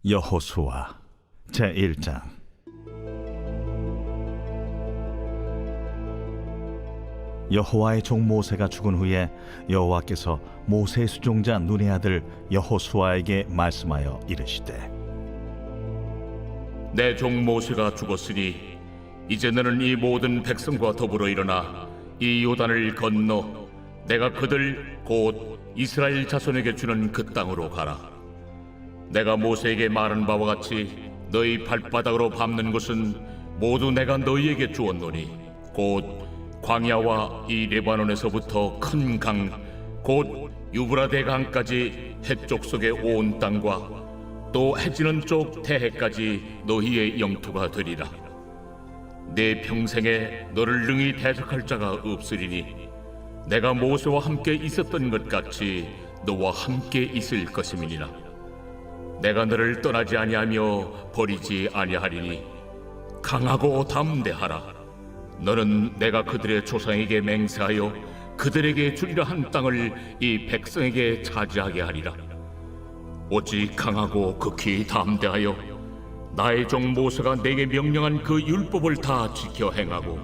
여호수아 제1장. 여호와의 종 모세가 죽은 후에 여호와께서 모세의 수종자 눈의 아들 여호수아에게 말씀하여 이르시되, 내 종 모세가 죽었으니 이제 너는 이 모든 백성과 더불어 일어나 이 요단을 건너 내가 그들 곧 이스라엘 자손에게 주는 그 땅으로 가라. 내가 모세에게 말한 바와 같이 너희 발바닥으로 밟는 곳은 모두 내가 너희에게 주었노니 곧 광야와 이 레바논에서부터 큰 강 곧 유브라데 강까지 해쪽 속의 온 땅과 또 해지는 쪽 태해까지 너희의 영토가 되리라. 내 평생에 너를 능히 대적할 자가 없으리니 내가 모세와 함께 있었던 것 같이 너와 함께 있을 것임이니라. 내가 너를 떠나지 아니하며 버리지 아니하리니 강하고 담대하라. 너는 내가 그들의 조상에게 맹세하여 그들에게 주리라 한 땅을 이 백성에게 차지하게 하리라. 오직 강하고 극히 담대하여 나의 종 모세가 내게 명령한 그 율법을 다 지켜 행하고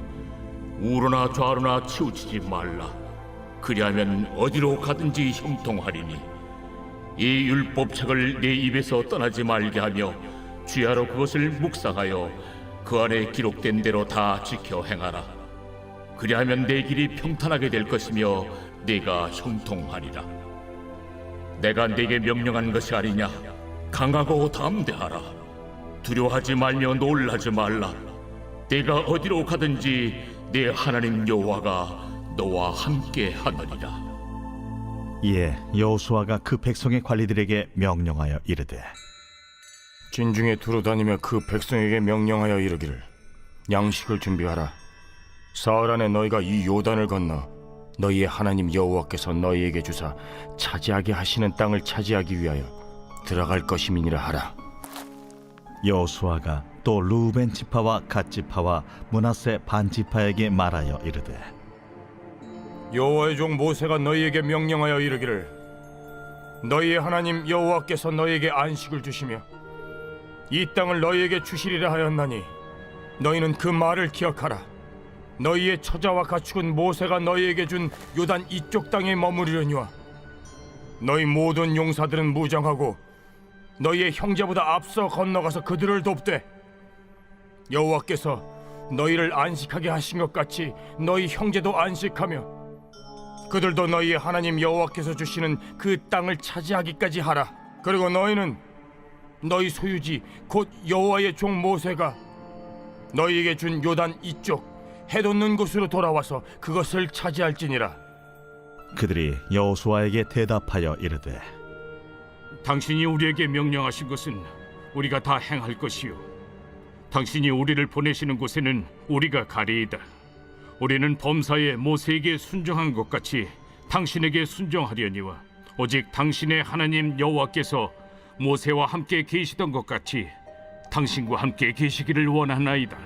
우로나 좌로나 치우치지 말라. 그리하면 어디로 가든지 형통하리니 이 율법책을 내 입에서 떠나지 말게 하며 주야로 그것을 묵상하여 그 안에 기록된 대로 다 지켜 행하라. 그리하면 내 길이 평탄하게 될 것이며 네가 형통하리라. 내가 네게 명령한 것이 아니냐. 강하고 담대하라. 두려워하지 말며 놀라지 말라. 네가 어디로 가든지 네 하나님 여호와가 너와 함께 하느니라. 이에 여호수아가 그 백성의 관리들에게 명령하여 이르되, 진중에 두루다니며 그 백성에게 명령하여 이르기를, 양식을 준비하라. 사흘 안에 너희가 이 요단을 건너 너희의 하나님 여호와께서 너희에게 주사 차지하게 하시는 땅을 차지하기 위하여 들어갈 것임이니라 하라. 여호수아가 또 르우벤 지파와 갓 지파와 므낫세 반 지파에게 말하여 이르되, 여호와의 종 모세가 너희에게 명령하여 이르기를, 너희의 하나님 여호와께서 너희에게 안식을 주시며 이 땅을 너희에게 주시리라 하였나니 너희는 그 말을 기억하라. 너희의 처자와 가축은 모세가 너희에게 준 요단 이쪽 땅에 머무르려니와 너희 모든 용사들은 무장하고 너희의 형제보다 앞서 건너가서 그들을 돕되 여호와께서 너희를 안식하게 하신 것 같이 너희 형제도 안식하며 그들도 너희의 하나님 여호와께서 주시는 그 땅을 차지하기까지 하라. 그리고 너희는 너희 소유지 곧 여호와의 종 모세가 너희에게 준 요단 이쪽 해돋는 곳으로 돌아와서 그것을 차지할지니라. 그들이 여호수아에게 대답하여 이르되, 당신이 우리에게 명령하신 것은 우리가 다 행할 것이요 당신이 우리를 보내시는 곳에는 우리가 가리이다. 우리는 범사에 모세에게 순종한 것 같이 당신에게 순종하려니와 오직 당신의 하나님 여호와께서 모세와 함께 계시던 것 같이 당신과 함께 계시기를 원하나이다.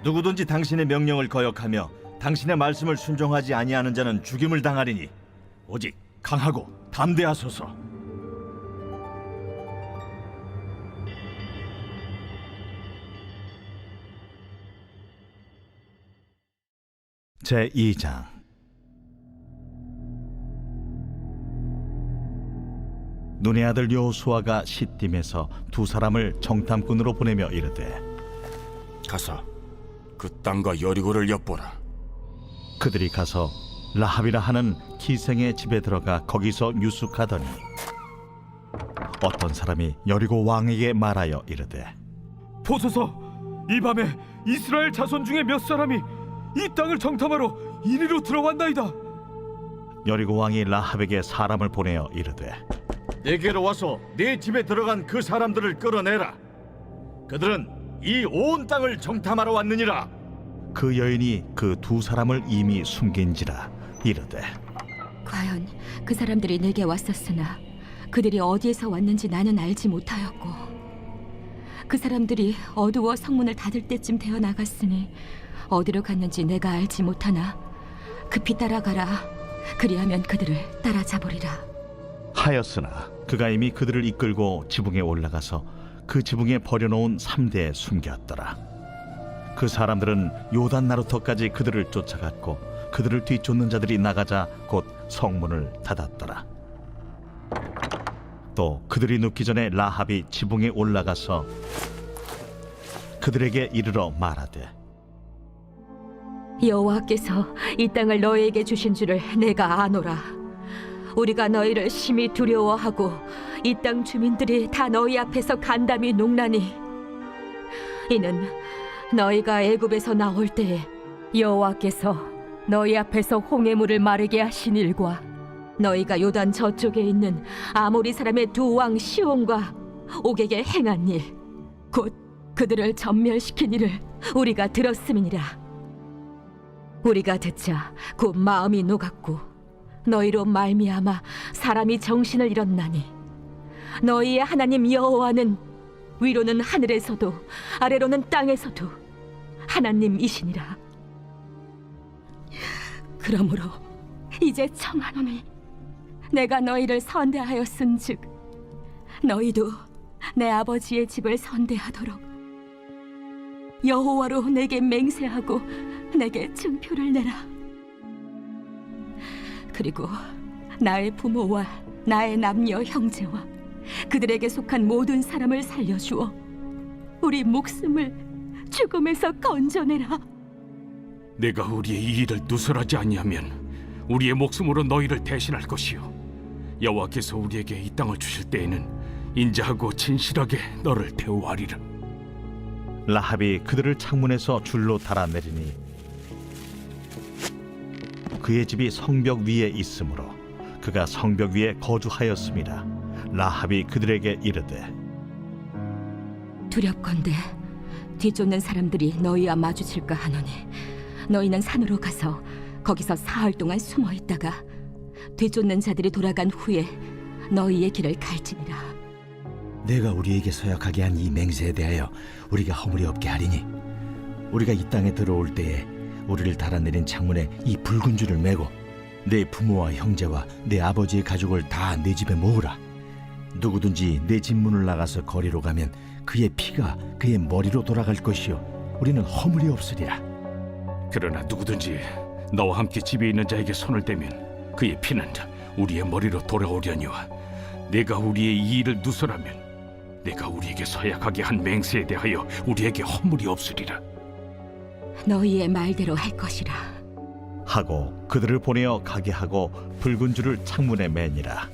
누구든지 당신의 명령을 거역하며 당신의 말씀을 순종하지 아니하는 자는 죽임을 당하리니 오직 강하고 담대하소서. 제2장. 눈의 아들 여호수아가 시딤에서 두 사람을 정탐꾼으로 보내며 이르되, 가서 그 땅과 여리고를 엿보라. 그들이 가서 라합이라 하는 기생의 집에 들어가 거기서 유숙하더니 어떤 사람이 여리고 왕에게 말하여 이르되, 보소서, 이 밤에 이스라엘 자손 중에 몇 사람이 이 땅을 정탐하러 이리로 들어간다이다. 여리고 왕이 라합에게 사람을 보내어 이르되, 내게로 와서 네 집에 들어간 그 사람들을 끌어내라. 그들은 이 온 땅을 정탐하러 왔느니라. 그 여인이 그 두 사람을 이미 숨긴지라 이르되, 과연 그 사람들이 내게 왔었으나 그들이 어디에서 왔는지 나는 알지 못하였고 그 사람들이 어두워 성문을 닫을 때쯤 되어 나갔으니 어디로 갔는지 내가 알지 못하나 급히 따라가라. 그리하면 그들을 따라잡으리라. 하였으나 그가 이미 그들을 이끌고 지붕에 올라가서 그 지붕에 버려놓은 3대에 숨겼더라. 그 사람들은 요단 나루터까지 그들을 쫓아갔고 그들을 뒤쫓는 자들이 나가자 곧 성문을 닫았더라. 또 그들이 눕기 전에 라합이 지붕에 올라가서 그들에게 이르러 말하되 여호와께서 이 땅을 너희에게 주신 줄을 내가 아노라. 우리가 너희를 심히 두려워하고 이 땅 주민들이 다 너희 앞에서 간담이 녹나니 이는 너희가 애굽에서 나올 때에 여호와께서 너희 앞에서 홍해물을 마르게 하신 일과 너희가 요단 저쪽에 있는 아모리 사람의 두 왕 시온과 옥에게 행한 일, 곧 그들을 전멸시킨 일을 우리가 들었음이니라. 우리가 듣자 곧 마음이 녹았고 너희로 말미암아 사람이 정신을 잃었나니 너희의 하나님 여호와는 위로는 하늘에서도 아래로는 땅에서도 하나님이시니라. 그러므로 이제 청하노니 내가 너희를 선대하였은즉 너희도 내 아버지의 집을 선대하도록 여호와로 내게 맹세하고 내게 증표를 내라. 그리고 나의 부모와 나의 남녀 형제와 그들에게 속한 모든 사람을 살려주어 우리 목숨을 죽음에서 건져내라. 내가 우리의 이 일을 누설하지 아니하면 우리의 목숨으로 너희를 대신할 것이요 여호와께서 우리에게 이 땅을 주실 때에는 인자하고 진실하게 너를 대우하리라. 라합이 그들을 창문에서 줄로 달아내리니 그의 집이 성벽 위에 있으므로 그가 성벽 위에 거주하였음이라. 라합이 그들에게 이르되 두렵건대 뒤쫓는 사람들이 너희와 마주칠까 하노니 너희는 산으로 가서 거기서 사흘 동안 숨어 있다가 뒤쫓는 자들이 돌아간 후에 너희의 길을 갈지니라. 내가 우리에게 서약하게 한 이 맹세에 대하여 우리가 허물이 없게 하리니 우리가 이 땅에 들어올 때에 우리를 달아내린 창문에 이 붉은 줄을 매고 내 부모와 형제와 내 아버지의 가족을 다 내 집에 모으라. 누구든지 내 집 문을 나가서 거리로 가면 그의 피가 그의 머리로 돌아갈 것이요 우리는 허물이 없으리라. 그러나 누구든지 너와 함께 집에 있는 자에게 손을 대면 그의 피는 우리의 머리로 돌아오려니와 내가 우리의 이 일을 누설하면 내가 우리에게 서약하게 한 맹세에 대하여 우리에게 허물이 없으리라. 너희의 말대로 할 것이라. 하고 그들을 보내어 가게 하고 붉은 줄을 창문에 매니라.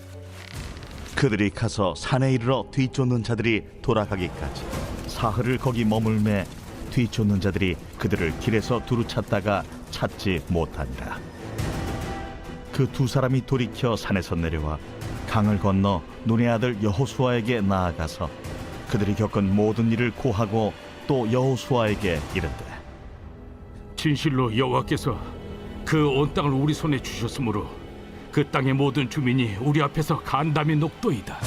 그들이 가서 산에 이르러 뒤쫓는 자들이 돌아가기까지 사흘을 거기 머물매 뒤쫓는 자들이 그들을 길에서 두루 찾다가 찾지 못하니라. 그 두 사람이 돌이켜 산에서 내려와 강을 건너 눈의 아들 여호수아에게 나아가서 그들이 겪은 모든 일을 고하고 또 여호수아에게 이르되 진실로 여호와께서 그 온 땅을 우리 손에 주셨으므로 그 땅의 모든 주민이 우리 앞에서 간담이 녹도이다.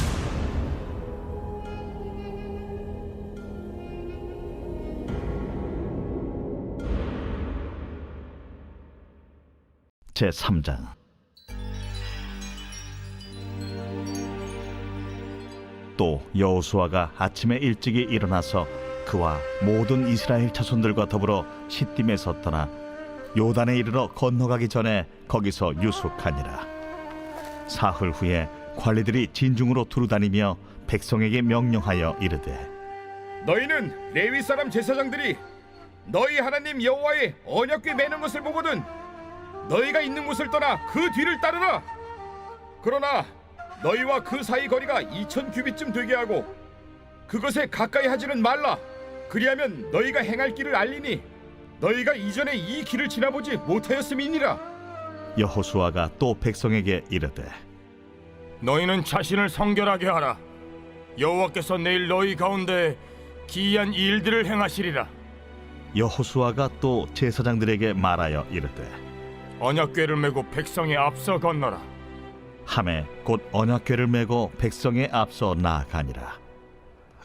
제3장. 또 여호수아가 아침에 일찍이 일어나서 그와 모든 이스라엘 자손들과 더불어 시딤에 섰더나 요단에 이르러 건너가기 전에 거기서 유숙하니라. 사흘 후에 관리들이 진중으로 두루다니며 백성에게 명령하여 이르되 너희는 레위 사람 제사장들이 너희 하나님 여호와의 언약궤 매는 것을 보거든 너희가 있는 곳을 떠나 그 뒤를 따르라. 그러나 너희와 그 사이 거리가 2000 규빗쯤 되게 하고 그것에 가까이 하지는 말라. 그리하면 너희가 행할 길을 알리니 너희가 이전에 이 길을 지나보지 못하였음이니라. 여호수아가 또 백성에게 이르되 너희는 자신을 성결하게 하라. 여호와께서 내일 너희 가운데 기이한 일들을 행하시리라. 여호수아가 또 제사장들에게 말하여 이르되 언약궤를 메고 백성의 앞서 건너라. 함에 곧 언약궤를 메고 백성의 앞서 나아가니라.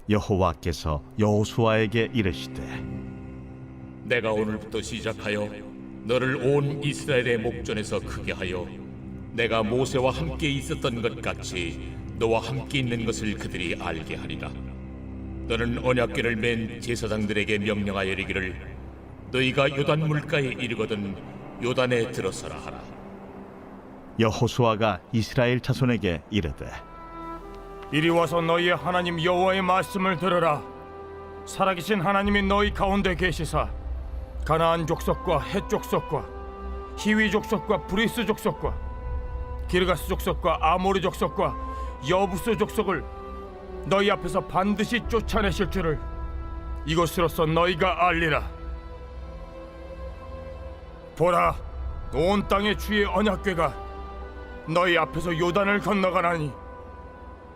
여호와께서 여호수아에게 이르시되 내가 오늘부터 시작하여 너를 온 이스라엘의 목전에서 크게 하여 내가 모세와 함께 있었던 것 같이 너와 함께 있는 것을 그들이 알게 하리라. 너는 언약궤를 맨 제사장들에게 명령하여 이르기를 너희가 요단 물가에 이르거든 요단에 들어서라 하라. 여호수아가 이스라엘 자손에게 이르되 이리 와서 너희의 하나님 여호와의 말씀을 들으라. 살아계신 하나님이 너희 가운데 계시사 가나안 족속과 헷 족속과 히위 족속과 브리스 족속과 기르가스 족속과 아모리 족속과 여부스 족속을 너희 앞에서 반드시 쫓아내실 줄을 이것으로서 너희가 알리라. 보라, 온 땅의 주의 언약궤가 너희 앞에서 요단을 건너가나니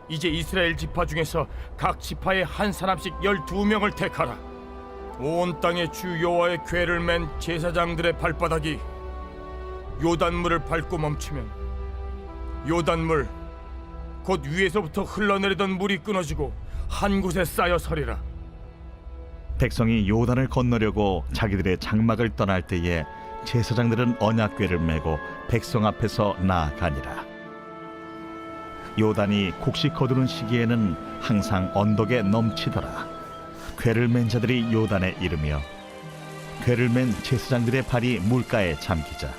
이제 이스라엘 지파 중에서 각 지파에 한 사람씩 12명을 택하라. 온 땅의 주 여호와의 궤를 맨 제사장들의 발바닥이 요단물을 밟고 멈추면 요단물 곧 위에서부터 흘러내리던 물이 끊어지고 한 곳에 쌓여 서리라. 백성이 요단을 건너려고 자기들의 장막을 떠날 때에 제사장들은 언약궤를 메고 백성 앞에서 나아가니라. 요단이 곡식 거두는 시기에는 항상 언덕에 넘치더라. 궤를 맨 자들이 요단에 이르며 궤를 맨 제사장들의 발이 물가에 잠기자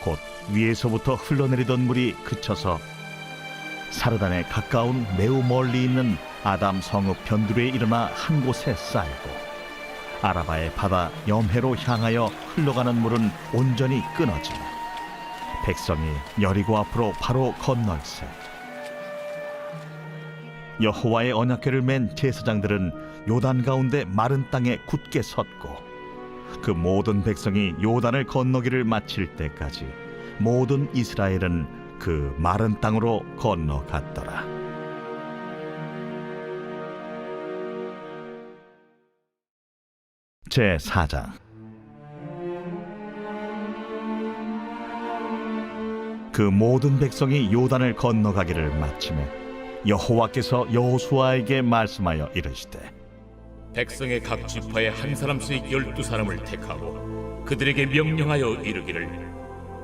곧 위에서부터 흘러내리던 물이 그쳐서 사르단에 가까운 매우 멀리 있는 아담 성읍 변두리에 일어나 한 곳에 쌓이고 아라바의 바다 염해로 향하여 흘러가는 물은 온전히 끊어지며 백성이 여리고 앞으로 바로 건널세. 여호와의 언약궤를 맨 제사장들은 요단 가운데 마른 땅에 굳게 섰고 그 모든 백성이 요단을 건너기를 마칠 때까지 모든 이스라엘은 그 마른 땅으로 건너갔더라. 제4장. 그 모든 백성이 요단을 건너가기를 마치매 여호와께서 여호수아에게 말씀하여 이르시되 백성의 각 지파에 한 사람씩 12사람을 택하고 그들에게 명령하여 이르기를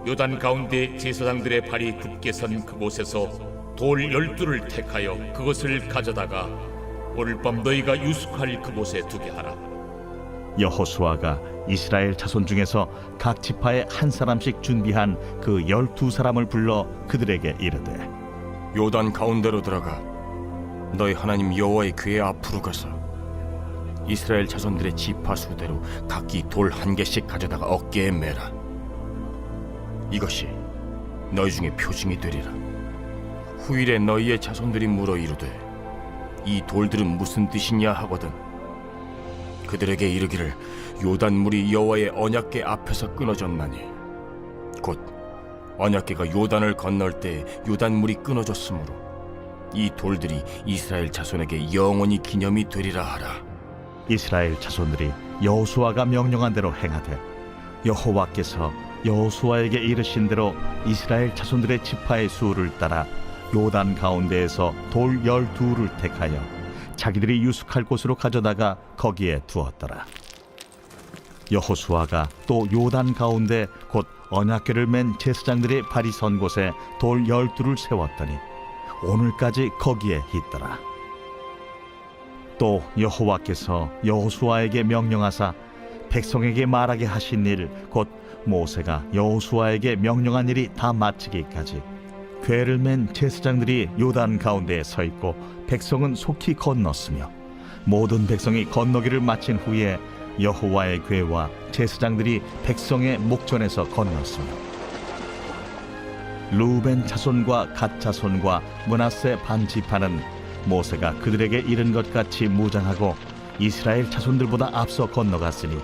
요단 가운데 제사장들의 발이 굳게 선 그곳에서 돌 12를 택하여 그것을 가져다가 오늘 밤 너희가 유숙할 그곳에 두게 하라. 여호수아가 이스라엘 자손 중에서 각 지파에 한 사람씩 준비한 그 12사람을 불러 그들에게 이르되 요단 가운데로 들어가 너희 하나님 여호와의 궤 앞으로 가서 이스라엘 자손들의 지파 수대로 각기 돌 한 개씩 가져다가 어깨에 매라. 이것이 너희 중에 표징이 되리라. 후일에 너희의 자손들이 물어 이르되 이 돌들은 무슨 뜻이냐 하거든 그들에게 이르기를 요단물이 여호와의 언약궤 앞에서 끊어졌나니 곧 언약궤가 요단을 건널 때 요단물이 끊어졌으므로 이 돌들이 이스라엘 자손에게 영원히 기념이 되리라 하라. 이스라엘 자손들이 여호수아가 명령한 대로 행하되 여호와께서 여호수아에게 이르신 대로 이스라엘 자손들의 지파의 수를 따라 요단 가운데에서 돌 12를 택하여 자기들이 유숙할 곳으로 가져다가 거기에 두었더라. 여호수아가 또 요단 가운데 곧 언약궤를 맨 제사장들의 발이 선 곳에 돌 12를 세웠더니 오늘까지 거기에 있더라. 또 여호와께서 여호수아에게 명령하사 백성에게 말하게 하신 일 곧 모세가 여호수아에게 명령한 일이 다 마치기까지 궤를 맨 제사장들이 요단 가운데에 서 있고 백성은 속히 건넜으며 모든 백성이 건너기를 마친 후에 여호와의 궤와 제사장들이 백성의 목전에서 건넜으며 루벤 자손과 갓 자손과 므낫세 반 지파는 모세가 그들에게 이른 것 같이 무장하고 이스라엘 자손들보다 앞서 건너갔으니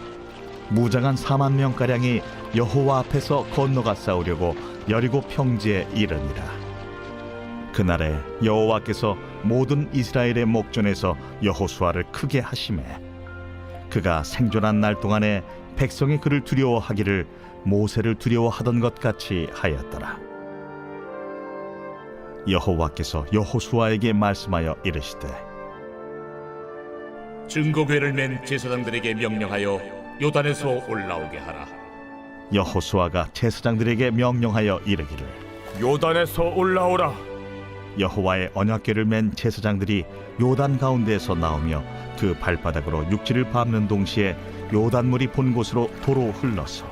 무장한 4만 명가량이 여호와 앞에서 건너가 싸우려고 여리고 평지에 이르니라. 그날에 여호와께서 모든 이스라엘의 목전에서 여호수아를 크게 하시매 그가 생존한 날 동안에 백성이 그를 두려워하기를 모세를 두려워하던 것 같이 하였더라. 여호와께서 여호수아에게 말씀하여 이르시되 증거궤를 맨 제사장들에게 명령하여 요단에서 올라오게 하라. 여호수아가 제사장들에게 명령하여 이르기를 요단에서 올라오라. 여호와의 언약궤를 맨 제사장들이 요단 가운데에서 나오며 그 발바닥으로 육지를 밟는 동시에 요단물이 본 곳으로 도로 흘러서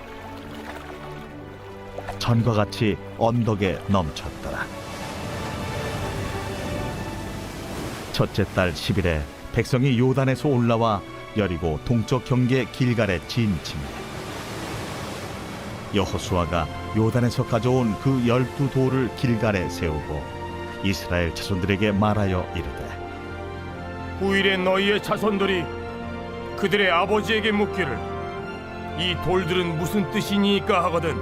전과 같이 언덕에 넘쳤더라. 첫째 달 10일에 백성이 요단에서 올라와 여리고 동쪽 경계 길갈에 진침해 여호수아가 요단에서 가져온 그 12돌을 길갈에 세우고 이스라엘 자손들에게 말하여 이르되 후일에 너희의 자손들이 그들의 아버지에게 묻기를 이 돌들은 무슨 뜻이니까 하거든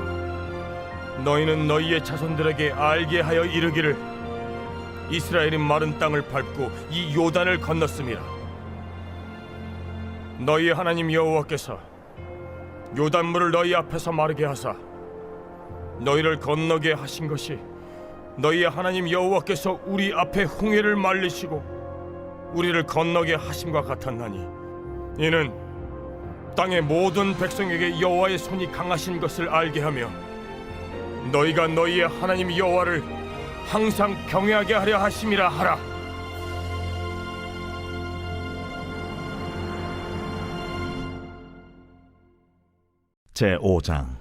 너희는 너희의 자손들에게 알게 하여 이르기를 이스라엘이 마른 땅을 밟고 이 요단을 건넜음이라. 너희의 하나님 여호와께서 요단물을 너희 앞에서 마르게 하사 너희를 건너게 하신 것이 너희의 하나님 여호와께서 우리 앞에 홍해를 말리시고 우리를 건너게 하심과 같았나니 이는 땅의 모든 백성에게 여호와의 손이 강하신 것을 알게 하며 너희가 너희의 하나님 여호와를 항상 경외하게 하려 하심이라 하라. 제5장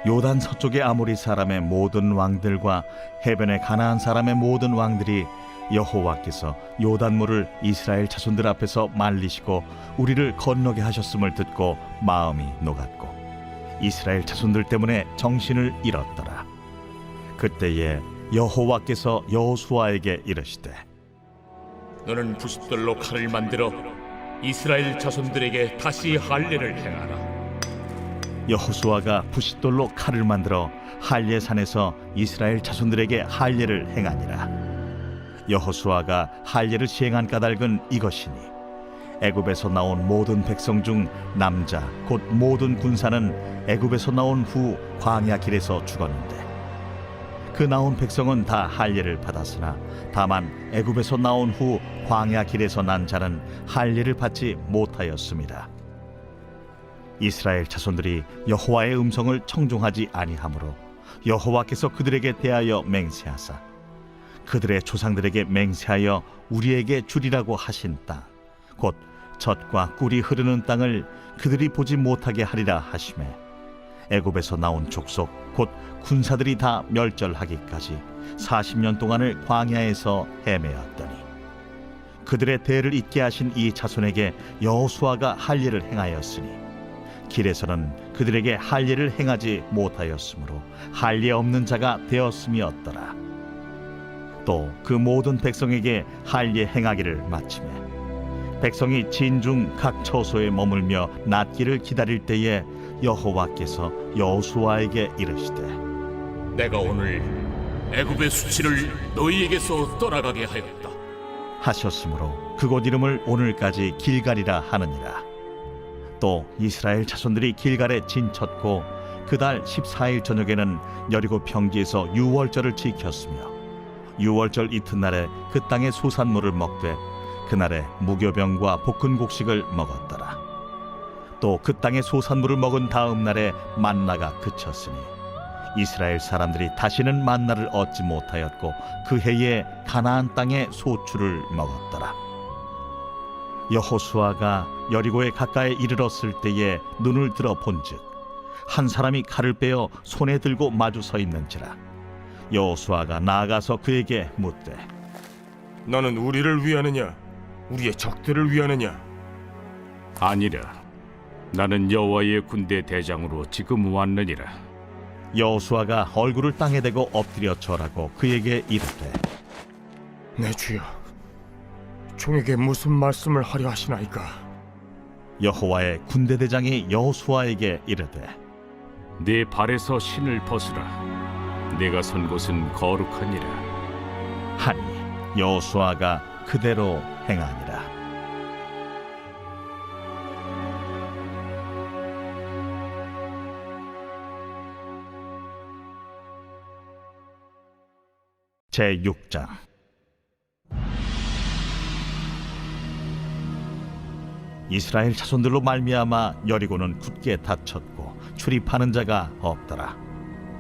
요단 서쪽의 아모리 사람의 모든 왕들과 해변의 가나안 사람의 모든 왕들이 여호와께서 요단물을 이스라엘 자손들 앞에서 말리시고 우리를 건너게 하셨음을 듣고 마음이 녹았고 이스라엘 자손들 때문에 정신을 잃었더라. 그때에 여호와께서 여호수아에게 이르시되 너는 부싯돌로 칼을 만들어 이스라엘 자손들에게 다시 할례를 행하라. 여호수아가 부싯돌로 칼을 만들어 할례 산에서 이스라엘 자손들에게 할례를 행하니라. 여호수아가 할례를 시행한 까닭은 이것이니 애굽에서 나온 모든 백성 중 남자 곧 모든 군사는 애굽에서 나온 후 광야 길에서 죽었는데 그 나온 백성은 다 할례를 받았으나 다만 애굽에서 나온 후 광야 길에서 난 자는 할례를 받지 못하였습니다. 이스라엘 자손들이 여호와의 음성을 청종하지 아니하므로 여호와께서 그들에게 대하여 맹세하사 그들의 조상들에게 맹세하여 우리에게 주리라고 하신 땅 곧 젖과 꿀이 흐르는 땅을 그들이 보지 못하게 하리라 하시매 애굽에서 나온 족속 곧 군사들이 다 멸절하기까지 40년 동안을 광야에서 헤매었더니 그들의 대를 잇게 하신 이 자손에게 여호수아가 할례를 행하였으니 길에서는 그들에게 할례를 행하지 못하였으므로 할례 없는 자가 되었음이었더라. 또 그 모든 백성에게 할례 행하기를 마치매 백성이 진중 각 처소에 머물며 낫기를 기다릴 때에 여호와께서 여호수아에게 이르시되 내가 오늘 애굽의 수치를 너희에게서 떠나가게 하였다. 하셨으므로 그곳 이름을 오늘까지 길갈이라 하느니라. 또 이스라엘 자손들이 길갈에 진쳤고 그달 14일 저녁에는 여리고 평지에서 유월절을 지켰으며 유월절 이튿날에 그 땅의 소산물을 먹되 그날에 무교병과 볶은 곡식을 먹었더라. 또 그 땅의 소산물을 먹은 다음 날에 만나가 그쳤으니 이스라엘 사람들이 다시는 만나를 얻지 못하였고 그 해에 가나안 땅의 소출을 먹었더라. 여호수아가 여리고에 가까이 이르렀을 때에 눈을 들어 본즉 한 사람이 칼을 빼어 손에 들고 마주 서 있는지라. 여호수아가 나아가서 그에게 묻되 너는 우리를 위하느냐 우리의 적들을 위하느냐? 아니라 나는 여호와의 군대 대장으로 지금 왔느니라. 여호수아가 얼굴을 땅에 대고 엎드려 절하고 그에게 이르되 내 주여 종에게 무슨 말씀을 하려 하시나이까? 여호와의 군대 대장이 여호수아에게 이르되 네 발에서 신을 벗으라. 내가 선 곳은 거룩하니라. 하니 여호수아가 그대로 행하니라. 제6장 이스라엘 자손들로 말미암아 여리고는 굳게 닫혔고 출입하는 자가 없더라.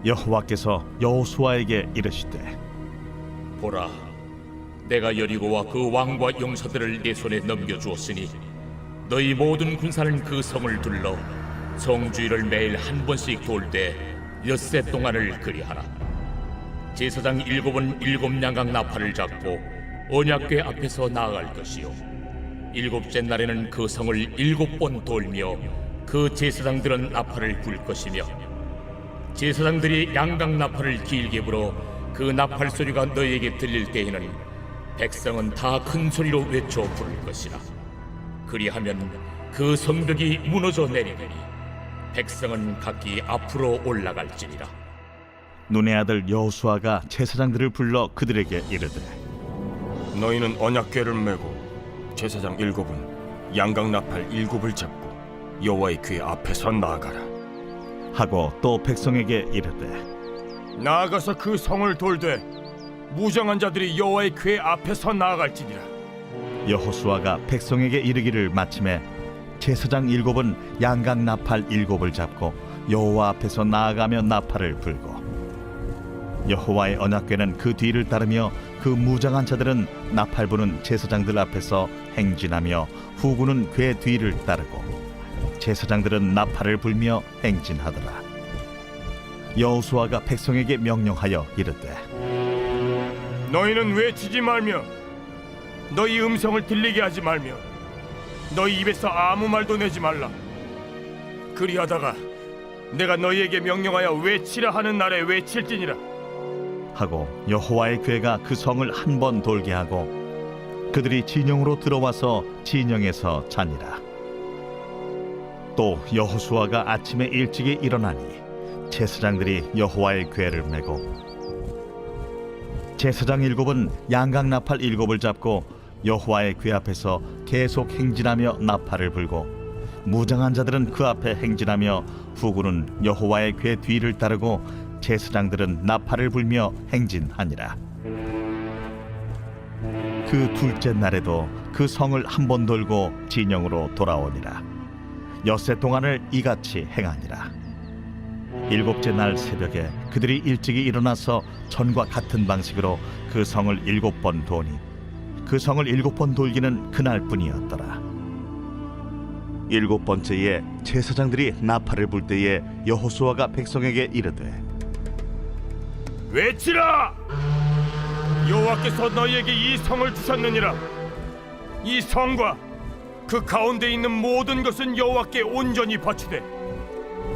여호와께서 여호수아에게 이르시되 보라, 내가 여리고와 그 왕과 용사들을 네 손에 넘겨주었으니 너희 모든 군사는 그 성을 둘러 성주의를 매일 한 번씩 돌 때 엿새 동안을 그리하라. 제사장 7은 7 양각 나팔을 잡고 언약궤 앞에서 나아갈 것이요 7째 날에는 그 성을 7번 돌며 그 제사장들은 나팔을 불 것이며 제사장들이 양각 나팔을 길게 불어 그 나팔 소리가 너희에게 들릴 때에는 백성은 다 큰 소리로 외쳐 부를 것이라. 그리하면 그 성벽이 무너져 내리더니 백성은 각기 앞으로 올라갈지니라. 눈의 아들 여호수아가 제사장들을 불러 그들에게 이르되 너희는 언약궤를 메고 제사장 7은 양각 나팔 7을 잡고 여호와의 궤 앞에서 나아가라. 하고 또 백성에게 이르되 나아가서 그 성을 돌되 무장한 자들이 여호와의 궤 앞에서 나아갈지니라. 여호수아가 백성에게 이르기를 마침에 제사장 7은 양각 나팔 7을 잡고 여호와 앞에서 나아가며 나팔을 불고 여호와의 언약궤는 그 뒤를 따르며 그 무장한 자들은 나팔 부는 제사장들 앞에서 행진하며 후군은 궤 뒤를 따르고 제사장들은 나팔을 불며 행진하더라. 여호수아가 백성에게 명령하여 이르되 너희는 외치지 말며 너희 음성을 들리게 하지 말며 너희 입에서 아무 말도 내지 말라. 그리하다가 내가 너희에게 명령하여 외치라 하는 날에 외칠지니라. 하고 여호와의 궤가 그 성을 한 번 돌게 하고 그들이 진영으로 들어와서 진영에서 자니라. 또 여호수아가 아침에 일찍이 일어나니 제사장들이 여호와의 궤를 메고 제사장 7은 양각 나팔 7을 잡고 여호와의 궤 앞에서 계속 행진하며 나팔을 불고 무장한 자들은 그 앞에 행진하며 후군은 여호와의 궤 뒤를 따르고 제사장들은 나팔을 불며 행진하니라. 그 둘째 날에도 그 성을 한 번 돌고 진영으로 돌아오니라. 엿새 동안을 이같이 행하니라. 7째 날 새벽에 그들이 일찍이 일어나서 전과 같은 방식으로 그 성을 7번 도니 그 성을 7번 돌기는 그날뿐이었더라. 7번째에 제사장들이 나팔을 불 때에 여호수아가 백성에게 이르되 외치라! 여호와께서 너희에게 이 성을 주셨느니라. 이 성과 그 가운데 있는 모든 것은 여호와께 온전히 바치되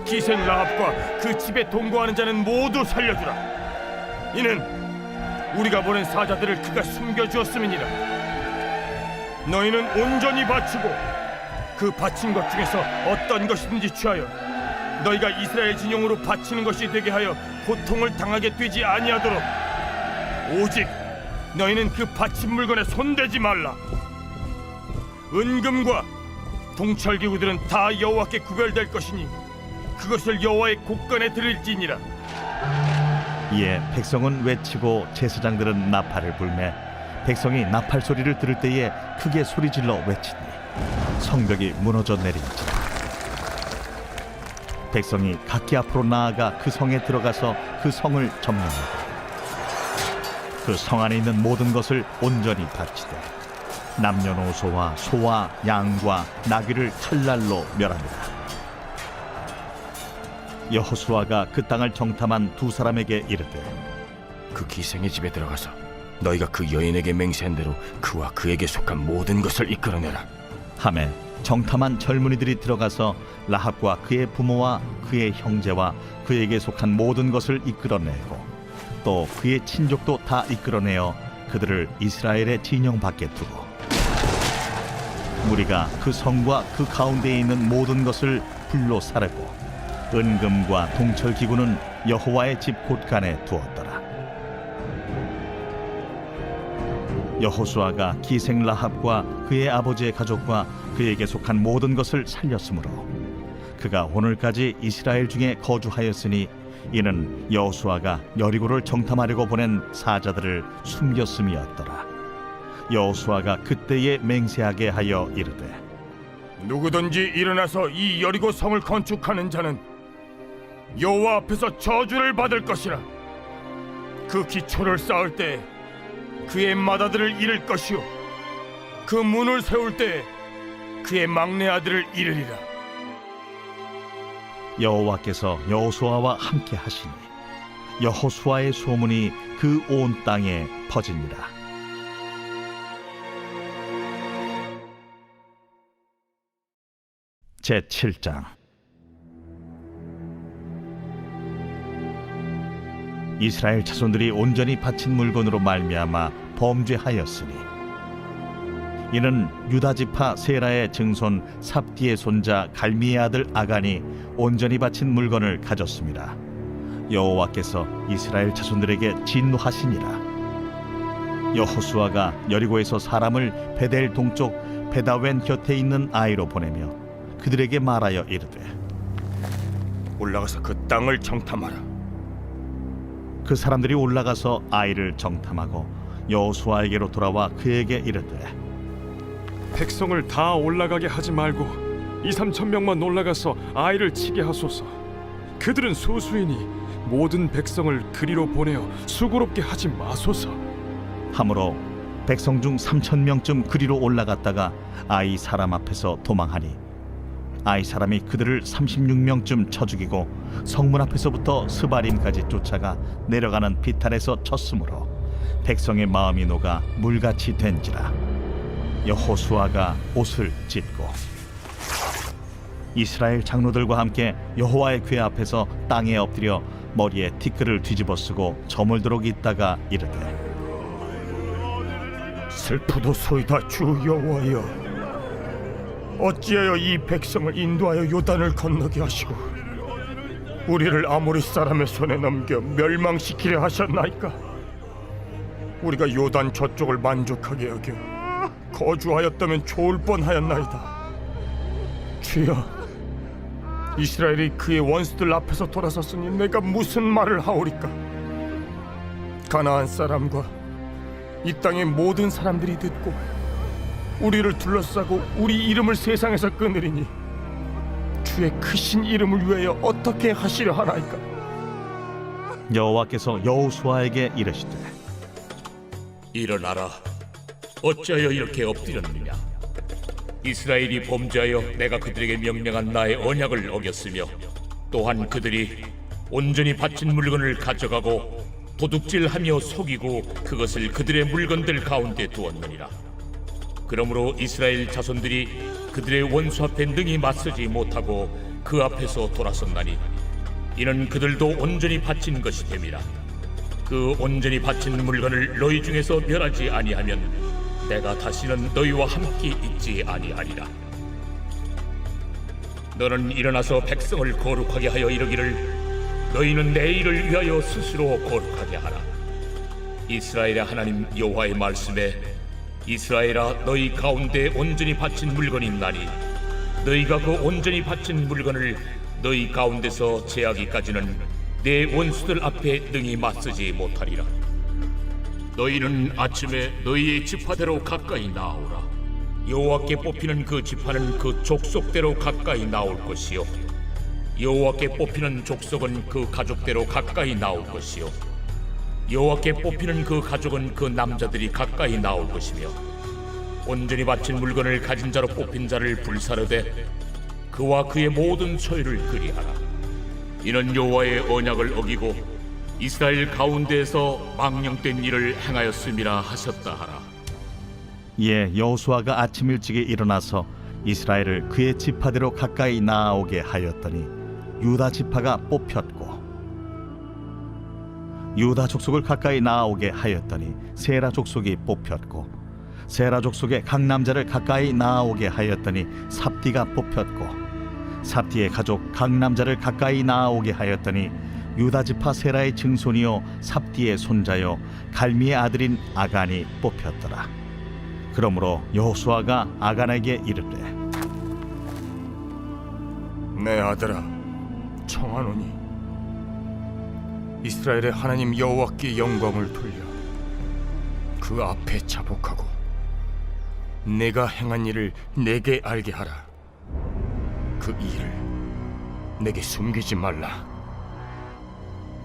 기생 라합과 그 집에 동거하는 자는 모두 살려주라. 이는 우리가 보낸 사자들을 그가 숨겨주었음이니라. 너희는 온전히 바치고 그 바친 것 중에서 어떤 것이든지 취하여 너희가 이스라엘 진영으로 바치는 것이 되게 하여 고통을 당하게 되지 아니하도록 오직 너희는 그 바친 물건에 손대지 말라. 은금과 동철기구들은 다 여호와께 구별될 것이니 그것을 여호와의 곳간에 드릴지니라. 이에 백성은 외치고 제사장들은 나팔을 불매 백성이 나팔 소리를 들을 때에 크게 소리질러 외치니 성벽이 무너져 내린지라. 백성이 각기 앞으로 나아가 그 성에 들어가서 그 성을 점령하고 그 성 안에 있는 모든 것을 온전히 바치되 남녀노소와 소와 양과 나귀를 칼날로 멸하니라. 여호수아가 그 땅을 정탐한 두 사람에게 이르되 그 기생의 집에 들어가서 너희가 그 여인에게 맹세한 대로 그와 그에게 속한 모든 것을 이끌어내라. 하매 정탐한 젊은이들이 들어가서 라합과 그의 부모와 그의 형제와 그에게 속한 모든 것을 이끌어내고 또 그의 친족도 다 이끌어내어 그들을 이스라엘의 진영 밖에 두고 무리가 그 성과 그 가운데에 있는 모든 것을 불로 사르고 은금과 동철기구는 여호와의 집 곳간에 두었더라. 여호수아가 기생 라합과 그의 아버지의 가족과 그에게 속한 모든 것을 살렸으므로 그가 오늘까지 이스라엘 중에 거주하였으니 이는 여호수아가 여리고를 정탐하려고 보낸 사자들을 숨겼음이었더라. 여호수아가 그때에 맹세하게 하여 이르되 누구든지 일어나서 이 여리고 성을 건축하는 자는 여호와 앞에서 저주를 받을 것이라. 그 기초를 쌓을 때 그의 맏아들을 잃을 것이요 그 문을 세울 때 그의 막내 아들을 잃으리라. 여호와께서 여호수아와 함께 하시니 여호수아의 소문이 그 온 땅에 퍼지니라. 제7장. 이스라엘 자손들이 온전히 바친 물건으로 말미암아 범죄하였으니 이는 유다 지파 세라의 증손 삽디의 손자 갈미의 아들 아간이 온전히 바친 물건을 가졌습니다. 여호와께서 이스라엘 자손들에게 진노하시니라. 여호수아가 여리고에서 사람을 베델 동쪽 베다웬 곁에 있는 아이로 보내며 그들에게 말하여 이르되 올라가서 그 땅을 정탐하라. 그 사람들이 올라가서 아이를 정탐하고 여호수아에게로 돌아와 그에게 이르되 백성을 다 올라가게 하지 말고 2-3천 명만 올라가서 아이를 치게 하소서. 그들은 소수이니 모든 백성을 그리로 보내어 수고롭게 하지 마소서. 하므로 백성 중 3,000명쯤 그리로 올라갔다가 아이 사람 앞에서 도망하니 아이 사람이 그들을 36명쯤 쳐 죽이고 성문 앞에서부터 스바림까지 쫓아가 내려가는 비탈에서 쳤으므로 백성의 마음이 녹아 물같이 된지라. 여호수아가 옷을 찢고 이스라엘 장로들과 함께 여호와의 궤 앞에서 땅에 엎드려 머리에 티끌을 뒤집어 쓰고 저물도록 있다가 이르되 슬프도소이다 주 여호와여, 어찌하여 이 백성을 인도하여 요단을 건너게 하시고 우리를 아모리 사람의 손에 넘겨 멸망시키려 하셨나이까? 우리가 요단 저쪽을 만족하게 여겨 거주하였다면 좋을 뻔하였나이다. 주여, 이스라엘이 그의 원수들 앞에서 돌아섰으니 내가 무슨 말을 하오리까? 가나안 사람과 이 땅의 모든 사람들이 듣고 우리를 둘러싸고 우리 이름을 세상에서 끊으리니 주의 크신 이름을 위하여 어떻게 하시려 하나이까? 여호와께서 여호수아에게 이르시되 일어나라. 어찌하여 이렇게 엎드렸느냐? 이스라엘이 범죄하여 내가 그들에게 명령한 나의 언약을 어겼으며 또한 그들이 온전히 바친 물건을 가져가고 도둑질하며 속이고 그것을 그들의 물건들 가운데 두었느니라. 그러므로 이스라엘 자손들이 그들의 원수 앞에 능히 맞서지 못하고 그 앞에서 돌아섰나니 이는 그들도 온전히 바친 것이 됨이라. 그 온전히 바친 물건을 너희 중에서 멸하지 아니하면 내가 다시는 너희와 함께 있지 아니하리라. 너는 일어나서 백성을 거룩하게 하여 이르기를 너희는 내 일을 위하여 스스로 거룩하게 하라. 이스라엘의 하나님 여호와의 말씀에 이스라엘아, 너희 가운데 온전히 바친 물건이 있나니 너희가 그 온전히 바친 물건을 너희 가운데서 제하기까지는 내 원수들 앞에 능히 맞서지 못하리라. 너희는 아침에 너희의 지파대로 가까이 나오라. 여호와께 뽑히는 그 지파는 그 족속대로 가까이 나올 것이요 여호와께 뽑히는 족속은 그 가족대로 가까이 나올 것이요 여호와께 뽑히는 그 가족은 그 남자들이 가까이 나올 것이며 온전히 바친 물건을 가진 자로 뽑힌 자를 불사르되 그와 그의 모든 소유를 그리하라. 이는 여호와의 언약을 어기고 이스라엘 가운데에서 망령된 일을 행하였음이라 하셨다 하라. 이에 여호수아가 아침 일찍에 일어나서 이스라엘을 그의 지파대로 가까이 나아오게 하였더니 유다 지파가 뽑혔고 유다 족속을 가까이 나아오게 하였더니 세라 족속이 뽑혔고 세라 족속의 각 남자를 가까이 나아오게 하였더니 삽디가 뽑혔고 삽디의 가족 각 남자를 가까이 나아오게 하였더니 유다 지파 세라의 증손이요 삽디의 손자요 갈미의 아들인 아간이 뽑혔더라. 그러므로 여호수아가 아간에게 이르되 내 아들아, 청하노니 이스라엘의 하나님 여호와께 영광을 돌려 그 앞에 자복하고 내가 행한 일을 내게 알게 하라. 그 일을 내게 숨기지 말라.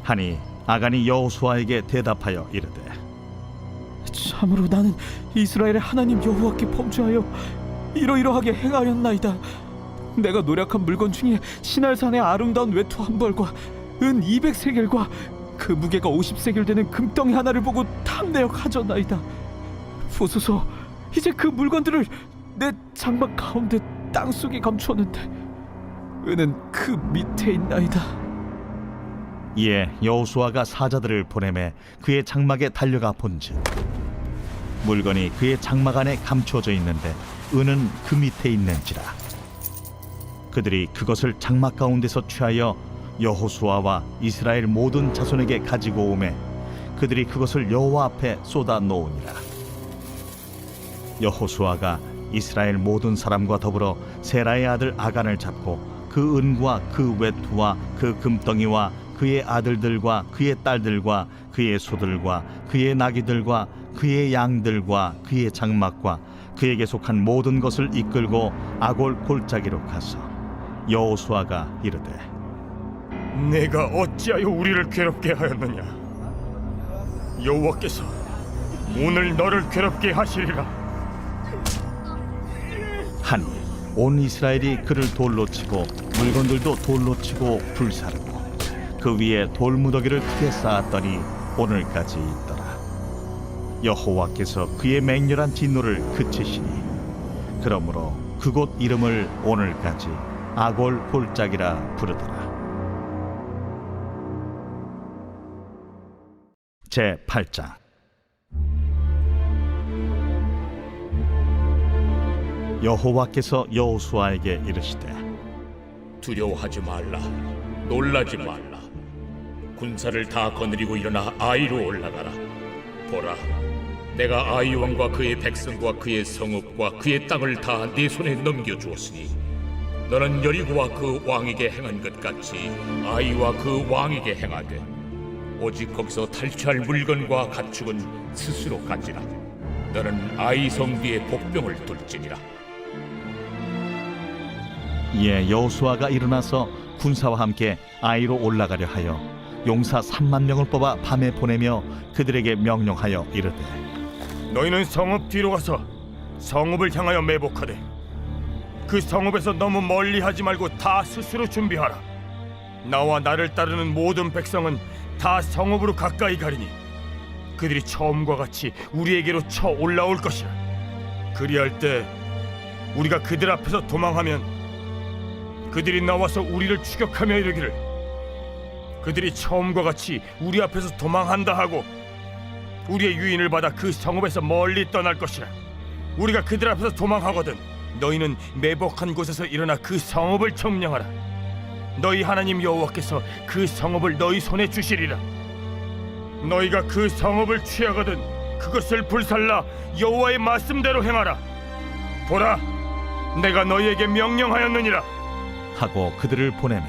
하니 아간이 여호수아에게 대답하여 이르되 참으로 나는 이스라엘의 하나님 여호와께 범죄하여 이러이러하게 행하였나이다. 내가 노력한 물건 중에 시날산의 아름다운 외투 한 벌과 은 200세겔과 그 무게가 50세겔 되는 금덩이 하나를 보고 탐내어 가져나이다. 보소서, 이제 그 물건들을 내 장막 가운데 땅속에 감추었는데 은은 그 밑에 있나이다. 이에 여호수아가 사자들을 보내매 그의 장막에 달려가 본즉 물건이 그의 장막 안에 감추어져 있는데 은은 그 밑에 있는지라. 그들이 그것을 장막 가운데서 취하여 여호수아와 이스라엘 모든 자손에게 가지고 오매 그들이 그것을 여호와 앞에 쏟아 놓으니라. 여호수아가 이스라엘 모든 사람과 더불어 세라의 아들 아간을 잡고 그 은과 그 외투와 그 금덩이와 그의 아들들과 그의 딸들과 그의 소들과 그의 나귀들과 그의 양들과 그의 장막과 그에게 속한 모든 것을 이끌고 아골 골짜기로 가서 여호수아가 이르되 내가 어찌하여 우리를 괴롭게 하였느냐? 여호와께서 오늘 너를 괴롭게 하시리라. 하니 온 이스라엘이 그를 돌로 치고 물건들도 돌로 치고 불사르고 그 위에 돌무더기를 크게 쌓았더니 오늘까지 있더라. 여호와께서 그의 맹렬한 진노를 그치시니 그러므로 그곳 이름을 오늘까지 아골 골짜기라 부르더라. 제 8장. 여호와께서 여호수아에게 이르시되 두려워하지 말라, 놀라지 말라. 군사를 다 거느리고 일어나 아이로 올라가라. 보라, 내가 아이 왕과 그의 백성과 그의 성읍과 그의 땅을 다 네 손에 넘겨주었으니 너는 여리고와 그 왕에게 행한 것 같이 아이와 그 왕에게 행하되 오직 거기서 탈취할 물건과 가축은 스스로 가지라. 너는 아이 성 뒤에 복병을 둘지니라. 이에 여호수아가 일어나서 군사와 함께 아이로 올라가려 하여 용사 3만 명을 뽑아 밤에 보내며 그들에게 명령하여 이르되 너희는 성읍 뒤로 가서 성읍을 향하여 매복하되 그 성읍에서 너무 멀리 하지 말고 다 스스로 준비하라. 나와 나를 따르는 모든 백성은 다 성읍으로 가까이 가리니 그들이 처음과 같이 우리에게로 쳐 올라올 것이라. 그리할 때 우리가 그들 앞에서 도망하면 그들이 나와서 우리를 추격하며 이르기를 그들이 처음과 같이 우리 앞에서 도망한다 하고 우리의 유인을 받아 그 성읍에서 멀리 떠날 것이라. 우리가 그들 앞에서 도망하거든 너희는 매복한 곳에서 일어나 그 성읍을 점령하라. 너희 하나님 여호와께서 그 성읍을 너희 손에 주시리라. 너희가 그 성읍을 취하거든 그것을 불살라 여호와의 말씀대로 행하라. 보라, 내가 너희에게 명령하였느니라. 하고 그들을 보내매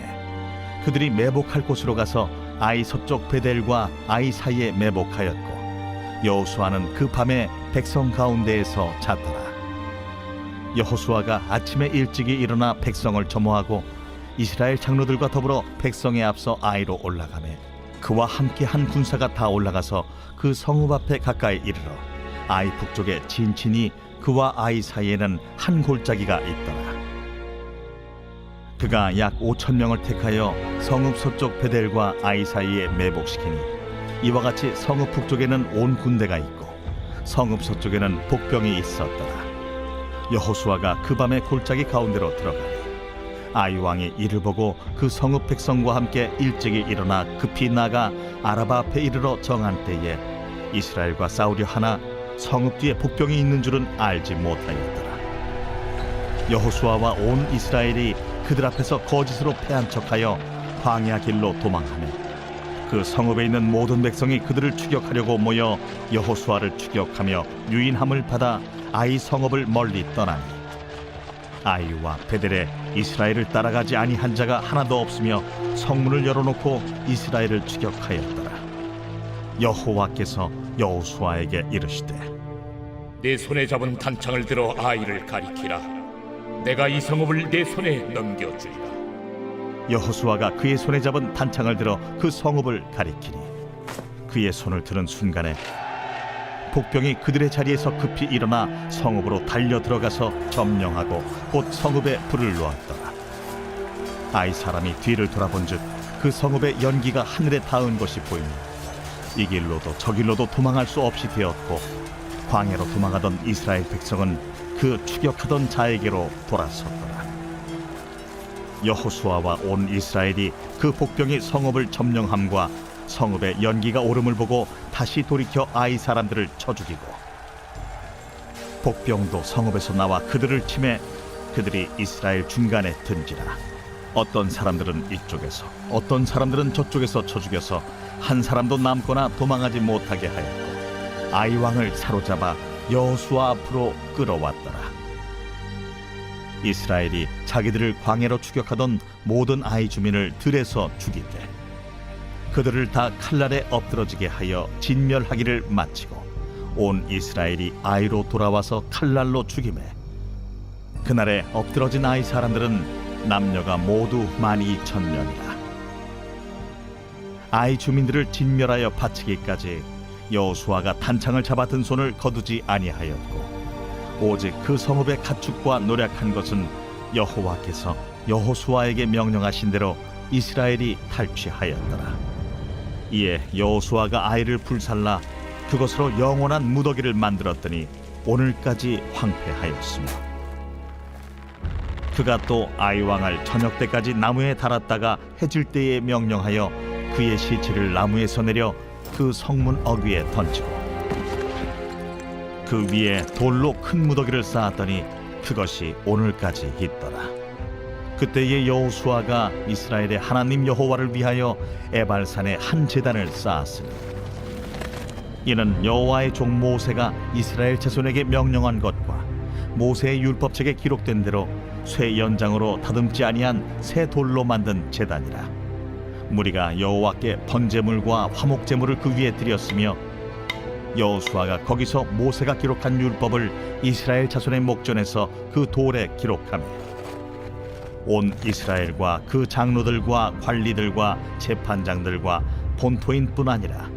그들이 매복할 곳으로 가서 아이 서쪽 베델과 아이 사이에 매복하였고 여호수아는 그 밤에 백성 가운데에서 잤더라. 여호수아가 아침에 일찍이 일어나 백성을 점호하고 이스라엘 장로들과 더불어 백성에 앞서 아이로 올라가매 그와 함께 한 군사가 다 올라가서 그 성읍 앞에 가까이 이르러 아이 북쪽에 진친이 그와 아이 사이에는 한 골짜기가 있더라. 그가 약 5천 명을 택하여 성읍 서쪽 베델과 아이 사이에 매복시키니 이와 같이 성읍 북쪽에는 온 군대가 있고 성읍 서쪽에는 복병이 있었더라. 여호수아가 그 밤에 골짜기 가운데로 들어가니 아이 왕이 이를 보고 그 성읍 백성과 함께 일찍이 일어나 급히 나가 아라바 앞에 이르러 정한 때에 이스라엘과 싸우려 하나 성읍 뒤에 복병이 있는 줄은 알지 못하였더라. 여호수아와 온 이스라엘이 그들 앞에서 거짓으로 패한 척하여 광야 길로 도망하며 그 성읍에 있는 모든 백성이 그들을 추격하려고 모여 여호수아를 추격하며 유인함을 받아 아이 성읍을 멀리 떠나니 아이와 베델에 이스라엘을 따라가지 아니한 자가 하나도 없으며 성문을 열어놓고 이스라엘을 추격하였더라. 여호와께서 여호수아에게 이르시되 네 손에 잡은 단창을 들어 아이를 가리키라. 내가 이 성읍을 내 손에 넘겨주리라. 여호수아가 그의 손에 잡은 단창을 들어 그 성읍을 가리키니 그의 손을 드는 순간에 복병이 그들의 자리에서 급히 일어나 성읍으로 달려 들어가서 점령하고 곧 성읍에 불을 놓았더라. 아이 사람이 뒤를 돌아본즉 그 성읍의 연기가 하늘에 닿은 것이 보이니 이 길로도 저 길로도 도망할 수 없이 되었고 광야로 도망하던 이스라엘 백성은 그 추격하던 자에게로 돌아섰더라. 여호수아와 온 이스라엘이 그 복병이 성읍을 점령함과 성읍의 연기가 오름을 보고 다시 돌이켜 아이 사람들을 쳐 죽이고 복병도 성읍에서 나와 그들을 치매 그들이 이스라엘 중간에 든지라. 어떤 사람들은 이쪽에서 어떤 사람들은 저쪽에서 쳐 죽여서 한 사람도 남거나 도망하지 못하게 하였고 아이 왕을 사로잡아 여호수아 앞으로 끌어왔더라. 이스라엘이 자기들을 광야로 추격하던 모든 아이 주민을 들에서 죽이되 그들을 다 칼날에 엎드러지게 하여 진멸하기를 마치고 온 이스라엘이 아이로 돌아와서 칼날로 죽이매 그날에 엎드러진 아이 사람들은 남녀가 모두 12,000명이라. 아이 주민들을 진멸하여 바치기까지 여호수아가 단창을 잡아 든 손을 거두지 아니하였고 오직 그 성읍의 가축과 노략한 것은 여호와께서 여호수아에게 명령하신 대로 이스라엘이 탈취하였더라. 이에 여호수아가 아이를 불살라 그것으로 영원한 무더기를 만들었더니 오늘까지 황폐하였으며 그가 또 아이 왕을 저녁 때까지 나무에 달았다가 해질 때에 명령하여 그의 시체를 나무에서 내려 그 성문 어귀에 던지고 그 위에 돌로 큰 무더기를 쌓았더니 그것이 오늘까지 있더라. 그때에 여호수아가 이스라엘의 하나님 여호와를 위하여 에발산에 한 제단을 쌓았으니 이는 여호와의 종 모세가 이스라엘 자손에게 명령한 것과 모세의 율법책에 기록된 대로 쇠 연장으로 다듬지 아니한 새 돌로 만든 제단이라. 무리가 여호와께 번제물과 화목제물을 그 위에 드렸으며 여호수아가 거기서 모세가 기록한 율법을 이스라엘 자손의 목전에서 그 돌에 기록하며 온 이스라엘과 그 장로들과 관리들과 재판장들과 본토인뿐 아니라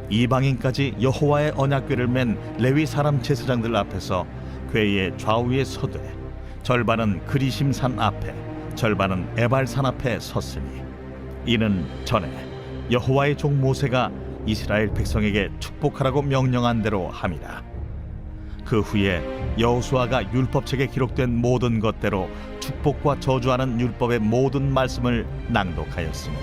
이방인까지 여호와의 언약궤를 맨 레위 사람 제사장들 앞에서 궤의 좌우에 서되 절반은 그리심산 앞에 절반은 에발산 앞에 섰으니 이는 전에 여호와의 종 모세가 이스라엘 백성에게 축복하라고 명령한 대로 함이라. 그 후에 여호수아가 율법책에 기록된 모든 것대로 축복과 저주하는 율법의 모든 말씀을 낭독하였으니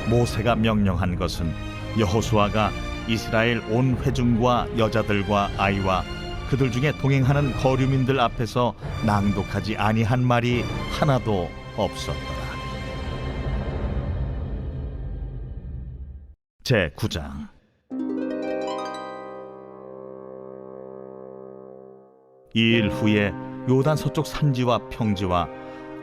모세가 명령한 것은 여호수아가 이스라엘 온 회중과 여자들과 아이와 그들 중에 동행하는 거류민들 앞에서 낭독하지 아니한 말이 하나도 없었더라. 제9장. 이일 후에 요단 서쪽 산지와 평지와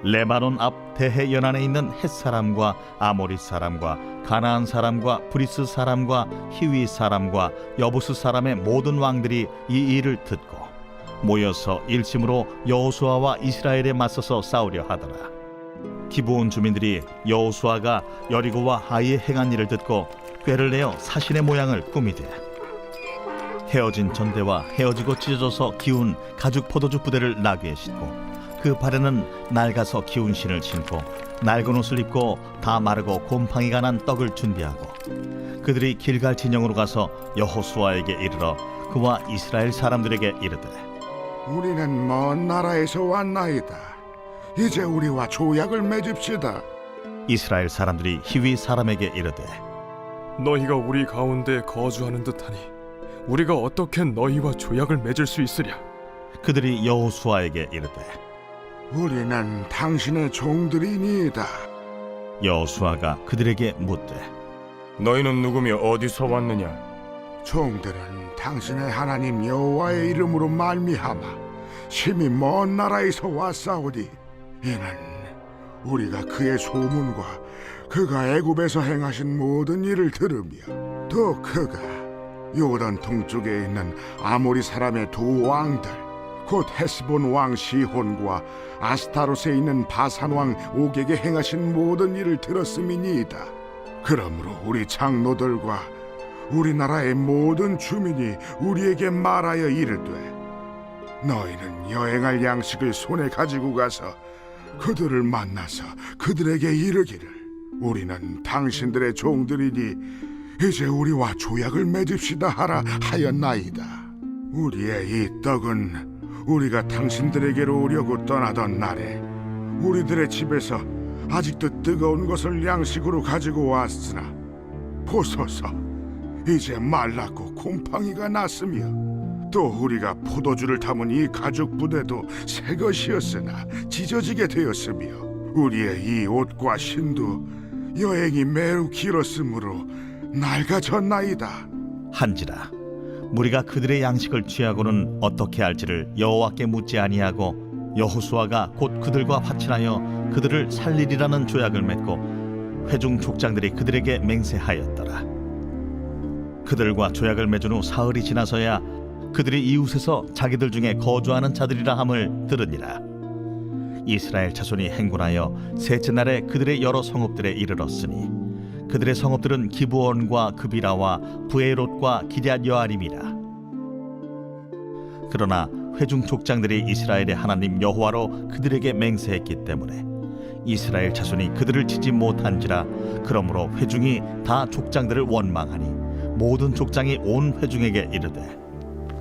레바논 앞 대해 연안에 있는 헷 사람과 아모리 사람과 가나안 사람과 브리스 사람과 히위 사람과 여부스 사람의 모든 왕들이 이 일을 듣고 모여서 일심으로 여호수아와 이스라엘에 맞서서 싸우려 하더라. 기브온 주민들이 여호수아가 여리고와 하이에 행한 일을 듣고 꾀를 내어 사신의 모양을 꾸미되 헤어진 전대와 헤어지고 찢어져서 기운 가죽 포도주 부대를 나귀에 싣고 그 발에는 낡아서 기운 신을 신고 낡은 옷을 입고 다 마르고 곰팡이가 난 떡을 준비하고 그들이 길갈 진영으로 가서 여호수아에게 이르러 그와 이스라엘 사람들에게 이르되 우리는 먼 나라에서 왔나이다. 이제 우리와 조약을 맺읍시다. 이스라엘 사람들이 히위 사람에게 이르되 너희가 우리 가운데 거주하는 듯하니 우리가 어떻게 너희와 조약을 맺을 수 있으랴? 그들이 여호수아에게 이르되 우리는 당신의 종들이니이다. 여호수아가 그들에게 묻되 너희는 누구며 어디서 왔느냐? 종들은 당신의 하나님 여호와의 이름으로 말미암아 심히 먼 나라에서 왔사오니 이는 우리가 그의 소문과 그가 애굽에서 행하신 모든 일을 들으며 또 그가 요단 동쪽에 있는 아모리 사람의 두 왕들 곧 헤스본 왕 시혼과 아스타롯에 있는 바산 왕 옥에게 행하신 모든 일을 들었음이니이다. 그러므로 우리 장로들과 우리나라의 모든 주민이 우리에게 말하여 이르되, 너희는 여행할 양식을 손에 가지고 가서 그들을 만나서 그들에게 이르기를, 우리는 당신들의 종들이니 이제 우리와 조약을 맺읍시다 하라 하였나이다. 우리의 이 떡은 우리가 당신들에게로 오려고 떠나던 날에 우리들의 집에서 아직도 뜨거운 것을 양식으로 가지고 왔으나 보소서, 이제 말랐고 곰팡이가 났으며, 또 우리가 포도주를 담은 이 가죽 부대도 새 것이었으나 찢어지게 되었으며, 우리의 이 옷과 신도 여행이 매우 길었으므로 낡아졌나이다. 한지라 무리가 그들의 양식을 취하고는 어떻게 할지를 여호와께 묻지 아니하고 여호수아가 곧 그들과 화친하여 그들을 살리리라는 조약을 맺고 회중 족장들이 그들에게 맹세하였더라. 그들과 조약을 맺은 후 사흘이 지나서야 그들이 이웃에서 자기들 중에 거주하는 자들이라 함을 들으니라. 이스라엘 자손이 행군하여 셋째 날에 그들의 여러 성읍들에 이르렀으니 그들의 성읍들은 기브온과 그비라와 부에롯과 기럇 여아림이라. 그러나 회중 족장들이 이스라엘의 하나님 여호와로 그들에게 맹세했기 때문에 이스라엘 자손이 그들을 치지 못한지라. 그러므로 회중이 다 족장들을 원망하니 모든 족장이 온 회중에게 이르되,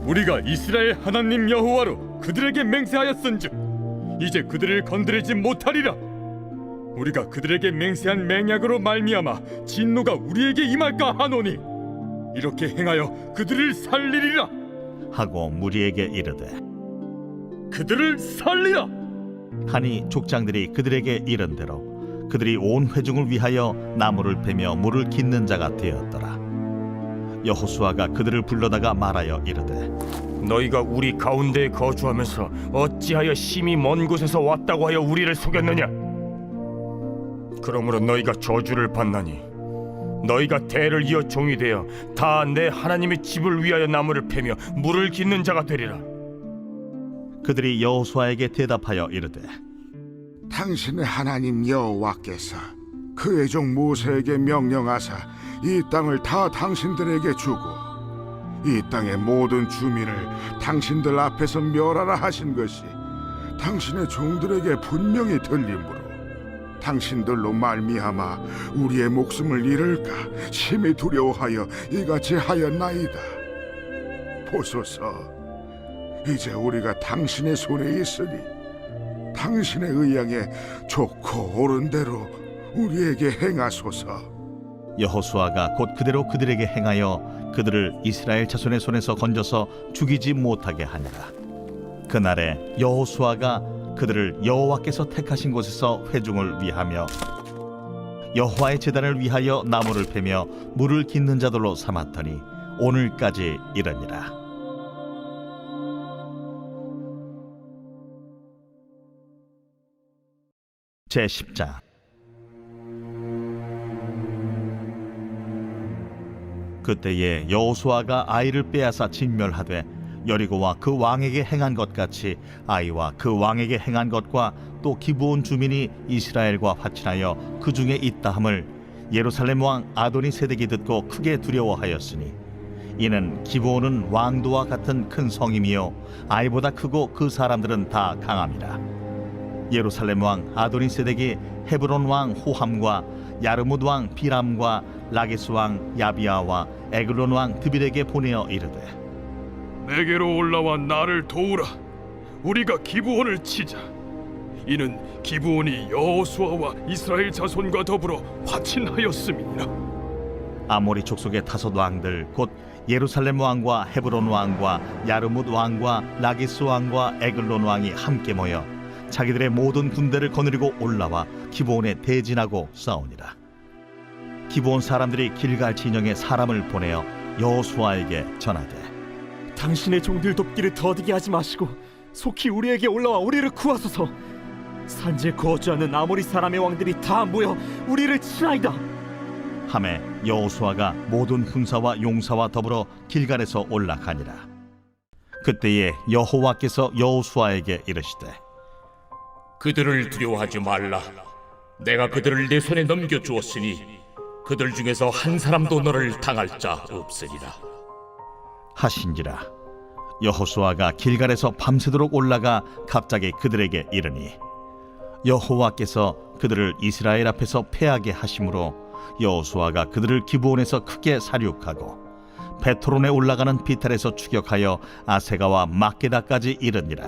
우리가 이스라엘 하나님 여호와로 그들에게 맹세하였은즉 이제 그들을 건드리지 못하리라. 우리가 그들에게 맹세한 맹약으로 말미암아 진노가 우리에게 임할까 하노니 이렇게 행하여 그들을 살리리라 하고 무리에게 이르되 그들을 살리라 하니 족장들이 그들에게 이른 대로 그들이 온 회중을 위하여 나무를 베며 물을 깃는 자가 되었더라. 여호수아가 그들을 불러다가 말하여 이르되, 너희가 우리 가운데에 거주하면서 어찌하여 심히 먼 곳에서 왔다고 하여 우리를 속였느냐? 그러므로 너희가 저주를 받나니 너희가 대를 이어 종이 되어 다 내 하나님의 집을 위하여 나무를 패며 물을 깃는 자가 되리라. 그들이 여호수아에게 대답하여 이르되, 당신의 하나님 여호와께서 그의 종 모세에게 명령하사 이 땅을 다 당신들에게 주고 이 땅의 모든 주민을 당신들 앞에서 멸하라 하신 것이 당신의 종들에게 분명히 들리므로 당신들로 말미암아 우리의 목숨을 잃을까 심히 두려워하여 이같이 하였나이다. 보소서, 이제 우리가 당신의 손에 있으니 당신의 의향에 좋고 옳은 대로 우리에게 행하소서. 여호수아가 곧 그대로 그들에게 행하여 그들을 이스라엘 자손의 손에서 건져서 죽이지 못하게 하니라. 그날에 여호수아가 그들을 여호와께서 택하신 곳에서 회중을 위하며 여호와의 제단을 위하여 나무를 패며 물을 깃는 자들로 삼았더니 오늘까지 이르니라. 제10장. 그때에 여호수아가 아이를 빼앗아 진멸하되 여리고와 그 왕에게 행한 것 같이 아이와 그 왕에게 행한 것과 또 기브온 주민이 이스라엘과 화친하여 그 중에 있다 함을 예루살렘 왕 아도니 세덱이 듣고 크게 두려워하였으니 이는 기브온은 왕도와 같은 큰 성임이요 아이보다 크고 그 사람들은 다 강함이라. 예루살렘 왕 아도니 세덱이 헤브론 왕 호함과 야르뭇 왕 비람과 라게스 왕 야비아와 에글론 왕 드빌에게 보내어 이르되, 내게로 올라와 나를 도우라. 우리가 기브온을 치자. 이는 기브온이 여호수아와 이스라엘 자손과 더불어 화친하였음이니라. 아모리 족속의 다섯 왕들 곧 예루살렘 왕과 헤브론 왕과 야르뭇 왕과 라기스 왕과 에글론 왕이 함께 모여 자기들의 모든 군대를 거느리고 올라와 기브온에 대진하고 싸우니라. 기브온 사람들이 길갈 진영에 사람을 보내어 여호수아에게 전하되, 당신의 종들 돕기를 더디게 하지 마시고 속히 우리에게 올라와 우리를 구하소서. 산지에 거주하는 아모리 사람의 왕들이 다 모여 우리를 치나이다. 하매 여호수아가 모든 군사와 용사와 더불어 길갈에서 올라가니라. 그때에 여호와께서 여호수아에게 이르시되 그들을 두려워하지 말라. 내가 그들을 내 손에 넘겨 주었으니 그들 중에서 한 사람도 너를 당할 자 없으리라 하신지라. 여호수아가 길갈에서 밤새도록 올라가 갑자기 그들에게 이르니 여호와께서 그들을 이스라엘 앞에서 패하게 하심으로 여호수아가 그들을 기브온에서 크게 사륙하고 베토론에 올라가는 비탈에서 추격하여 아세가와 막게다까지 이르니라.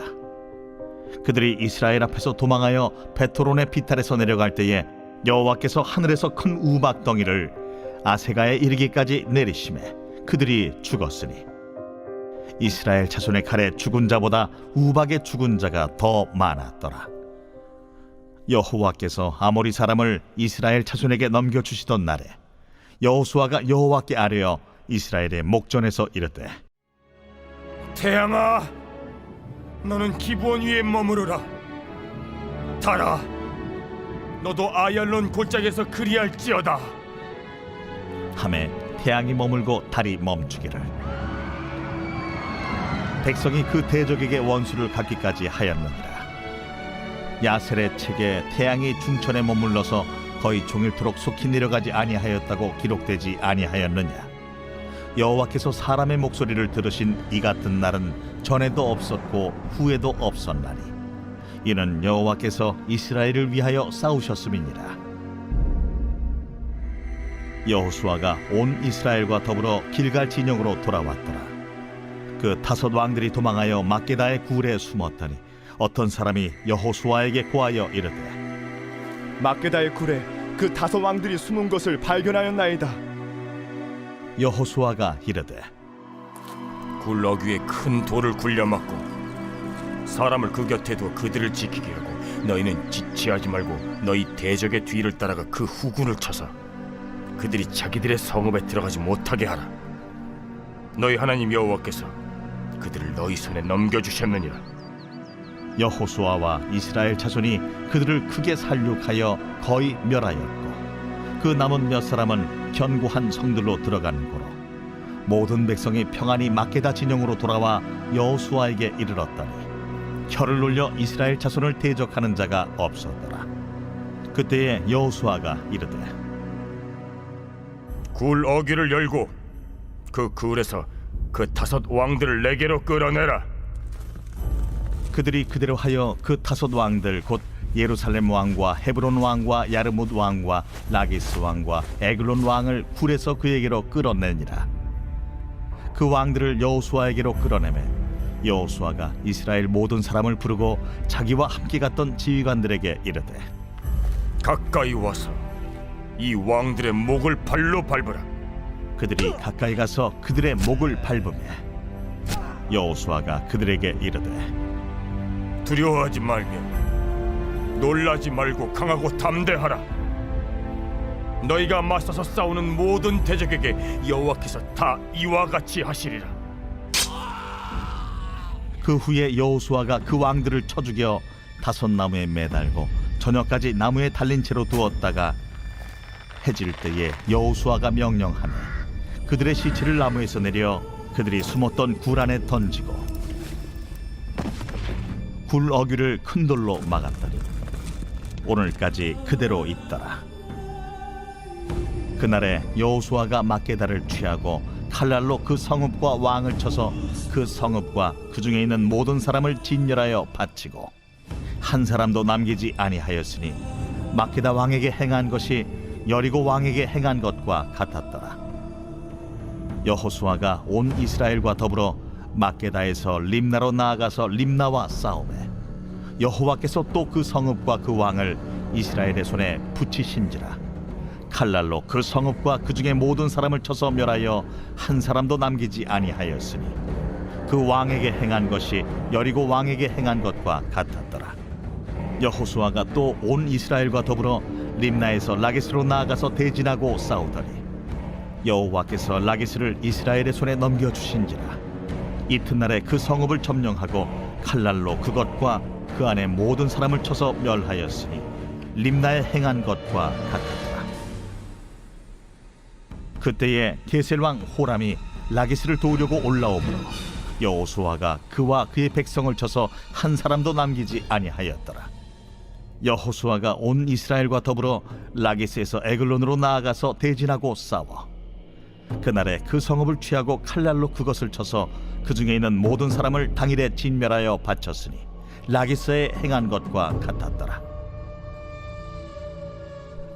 그들이 이스라엘 앞에서 도망하여 베토론의 비탈에서 내려갈 때에 여호와께서 하늘에서 큰 우박덩이를 아세가에 이르기까지 내리심에 그들이 죽었으니 이스라엘 자손의 칼에 죽은 자보다 우박에 죽은 자가 더 많았더라. 여호와께서 아모리 사람을 이스라엘 자손에게 넘겨주시던 날에 여호수아가 여호와께 아뢰어 이스라엘의 목전에서 이르되 태양아, 너는 기브온 위에 머무르라. 달아, 너도 아얄론 골짜기에서 그리할지어다. 하매 태양이 머물고 달이 멈추기를. 백성이 그 대적에게 원수를 갚기까지 하였느니라. 야셀의 책에 태양이 중천에 머물러서 거의 종일토록 속히 내려가지 아니하였다고 기록되지 아니하였느냐. 여호와께서 사람의 목소리를 들으신 이 같은 날은 전에도 없었고 후에도 없었나니 이는 여호와께서 이스라엘을 위하여 싸우셨음이니라. 여호수아가 온 이스라엘과 더불어 길갈 진영으로 돌아왔더라. 그 5 왕들이 도망하여 막게다의 굴에 숨었더니 어떤 사람이 여호수아에게 고하여 이르되 막게다의 굴에 그 5 왕들이 숨은 것을 발견하였나이다. 여호수아가 이르되 굴 어귀에 큰 돌을 굴려막고 사람을 그 곁에 두어 그들을 지키게 하고 너희는 지체하지 말고 너희 대적의 뒤를 따라가 그 후군을 쳐서 그들이 자기들의 성읍에 들어가지 못하게 하라. 너희 하나님 여호와께서 그들을 너희 손에 넘겨주셨느니라. 여호수아와 이스라엘 자손이 그들을 크게 살육하여 거의 멸하였고 그 남은 몇 사람은 견고한 성들로 들어간 고로 모든 백성이 평안히 막게다 진영으로 돌아와 여호수아에게 이르렀더니 혀를 놀려 이스라엘 자손을 대적하는 자가 없었더라. 그때에 여호수아가 이르되 굴 어귀를 열고 그 굴에서 그 5 왕들을 내게로 끌어내라. 그들이 그대로 하여 그 5 왕들 곧 예루살렘 왕과 헤브론 왕과 야르뭇 왕과 라기스 왕과 에글론 왕을 굴에서 그에게로 끌어내니라. 그 왕들을 여호수아에게로 끌어내매 여호수아가 이스라엘 모든 사람을 부르고 자기와 함께 갔던 지휘관들에게 이르되 가까이 와서 이 왕들의 목을 발로 밟으라. 그들이 가까이 가서 그들의 목을 밟으매 여호수아가 그들에게 이르되 두려워하지 말며 놀라지 말고 강하고 담대하라. 너희가 맞서서 싸우는 모든 대적에게 여호와께서 다 이와 같이 하시리라. 그 후에 여호수아가 그 왕들을 쳐 죽여 5 나무에 매달고 저녁까지 나무에 달린 채로 두었다가 해질 때에 여호수아가 명령하며 그들의 시체를 나무에서 내려 그들이 숨었던 굴 안에 던지고 굴 어귀를 큰 돌로 막았더니 오늘까지 그대로 있더라. 그날에 여호수아가 막게다를 취하고 칼날로 그 성읍과 왕을 쳐서 그 성읍과 그 중에 있는 모든 사람을 진멸하여 바치고 한 사람도 남기지 아니하였으니 막게다 왕에게 행한 것이 여리고 왕에게 행한 것과 같았더라. 여호수아가 온 이스라엘과 더불어 막게다에서 림나로 나아가서 림나와 싸우매 여호와께서 또 그 성읍과 그 왕을 이스라엘의 손에 붙이신지라. 칼날로 그 성읍과 그 중에 모든 사람을 쳐서 멸하여 한 사람도 남기지 아니하였으니 그 왕에게 행한 것이 여리고 왕에게 행한 것과 같았더라. 여호수아가 또 온 이스라엘과 더불어 림나에서 라기스로 나아가서 대진하고 싸우더니 여호와께서 라기스를 이스라엘의 손에 넘겨주신지라. 이튿날에 그 성읍을 점령하고 칼날로 그것과 그 안에 모든 사람을 쳐서 멸하였으니 림나에 행한 것과 같았더라. 그때에 게셀 왕 호람이 라기스를 도우려고 올라오므로 여호수아가 그와 그의 백성을 쳐서 한 사람도 남기지 아니하였더라. 여호수아가 온 이스라엘과 더불어 라기스에서 에글론으로 나아가서 대진하고 싸워 그날에 그 성읍을 취하고 칼날로 그것을 쳐서 그 중에 있는 모든 사람을 당일에 진멸하여 바쳤으니 라기스에 행한 것과 같았더라.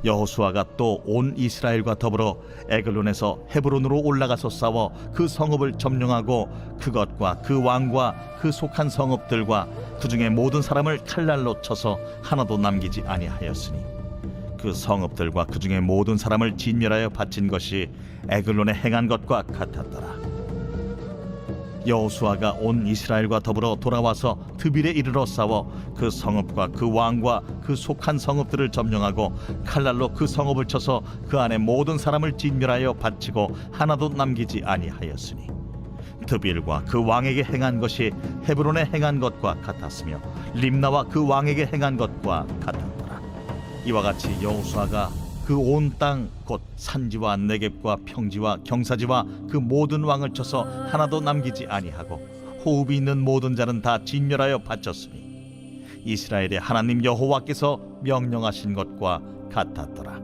여호수아가 또 온 이스라엘과 더불어 에글론에서 헤브론으로 올라가서 싸워 그 성읍을 점령하고 그것과 그 왕과 그 속한 성읍들과 그 중에 모든 사람을 칼날로 쳐서 하나도 남기지 아니하였으니 그 성읍들과 그 중에 모든 사람을 진멸하여 바친 것이 에글론에 행한 것과 같았더라. 여호수아가 온 이스라엘과 더불어 돌아와서 드빌에 이르러 싸워 그 성읍과 그 왕과 그 속한 성읍들을 점령하고 칼날로 그 성읍을 쳐서 그 안에 모든 사람을 진멸하여 바치고 하나도 남기지 아니하였으니 드빌과 그 왕에게 행한 것이 헤브론에 행한 것과 같았으며 림나와 그 왕에게 행한 것과 같았더라. 이와 같이 여호수아가 그 온 땅 곧 산지와 네겝과 평지와 경사지와 그 모든 왕을 쳐서 하나도 남기지 아니하고 호흡이 있는 모든 자는 다 진멸하여 바쳤으니 이스라엘의 하나님 여호와께서 명령하신 것과 같았더라.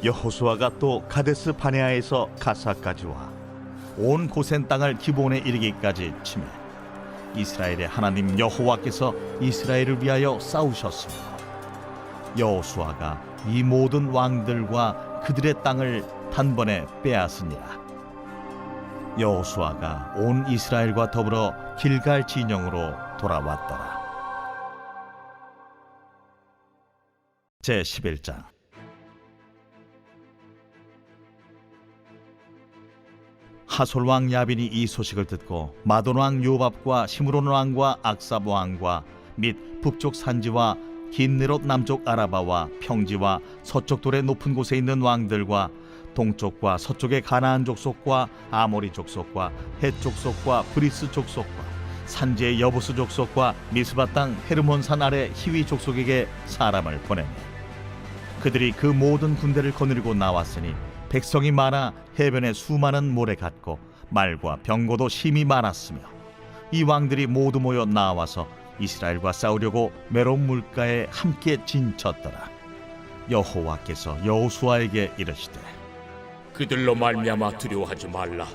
여호수아가 또 가데스 바네아에서 가사까지 와 온 고센 땅을 기브온에 이르기까지 치매 이스라엘의 하나님 여호와께서 이스라엘을 위하여 싸우셨으며 여호수아가 이 모든 왕들과 그들의 땅을 단번에 빼앗으니라. 여호수아가 온 이스라엘과 더불어 길갈 진영으로 돌아왔더라. 제 11장. 하솔 왕 야빈이 이 소식을 듣고 마돈 왕 요밥과 시므론 왕과 악삽 왕과 및 북쪽 산지와 긴네롯 남쪽 아라바와 평지와 서쪽 돌의 높은 곳에 있는 왕들과 동쪽과 서쪽의 가나안 족속과 아모리 족속과 헷 족속과 브리스 족속과 산지의 여부스 족속과 미스바 땅 헤르몬 산 아래 히위 족속에게 사람을 보내매 그들이 그 모든 군대를 거느리고 나왔으니 백성이 많아 해변에 수많은 모래 같고 말과 병거도 심히 많았으며 이 왕들이 모두 모여 나와서 이스라엘과 싸우려고 메론 물가에 함께 진쳤더라. 여호와께서 여호수아에게 이르시되 그들로 말미암아 두려워하지 말라.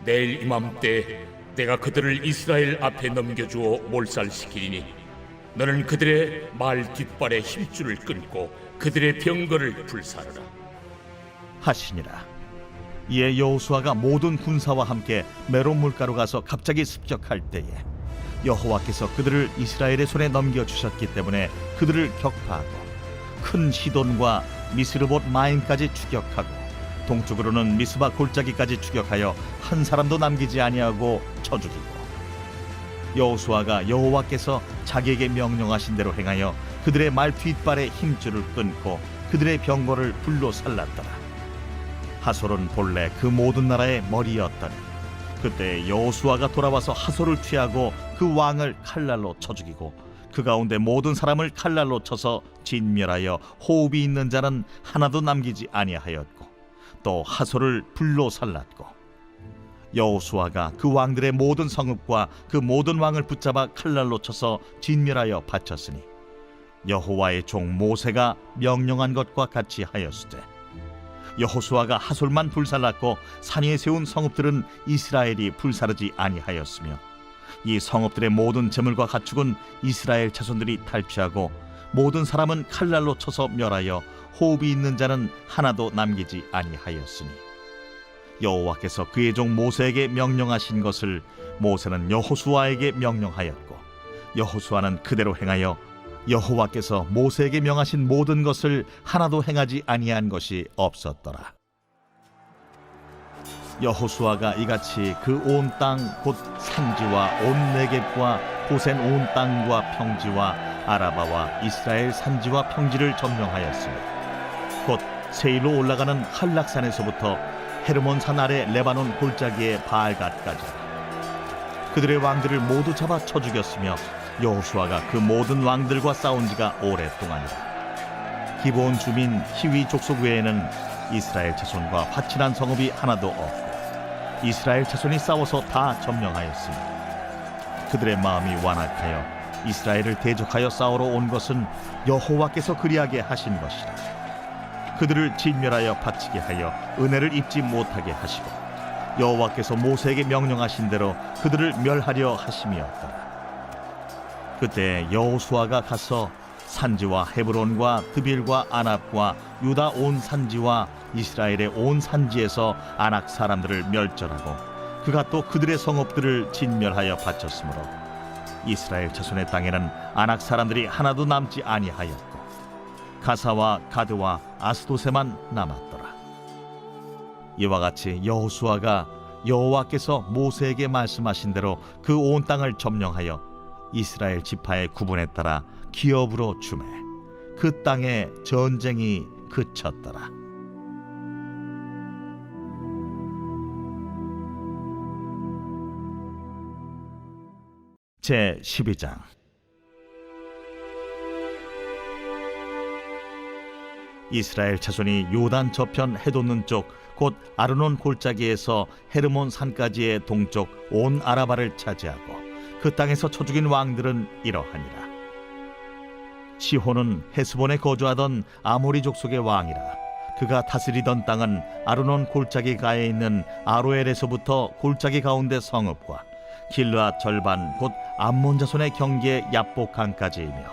내일 이맘때 내가 그들을 이스라엘 앞에 넘겨주어 몰살시키리니 너는 그들의 말 뒷발에 힘줄을 끊고 그들의 병거를 불사르라 하시니라. 이에 여호수아가 모든 군사와 함께 메론 물가로 가서 갑자기 습격할 때에 여호와께서 그들을 이스라엘의 손에 넘겨주셨기 때문에 그들을 격파하고 큰 시돈과 미스르봇 마임까지 추격하고 동쪽으로는 미스바 골짜기까지 추격하여 한 사람도 남기지 아니하고 쳐 죽이고 여호수아가 여호와께서 자기에게 명령하신 대로 행하여 그들의 말 뒷발에 힘줄을 끊고 그들의 병거를 불로 살랐더라. 하솔은 본래 그 모든 나라의 머리였더니 그때 여호수아가 돌아와서 하솔을 취하고 그 왕을 칼날로 쳐 죽이고 그 가운데 모든 사람을 칼날로 쳐서 진멸하여 호흡이 있는 자는 하나도 남기지 아니하였고 또 하솔을 불로 살랐고 여호수아가 그 왕들의 모든 성읍과 그 모든 왕을 붙잡아 칼날로 쳐서 진멸하여 바쳤으니 여호와의 종 모세가 명령한 것과 같이 하였으되 여호수아가 하솔만 불살랐고 산 위에 세운 성읍들은 이스라엘이 불사르지 아니하였으며 이 성읍들의 모든 재물과 가축은 이스라엘 자손들이 탈취하고 모든 사람은 칼날로 쳐서 멸하여 호흡이 있는 자는 하나도 남기지 아니하였으니 여호와께서 그의 종 모세에게 명령하신 것을 모세는 여호수아에게 명령하였고 여호수아는 그대로 행하여 여호와께서 모세에게 명하신 모든 것을 하나도 행하지 아니한 것이 없었더라. 여호수아가 이같이 그 온 땅 곧 산지와 온 네겝과 고센 온 땅과 평지와 아라바와 이스라엘 산지와 평지를 점령하였으며 곧 세일로 올라가는 한락산에서부터 헤르몬 산 아래 레바논 골짜기의 바알갓까지 그들의 왕들을 모두 잡아 쳐 죽였으며 여호수아가 그 모든 왕들과 싸운 지가 오랫동안이라. 기브온 주민 히위 족속 외에는 이스라엘 자손과 화친한 성읍이 하나도 없고 이스라엘 자손이 싸워서 다 점령하였으니 그들의 마음이 완악하여 이스라엘을 대적하여 싸우러 온 것은 여호와께서 그리하게 하신 것이라. 그들을 진멸하여 바치게 하여 은혜를 입지 못하게 하시고 여호와께서 모세에게 명령하신 대로 그들을 멸하려 하심이었더라. 그때 여호수아가 가서 산지와 헤브론과 드빌과 아납과 유다 온 산지와 이스라엘의 온 산지에서 아낙 사람들을 멸절하고 그가 또 그들의 성읍들을 진멸하여 바쳤으므로 이스라엘 자손의 땅에는 아낙 사람들이 하나도 남지 아니하였고 가사와 가드와 아스도세만 남았더라. 이와 같이 여호수아가 여호와께서 모세에게 말씀하신 대로 그 온 땅을 점령하여 이스라엘 지파의 구분에 따라 기업으로 주매 그 땅에 전쟁이 그쳤더라. 제 12장. 이스라엘 자손이 요단 저편 해돋는 쪽 곧 아르논 골짜기에서 헤르몬 산까지의 동쪽 온 아라바를 차지하고 그 땅에서 쳐 죽인 왕들은 이러하니라. 시혼은 헤스본에 거주하던 아모리 족속의 왕이라. 그가 다스리던 땅은 아르논 골짜기 가에 있는 아로엘에서부터 골짜기 가운데 성읍과 길르앗 절반 곧 암몬 자손의 경계 야복 강까지이며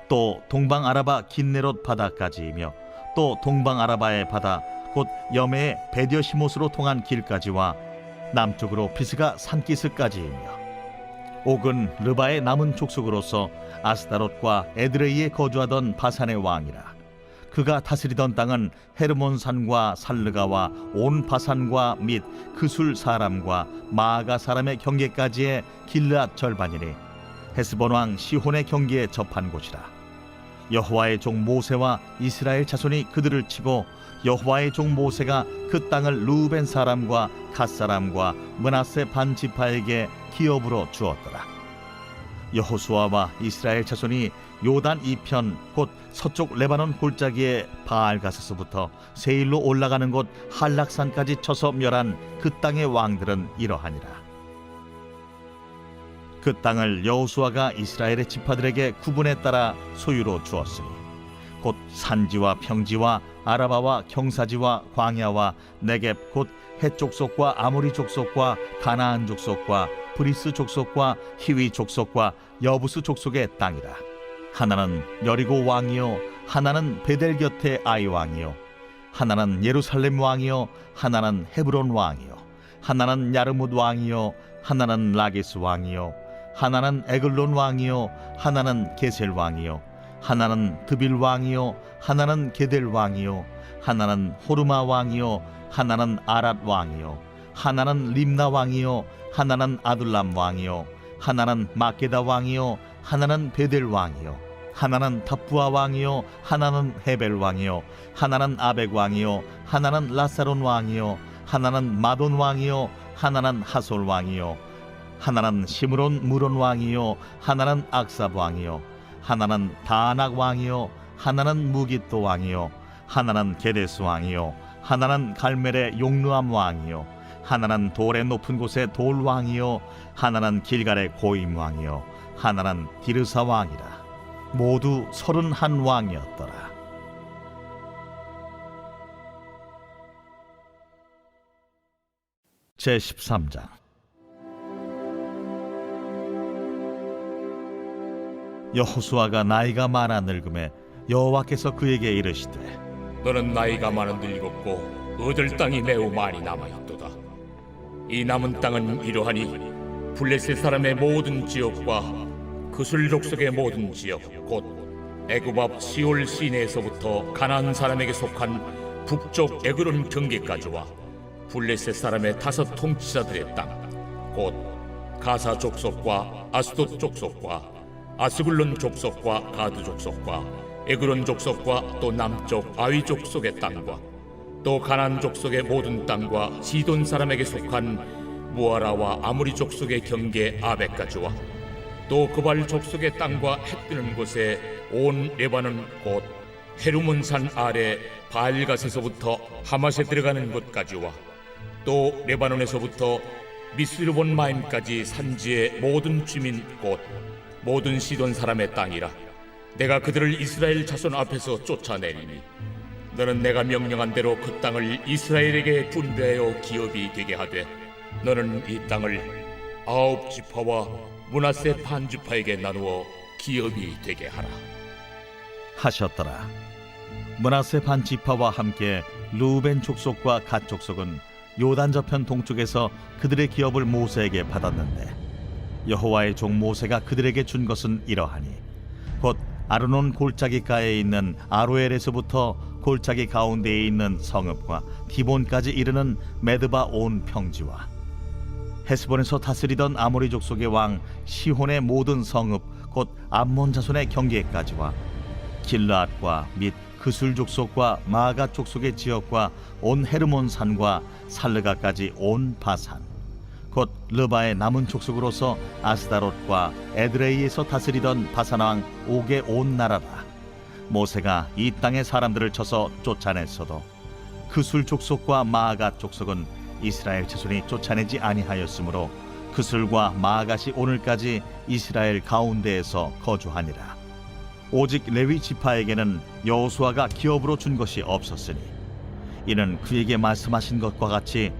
또 동방 아라바 긴네롯 바다까지이며 또 동방 아라바의 바다 곧 여매의 베디어시못으로 통한 길까지와 남쪽으로 비스가 산기스까지이며 옥은 르바의 남은 족속으로서 아스다롯과 에드레이에 거주하던 바산의 왕이라. 그가 다스리던 땅은 헤르몬 산과 살르가와 온 바산과 및 그술 사람과 마아가 사람의 경계까지의 길르앗 절반이니 헤스본 왕 시혼의 경계에 접한 곳이라. 여호와의 종 모세와 이스라엘 자손이 그들을 치고 여호와의 종 모세가 그 땅을 루벤 사람과 갓 사람과 므낫세 반 지파에게 기업으로 주었더라. 여호수아와 이스라엘 자손이 요단 이편 곧 서쪽 레바논 골짜기의 바알가스서부터 세일로 올라가는 곳 한락산까지 쳐서 멸한 그 땅의 왕들은 이러하니라. 그 땅을 여호수아가 이스라엘의 지파들에게 구분에 따라 소유로 주었으니 곧 산지와 평지와 아라바와 경사지와 광야와 네겝 곧 헷 족속과 아모리 족속과 가나안 족속과 브리스 족속과 히위 족속과 여부스 족속의 땅이라. 하나는 여리고 왕이요 하나는 베델 곁의 아이 왕이요 하나는 예루살렘 왕이요 하나는 헤브론 왕이요 하나는 야르뭇 왕이요 하나는 라기스 왕이요 하나는 에글론 왕이요 하나는 게셀 왕이요 하나는 드빌 왕이요 하나는 게델 왕이요 하나는 호르마 왕이요 하나는 아랏 왕이요 하나는 림나 왕이요 하나는 아둘람 왕이요 하나는 마게다 왕이요 하나는 베델 왕이요 하나는 답부아 왕이요 하나는 헤벨 왕이요 하나는 아벡 왕이요 하나는 라사론 왕이요 하나는 마돈 왕이요 하나는 하솔 왕이요 하나는 시므론 무론 왕이요 하나는 악삽 왕이요 하나는 다낙 왕이요 하나는 무깃도 왕이요 하나는 게데스 왕이요 하나는 갈멜의 용르암 왕이요 하나는 돌의 높은 곳의 돌 왕이요 하나는 길갈의 고임 왕이요 하나는 디르사 왕이라. 모두 31 왕이었더라. 제 13장. 여호수아가 나이가 많아 늙음에 여호와께서 그에게 이르시되 너는 나이가 많아 늙었고 얻을 땅이 매우 많이 남아있도다. 이 남은 땅은 이러하니 블레셋 사람의 모든 지역과 그술 족속의 모든 지역 곧 애굽 앞 시올 시내에서부터 가나안 사람에게 속한 북쪽 에그론 경계까지와 블레셋 사람의 5 통치자들의 땅 곧 가사 족속과 아스돗 족속과 아스글론 족속과 가드 족속과 에그론 족속과 또 남쪽 아위 족속의 땅과 또 가나안 족속의 모든 땅과 시돈 사람에게 속한 무아라와 아무리 족속의 경계 아벡까지와 또 그발 족속의 땅과 해 뜨는 곳에 온 레바논 곧 헤르몬산 아래 바알갓에서부터 하맛에 들어가는 곳까지와 또 레바논에서부터 미스르본 마임까지 산지의 모든 주민 곧 모든 시돈 사람의 땅이라. 내가 그들을 이스라엘 자손 앞에서 쫓아내리니 너는 내가 명령한 대로 그 땅을 이스라엘에게 분배하여 기업이 되게 하되 너는 이 땅을 9지파와 므낫세 반지파에게 나누어 기업이 되게 하라 하셨더라. 므낫세 반지파와 함께 르우벤 족속과 갓 족속은 요단 저편 동쪽에서 그들의 기업을 모세에게 받았는데 여호와의 종 모세가 그들에게 준 것은 이러하니 곧 아르논 골짜기가에 있는 아로엘에서부터 골짜기 가운데에 있는 성읍과 디본까지 이르는 메드바 온 평지와 헤스본에서 다스리던 아모리 족속의 왕 시혼의 모든 성읍 곧 암몬 자손의 경계까지와 길르앗과 및 그술 족속과 마가 족속의 지역과 온 헤르몬 산과 살르가까지 온 바산 곧 르바의 남은 족속으로서 아스다롯과 에드레이에서 다스리던 바산 왕 옥의 온 나라라. 모세가 이 땅의 사람들을 쳐서 쫓아냈어도 그술 족속과 마가 족속은 이스라엘 자손이 쫓아내지 아니하였으므로 그술과 마갓이 오늘까지 이스라엘 가운데에서 거주하니라. 오직 레위 지파에게는 여호수아가 기업으로 준 것이 없었으니 이는 그에게 말씀하신 것과 같이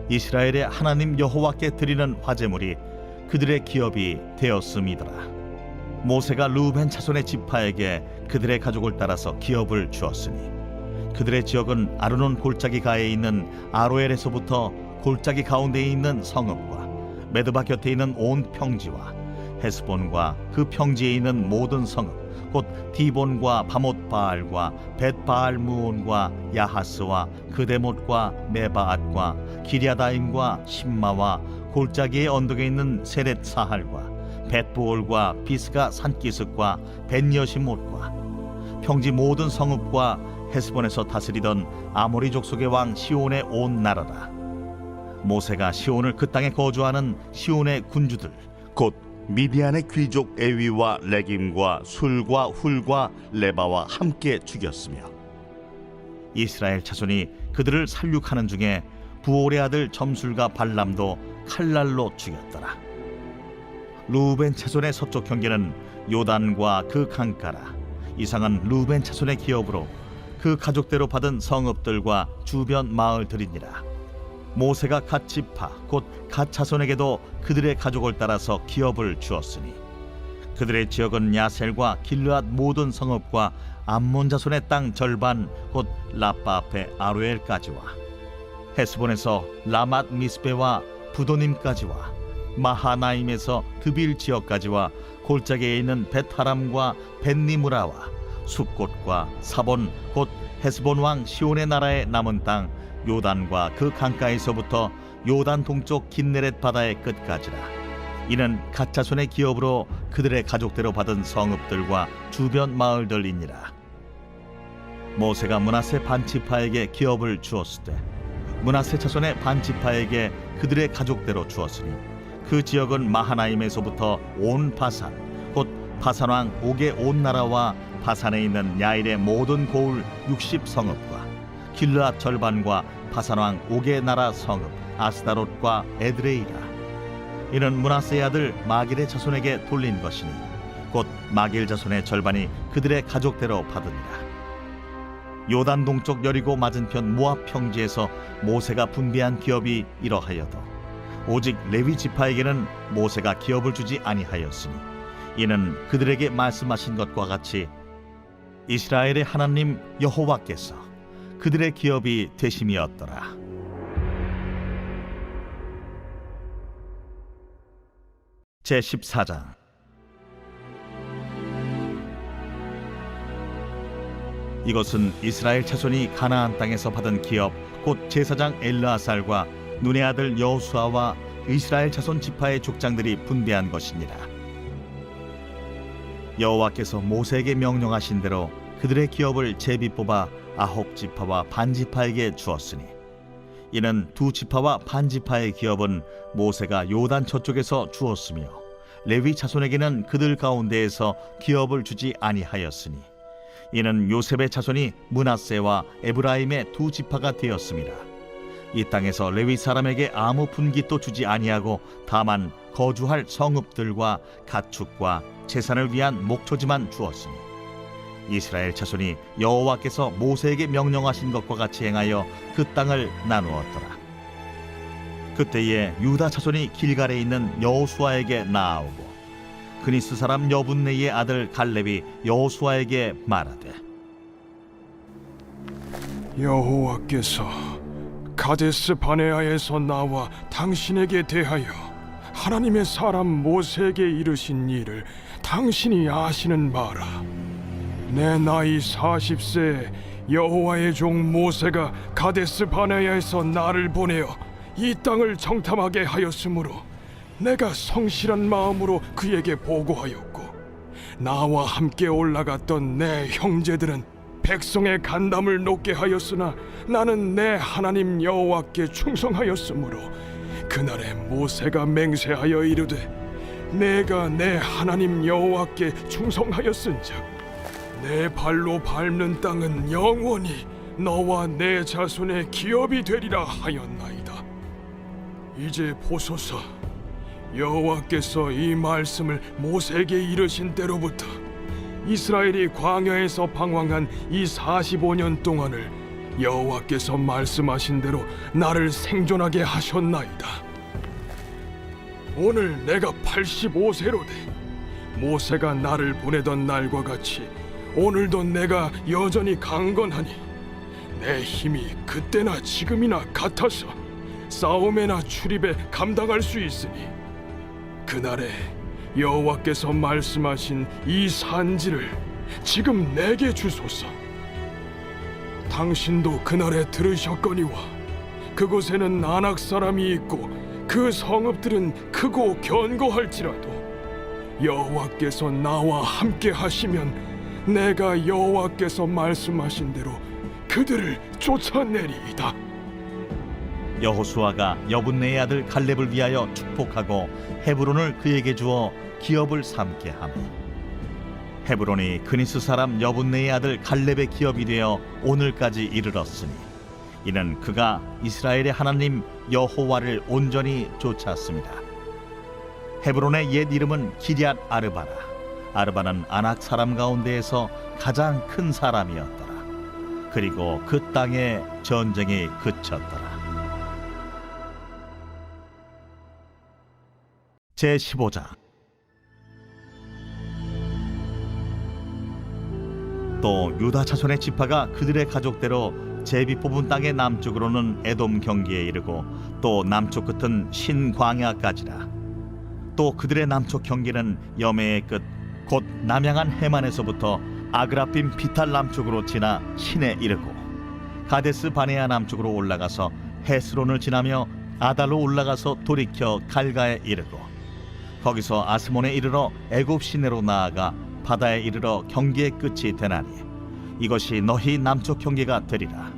이스라엘의 하나님 여호와께 드리는 화제물이 그들의 기업이 되었음이더라. 모세가 르우벤 자손의 지파에게 그들의 가족을 따라서 기업을 주었으니 그들의 지역은 아르논 골짜기 가에 있는 아로엘에서부터 골짜기 가운데에 있는 성읍과 메드바 곁에 있는 온 평지와 헤스본과 그 평지에 있는 모든 성읍 곧 디본과 바못 바알과 벳 바알 무온과 야하스와 그데못과 메바앗과 기랴다임과 심마와 골짜기의 언덕에 있는 세렛 사할과 벳부올과 비스가 산기슭과 벳여시못과 평지 모든 성읍과 헤스본에서 다스리던 아모리 족속의 왕 시온의 온 나라라. 모세가 시온을 그 땅에 거주하는 시온의 군주들 곧 미디안의 귀족 에위와 레김과 술과 훌과 레바와 함께 죽였으며 이스라엘 자손이 그들을 살육하는 중에 부올의 아들 점술과 발람도 칼날로 죽였더라. 르우벤 자손의 서쪽 경계는 요단과 그 강가라. 이상은 르우벤 자손의 기업으로 그 가족대로 받은 성읍들과 주변 마을들이니라. 모세가 갓 지파 곧 갓 자손에게도 그들의 가족을 따라서 기업을 주었으니 그들의 지역은 야셀과 길르앗 모든 성읍과 암몬 자손의 땅 절반 곧 라빠 앞에 아로엘까지와 헤스본에서 라맛 미스베와 부도님까지와 마하나임에서 드빌 지역까지와 골짜기에 있는 벳하람과 벳니무라와 숫곳과 사본 곧 헤스본 왕 시온의 나라의 남은 땅 요단과 그 강가에서부터 요단 동쪽 긴네렛 바다의 끝까지라. 이는 갓 자손의 기업으로 그들의 가족대로 받은 성읍들과 주변 마을들이니라. 모세가 므낫세 반지파에게 기업을 주었을 때 므낫세 자손의 반지파에게 그들의 가족대로 주었으니 그 지역은 마하나임에서부터 온 바산 곧 바산 왕 옥의 온 나라와 바산에 있는 야일의 모든 고을 60성읍과 길르앗 절반과 바산 왕 옥의 나라 성읍 아스다롯과 에드레이라. 이는 므낫세의 아들 마길의 자손에게 돌린 것이니 곧 마길 자손의 절반이 그들의 가족대로 받으니라. 요단 동쪽 여리고 맞은편 모압 평지에서 모세가 분배한 기업이 이러하여도 오직 레위 지파에게는 모세가 기업을 주지 아니하였으니 이는 그들에게 말씀하신 것과 같이 이스라엘의 하나님 여호와께서 그들의 기업이 되심이었더라. 제14장. 이것은 이스라엘 자손이 가나안 땅에서 받은 기업 곧 제사장 엘르아살과 눈의 아들 여호수아와 이스라엘 자손 지파의 족장들이 분배한 것이니라. 여호와께서 모세에게 명령하신 대로 그들의 기업을 제비 뽑아 9지파와 반지파에게 주었으니 이는 2지파와 반지파의 기업은 모세가 요단 저쪽에서 주었으며 레위 자손에게는 그들 가운데에서 기업을 주지 아니하였으니 이는 요셉의 자손이 므낫세와 에브라임의 2지파가 되었습니다. 이 땅에서 레위 사람에게 아무 분깃도 주지 아니하고 다만 거주할 성읍들과 가축과 재산을 위한 목초지만 주었으니 이스라엘 자손이 여호와께서 모세에게 명령하신 것과 같이 행하여 그 땅을 나누었더라. 그때에 유다 자손이 길갈에 있는 여호수아에게 나아오고 그니스 사람 여분네의 아들 갈렙이 여호수아에게 말하되 여호와께서 가데스 바네아에서 나와 당신에게 대하여 하나님의 사람 모세에게 이르신 일을 당신이 아시는 바라. 내 나이 40세에 여호와의 종 모세가 가데스 바네아에서 나를 보내어 이 땅을 정탐하게 하였으므로 내가 성실한 마음으로 그에게 보고하였고 나와 함께 올라갔던 내 형제들은 백성의 간담을 높게 하였으나 나는 내 하나님 여호와께 충성하였으므로 그날에 모세가 맹세하여 이르되 내가 내 하나님 여호와께 충성하였은즉 내 발로 밟는 땅은 영원히 너와 내 자손의 기업이 되리라 하였나이다. 이제 보소서, 여호와께서 이 말씀을 모세에게 이르신 때로부터 이스라엘이 광야에서 방황한 이 45년 동안을 여호와께서 말씀하신 대로 나를 생존하게 하셨나이다. 오늘 내가 85세로 돼 모세가 나를 보내던 날과 같이 오늘도 내가 여전히 강건하니 내 힘이 그때나 지금이나 같아서 싸움에나 출입에 감당할 수 있으니 그날에 여호와께서 말씀하신 이 산지를 지금 내게 주소서. 당신도 그날에 들으셨거니와 그곳에는 아낙 사람이 있고 그 성읍들은 크고 견고할지라도 여호와께서 나와 함께 하시면 내가 여호와께서 말씀하신 대로 그들을 쫓아내리이다. 여호수아가 여분네의 아들 갈렙을 위하여 축복하고 헤브론을 그에게 주어 기업을 삼게 하며 헤브론이 그니스 사람 여분네의 아들 갈렙의 기업이 되어 오늘까지 이르렀으니 이는 그가 이스라엘의 하나님 여호와를 온전히 쫓았습니다. 헤브론의 옛 이름은 기럇 아르바라. 아르바는 아낙 사람 가운데에서 가장 큰 사람이었더라. 그리고 그 땅에 전쟁이 그쳤더라. 제15장. 또 유다 자손의 지파가 그들의 가족대로 제비 뽑은 땅의 남쪽으로는 에돔 경기에 이르고 또 남쪽 끝은 신광야까지라. 또 그들의 남쪽 경계는 여매의 끝 곧 남양한 해만에서부터 아그라빔 비탈 남쪽으로 지나 신에 이르고 가데스 바네아 남쪽으로 올라가서 헤스론을 지나며 아달로 올라가서 돌이켜 갈가에 이르고 거기서 아스몬에 이르러 애굽 시내로 나아가 바다에 이르러 경계의 끝이 되나니 이것이 너희 남쪽 경계가 되리라.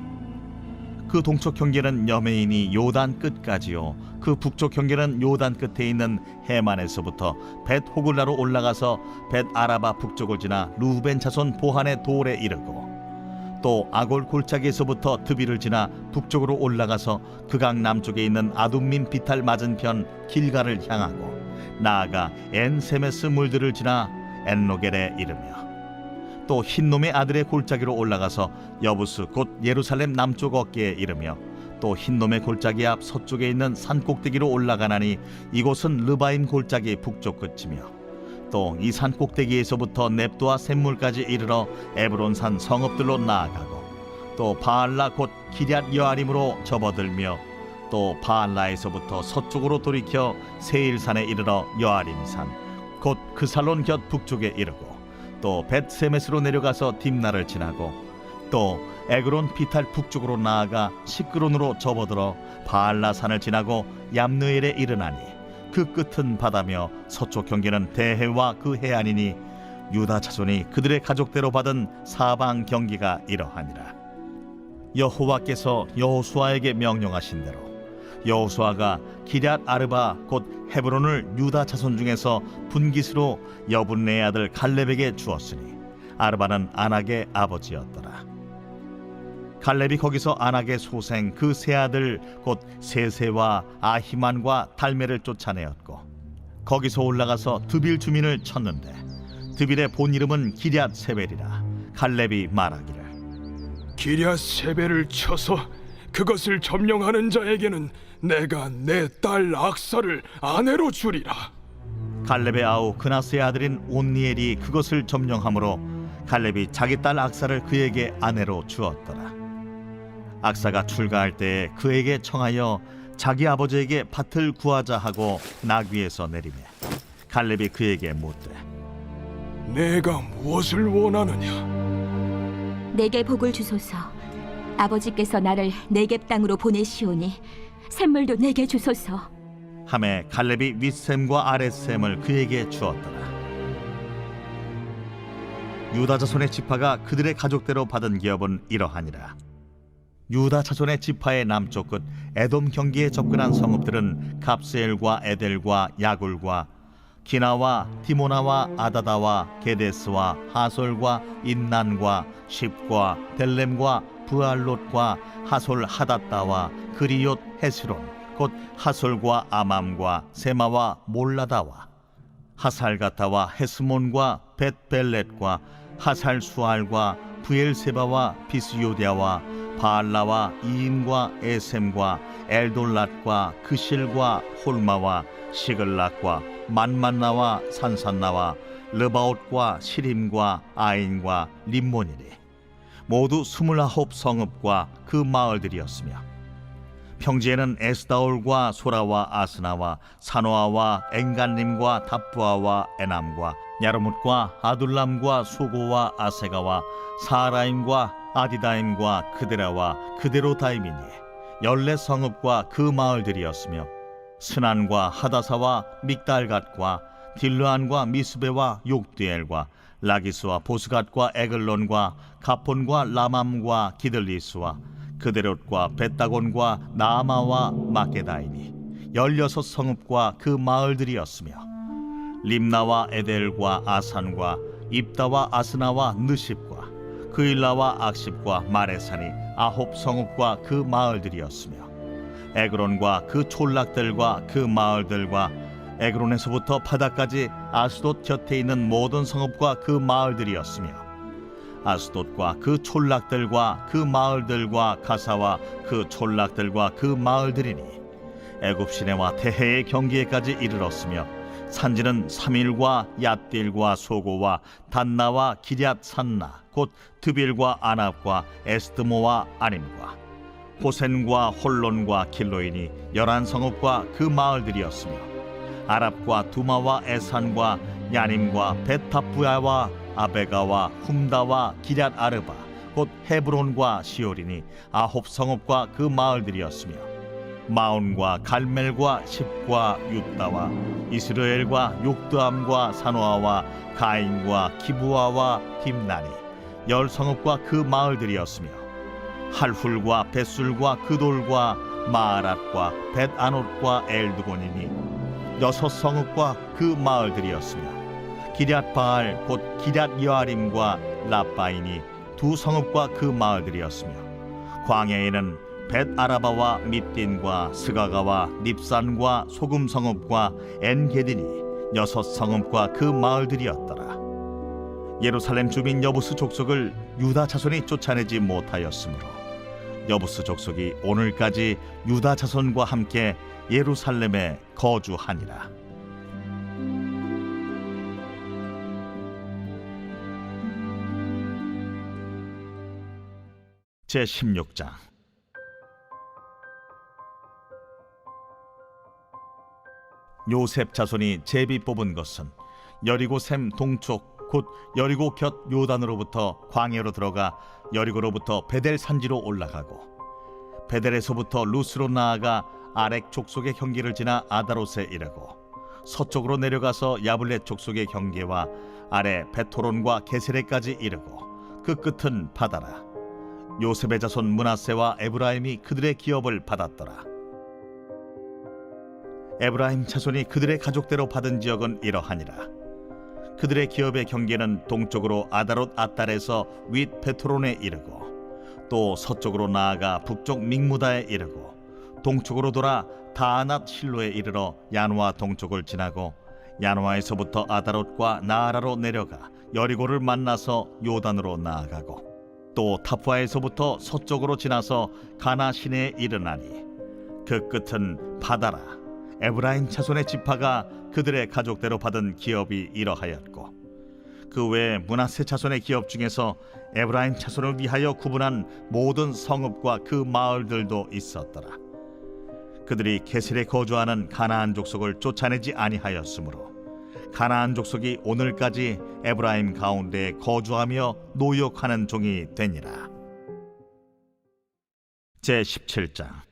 그 동쪽 경계는 여메인이 요단 끝까지요 그 북쪽 경계는 요단 끝에 있는 해만에서부터 벳 호글라로 올라가서 벳 아라바 북쪽을 지나 루벤 자손 보한의 돌에 이르고 또 아골 골짜기에서부터 드비를 지나 북쪽으로 올라가서 그강 남쪽에 있는 아둠민 비탈 맞은편 길가를 향하고 나아가 엔세메스 물들을 지나 엔로겔에 이르며 또 흰놈의 아들의 골짜기로 올라가서 여부스 곧 예루살렘 남쪽 어깨에 이르며 또 흰놈의 골짜기 앞 서쪽에 있는 산 꼭대기로 올라가나니 이곳은 르바임 골짜기 북쪽 끝이며 또 이 산 꼭대기에서부터 넵도아 샘물까지 이르러 에브론산 성읍들로 나아가고 또 바알라 곧 기럇 여아림으로 접어들며 또 바알라에서부터 서쪽으로 돌이켜 세일산에 이르러 여아림산 곧 그 살론 곁 북쪽에 이르고 또 벳세메스로 내려가서 딥나를 지나고 또 에그론 비탈 북쪽으로 나아가 시끄론으로 접어들어 바알라산을 지나고 얌느엘에 이르나니 그 끝은 바다며 서쪽 경계는 대해와 그 해안이니 유다 자손이 그들의 가족대로 받은 사방 경계가 이러하니라. 여호와께서 여호수아에게 명령하신 대로 여호수아가 기럇 아르바 곧 헤브론을 유다 자손 중에서 분깃으로 여분네의 아들 갈렙에게 주었으니 아르바는 아낙의 아버지였더라. 갈렙이 거기서 아낙의 소생 그 세 아들 곧 세세와 아히만과 달메를 쫓아내었고 거기서 올라가서 드빌 주민을 쳤는데 드빌의 본 이름은 기럇 세벨이라. 갈렙이 말하기를 기럇 세벨을 쳐서 그것을 점령하는 자에게는 내가 내 딸 악사를 아내로 주리라. 갈렙의 아우 그나스의 아들인 온니엘이 그것을 점령하므로 갈렙이 자기 딸 악사를 그에게 아내로 주었더라. 악사가 출가할 때에 그에게 청하여 자기 아버지에게 밭을 구하자 하고 나귀에서 내리매 갈렙이 그에게 묻되 내가 무엇을 원하느냐? 내게 복을 주소서. 아버지께서 나를 네겝 땅으로 보내시오니 샘물도 내게 주소서. 하매 갈렙이 윗샘과 아랫샘을 그에게 주었더라. 유다 자손의 지파가 그들의 가족대로 받은 기업은 이러하니라. 유다 자손의 지파의 남쪽 끝 에돔 경기에 접근한 성읍들은 갑스엘과 에델과 야굴과 기나와 디모나와 아다다와 게데스와 하솔과 인난과 십과 델렘과 부알롯과 하솔 하닷다와 그리옷 헤스론 곧 하솔과 아맘과 세마와 몰라다와 하살가타와 헤스몬과 벳벨렛과 하살수알과 부엘세바와 비스요디아와 바알라와 이인과 에셈과 엘돌랏과 그실과 홀마와 시글락과 만만나와 산산나와 르바옷과 시림과 아인과 림몬이니 모두 29 성읍과 그 마을들이었으며 평지에는 에스다올과 소라와 아스나와 사노아와 엥간림과 답부아와 에남과 야르뭇과 아둘람과 수고와 아세가와 사라임과 아디다임과 그데라와 그데로다임이니 14성읍과 그 마을들이었으며 스난과 하다사와 믹달갓과 딜르안과 미스베와 욕디엘과 라기스와 보스갓과 에글론과 가폰과 라맘과 기들리스와 그데롯과 벳다곤과 나아마와 마게다이니 16성읍과 그 마을들이었으며 림나와 에델과 아산과 입다와 아스나와 느십과 그일라와 악십과 마레산이 9성읍과 그 마을들이었으며 에그론과 그 촌락들과 그 마을들과 에그론에서부터 바다까지 아스돗 곁에 있는 모든 성읍과 그 마을들이었으며 아스돗과 그 촌락들과 그 마을들과 가사와 그 촌락들과 그 마을들이니 애굽 시내와 대해의 경계에까지 이르렀으며 산지는 삼일과 얏딜과 소고와 단나와 기럇 산나 곧 드빌과 아납과 에스드모와 아님과 호센과 홀론과 길로인이 11성읍과 그 마을들이었으며 아랍과 두마와 에산과 야님과 베타부야와 아베가와 훔다와 기럇 아르바 곧 헤브론과 시올이니 9성읍과 그 마을들이었으며 마온과 갈멜과 십과 윳다와 이스라엘과 욕드암과 사노아와 가인과 기부아와 딥나니 10성읍과 그 마을들이었으며 할훌과 벳술과 그돌과 마아랏과 벳아롯과 엘드곤이니 6성읍과 그 마을들이었으며 기럇바알 곧 기럇여아림과 라빠이니 2성읍과 그 마을들이었으며 광야에는 벳아라바와 밑딘과 스가가와 닙산과 소금성읍과 엔게딘이 6성읍과 그 마을들이었더라. 예루살렘 주민 여부스 족속을 유다 자손이 쫓아내지 못하였으므로 여부스 족속이 오늘까지 유다 자손과 함께 예루살렘에 거주하니라. 제16장. 요셉 자손이 제비 뽑은 것은 여리고 샘 동쪽 곧 여리고 곁 요단으로부터 광야로 들어가 여리고로부터 베델 산지로 올라가고 베델에서부터 루스로 나아가 아렉 족속의 경계를 지나 아다롯에 이르고 서쪽으로 내려가서 야블렛 족속의 경계와 아래 베토론과 게세레까지 이르고 그 끝은 바다라. 요셉의 자손 므낫세와 에브라임이 그들의 기업을 받았더라. 에브라임 자손이 그들의 가족대로 받은 지역은 이러하니라. 그들의 기업의 경계는 동쪽으로 아다롯 아달에서 윗 베토론에 이르고 또 서쪽으로 나아가 북쪽 믹무다에 이르고 동쪽으로 돌아 다아낫 실로에 이르러 야누아 동쪽을 지나고 야누아에서부터 아다롯과 나아라로 내려가 여리고를 만나서 요단으로 나아가고 또 타푸아에서부터 서쪽으로 지나서 가나 시내에 이르나니 그 끝은 바다라. 에브라임 자손의 지파가 그들의 가족대로 받은 기업이 이러하였고 그 외에 므낫세 자손의 기업 중에서 에브라임 자손을 위하여 구분한 모든 성읍과 그 마을들도 있었더라. 그들이 게셀에 거주하는 가나안 족속을 쫓아내지 아니하였으므로 가나안 족속이 오늘까지 에브라임 가운데에 거주하며 노역하는 종이 되니라. 제17장.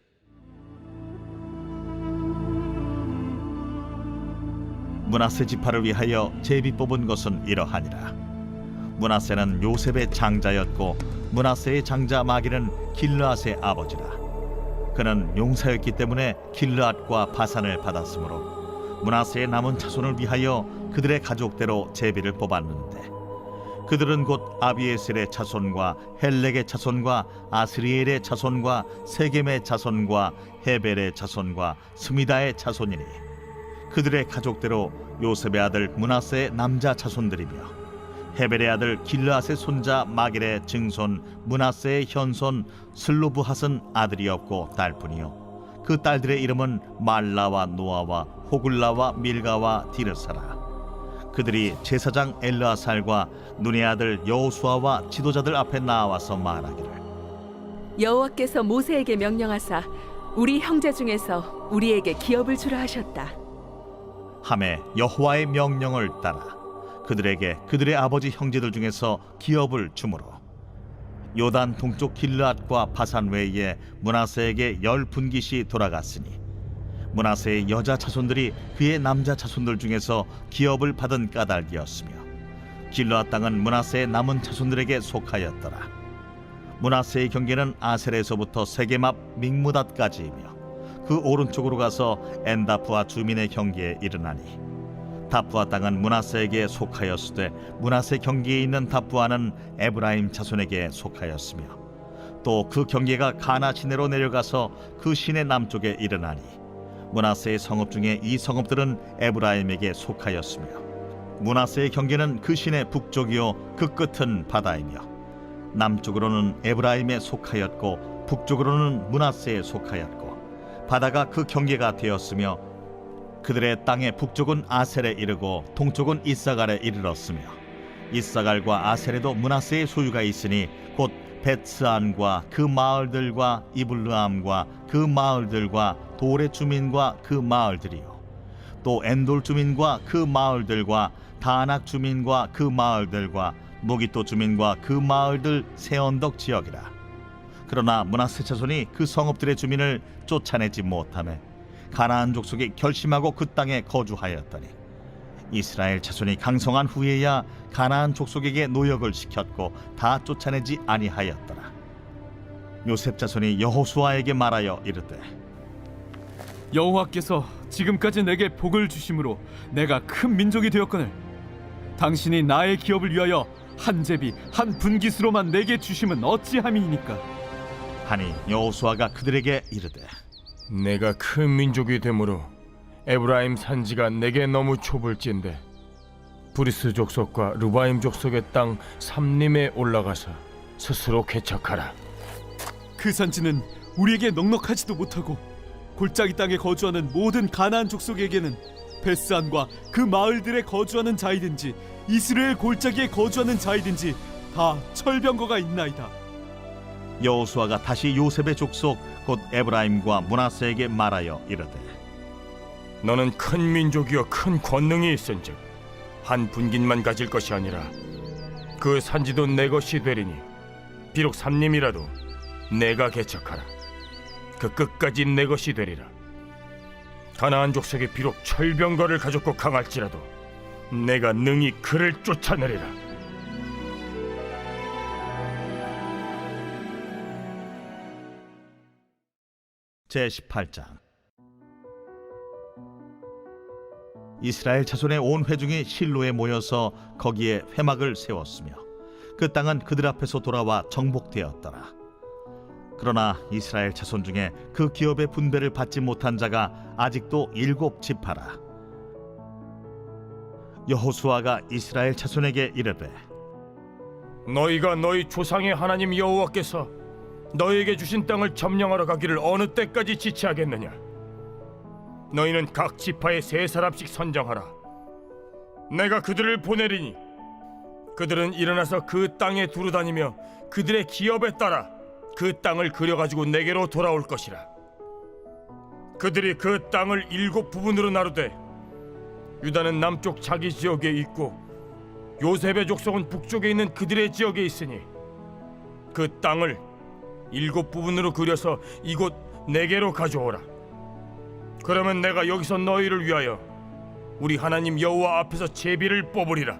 므낫세 지파를 위하여 제비 뽑은 것은 이러하니라. 므낫세는 요셉의 장자였고 므낫세의 장자 마기는 길르앗의 아버지라. 그는 용사였기 때문에 길르앗과 바산을 받았으므로 므낫세의 남은 자손을 위하여 그들의 가족대로 제비를 뽑았는데 그들은 곧 아비에셀의 자손과 헬렉의 자손과 아스리엘의 자손과 세겜의 자손과 헤벨의 자손과 스미다의 자손이니 그들의 가족대로 요셉의 아들 므낫세의 남자 자손들이며 헤벨의 아들 길르앗의 손자 마길의 증손 므낫세의 현손 슬로브핫은 아들이 없고 딸뿐이요 그 딸들의 이름은 말라와 노아와 호글라와 밀가와 디르사라. 그들이 제사장 엘르아살과 눈의 아들 여호수아와 지도자들 앞에 나와서 말하기를 여호와께서 모세에게 명령하사 우리 형제 중에서 우리에게 기업을 주라 하셨다. 하매 여호와의 명령을 따라 그들에게 그들의 아버지 형제들 중에서 기업을 주므로 요단 동쪽 길르앗과 바산 외에 므낫세에게 10분깃이 돌아갔으니 므낫세의 여자 자손들이 그의 남자 자손들 중에서 기업을 받은 까닭이었으며 길르앗 땅은 므낫세의 남은 자손들에게 속하였더라. 므낫세의 경계는 아셀에서부터 세겜 앞 믹무닷까지이며 그 오른쪽으로 가서 엔다프와 주민의 경계에 이르나니 다프아 땅은 므낫세에게 속하였으되 므낫세 경계에 있는 다프아는 에브라임 자손에게 속하였으며 또 그 경계가 가나 시내로 내려가서 그 시내 남쪽에 이르나니 므낫세의 성읍 중에 이 성읍들은 에브라임에게 속하였으며 므낫세의 경계는 그 시내 북쪽이요 그 끝은 바다이며 남쪽으로는 에브라임에 속하였고 북쪽으로는 므낫세에 속하였고 바다가 그 경계가 되었으며 그들의 땅의 북쪽은 아셀에 이르고 동쪽은 이사갈에 이르렀으며 이사갈과 아셀에도 므낫세의 소유가 있으니 곧 벳스안과 그 마을들과 이블르암과 그 마을들과 돌의 주민과 그 마을들이요 또 엔돌 주민과 그 마을들과 다낙 주민과 그 마을들과 무기토 주민과 그 마을들 세 언덕 지역이라. 그러나 므낫세 자손이 그 성읍들의 주민을 쫓아내지 못하며 가나안 족속이 결심하고 그 땅에 거주하였더니 이스라엘 자손이 강성한 후에야 가나안 족속에게 노역을 시켰고 다 쫓아내지 아니하였더라. 요셉 자손이 여호수아에게 말하여 이르되 여호와께서 지금까지 내게 복을 주심으로 내가 큰 민족이 되었거늘 당신이 나의 기업을 위하여 한 제비 한 분깃으로만 내게 주심은 어찌함이니까. 하니 여호수아가 그들에게 이르되 내가 큰 민족이 되므로 에브라임 산지가 내게 너무 좁을진데 브리스 족속과 르바임 족속의 땅 삼림에 올라가서 스스로 개척하라. 그 산지는 우리에게 넉넉하지도 못하고 골짜기 땅에 거주하는 모든 가나안 족속에게는 베스안과 그 마을들에 거주하는 자이든지 이스라엘 골짜기에 거주하는 자이든지 다 철병거가 있나이다. 여호수아가 다시 요셉의 족속 곧 에브라임과 므낫세에게 말하여 이르되 너는 큰 민족이여 큰 권능이 있은즉 한 분깃만 가질 것이 아니라 그 산지도 내 것이 되리니 비록 삼림이라도 내가 개척하라. 그 끝까지 내 것이 되리라. 가나안 족속이 비록 철병거를 가졌고 강할지라도 내가 능히 그를 쫓아내리라. 제18장. 이스라엘 자손의 온 회중이 실로에 모여서 거기에 회막을 세웠으며 그 땅은 그들 앞에서 돌아와 정복되었더라. 그러나 이스라엘 자손 중에 그 기업의 분배를 받지 못한 자가 아직도 7지파라. 여호수아가 이스라엘 자손에게 이르되 너희가 너희 조상의 하나님 여호와께서 너희에게 주신 땅을 점령하러 가기를 어느 때까지 지체하겠느냐? 너희는 각 지파에 3사람씩 선정하라. 내가 그들을 보내리니 그들은 일어나서 그 땅에 두루다니며 그들의 기업에 따라 그 땅을 그려가지고 내게로 돌아올 것이라. 그들이 그 땅을 7부분으로 나누되 유다는 남쪽 자기 지역에 있고 요셉의 족속은 북쪽에 있는 그들의 지역에 있으니 그 땅을 7부분으로 그려서 이곳 내게로 가져오라. 그러면 내가 여기서 너희를 위하여 우리 하나님 여호와 앞에서 제비를 뽑으리라.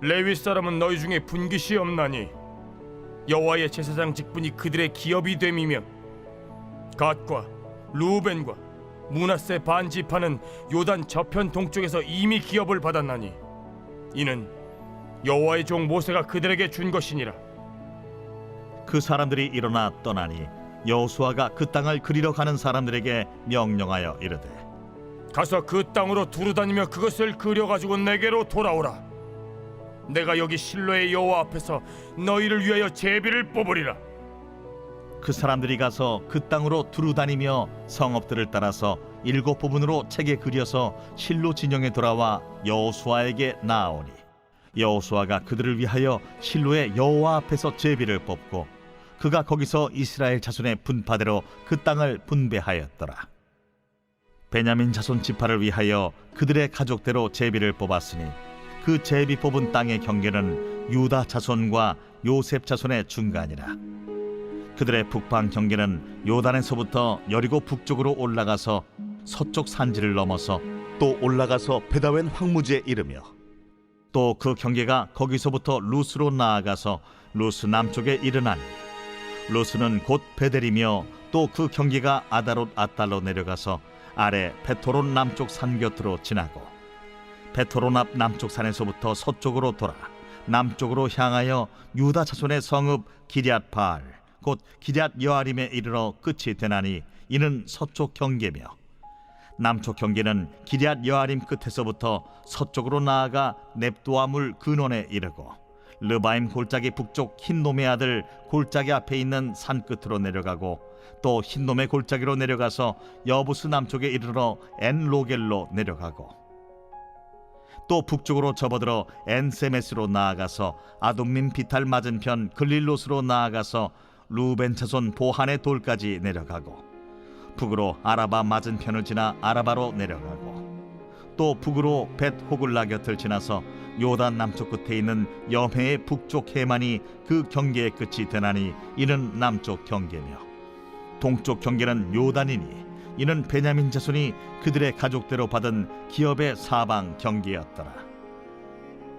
레위 사람은 너희 중에 분깃이 없나니 여호와의 제사장 직분이 그들의 기업이 됨이며 갓과 루벤과 므낫세 반지파는 요단 저편 동쪽에서 이미 기업을 받았나니 이는 여호와의 종 모세가 그들에게 준 것이니라. 그 사람들이 일어나 떠나니 여호수아가 그 땅을 그리러 가는 사람들에게 명령하여 이르되 가서 그 땅으로 두루다니며 그것을 그려가지고 내게로 돌아오라. 내가 여기 실로의 여호와 앞에서 너희를 위하여 제비를 뽑으리라. 그 사람들이 가서 그 땅으로 두루다니며 성읍들을 따라서 7부분으로 책에 그려서 실로 진영에 돌아와 여호수아에게 나아오니 여호수아가 그들을 위하여 실로의 여호와 앞에서 제비를 뽑고 그가 거기서 이스라엘 자손의 분파대로 그 땅을 분배하였더라. 베냐민 자손 지파를 위하여 그들의 가족대로 제비를 뽑았으니 그 제비 뽑은 땅의 경계는 유다 자손과 요셉 자손의 중간이라. 그들의 북방 경계는 요단에서부터 여리고 북쪽으로 올라가서 서쪽 산지를 넘어서 또 올라가서 베다웬 황무지에 이르며 또 그 경계가 거기서부터 루스로 나아가서 루스 남쪽에 이르나니 루스는 곧 베델이며 또 그 경계가 아다롯 아달로 내려가서 아래 베토론 남쪽 산 곁으로 지나고 베토론 앞 남쪽 산에서부터 서쪽으로 돌아 남쪽으로 향하여 유다 자손의 성읍 기럇 바알 곧 기럇 여아림에 이르러 끝이 되나니 이는 서쪽 경계며 남쪽 경계는 기럇 여아림 끝에서부터 서쪽으로 나아가 넵도아 물 근원에 이르고 르바임 골짜기 북쪽 흰놈의 아들 골짜기 앞에 있는 산 끝으로 내려가고 또 흰놈의 골짜기로 내려가서 여부스 남쪽에 이르러 엔로겔로 내려가고 또 북쪽으로 접어들어 엔세메스로 나아가서 아돔민 비탈 맞은편 글릴롯으로 나아가서 루벤 자손 보한의 돌까지 내려가고 북으로 아라바 맞은편을 지나 아라바로 내려가고 또 북으로 벳 호글라 곁을 지나서 요단 남쪽 끝에 있는 여메의 북쪽 해만이 그 경계의 끝이 되나니 이는 남쪽 경계며 동쪽 경계는 요단이니 이는 베냐민 자손이 그들의 가족대로 받은 기업의 사방 경계였더라.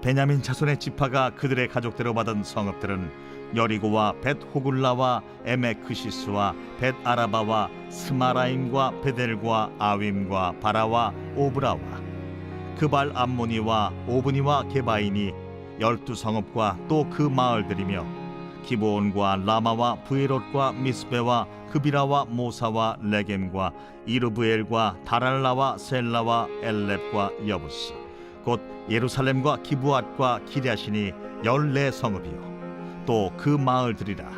베냐민 자손의 지파가 그들의 가족대로 받은 성읍들은 여리고와 벳 호굴라와 에메크시스와 벳 아라바와 스마라임과 베델과 아윈과 바라와 오브라와 그발 암모니와 오브니와 게바인이 12성읍과 또 그 마을들이며 기브온과 라마와 부에롯과 미스베와 그비라와 모사와 레겜과 이르브엘과 다랄라와 셀라와 엘렙과 여부스 곧 예루살렘과 기브앗과 기랴신이 14성읍이요 또 그 마을들이라.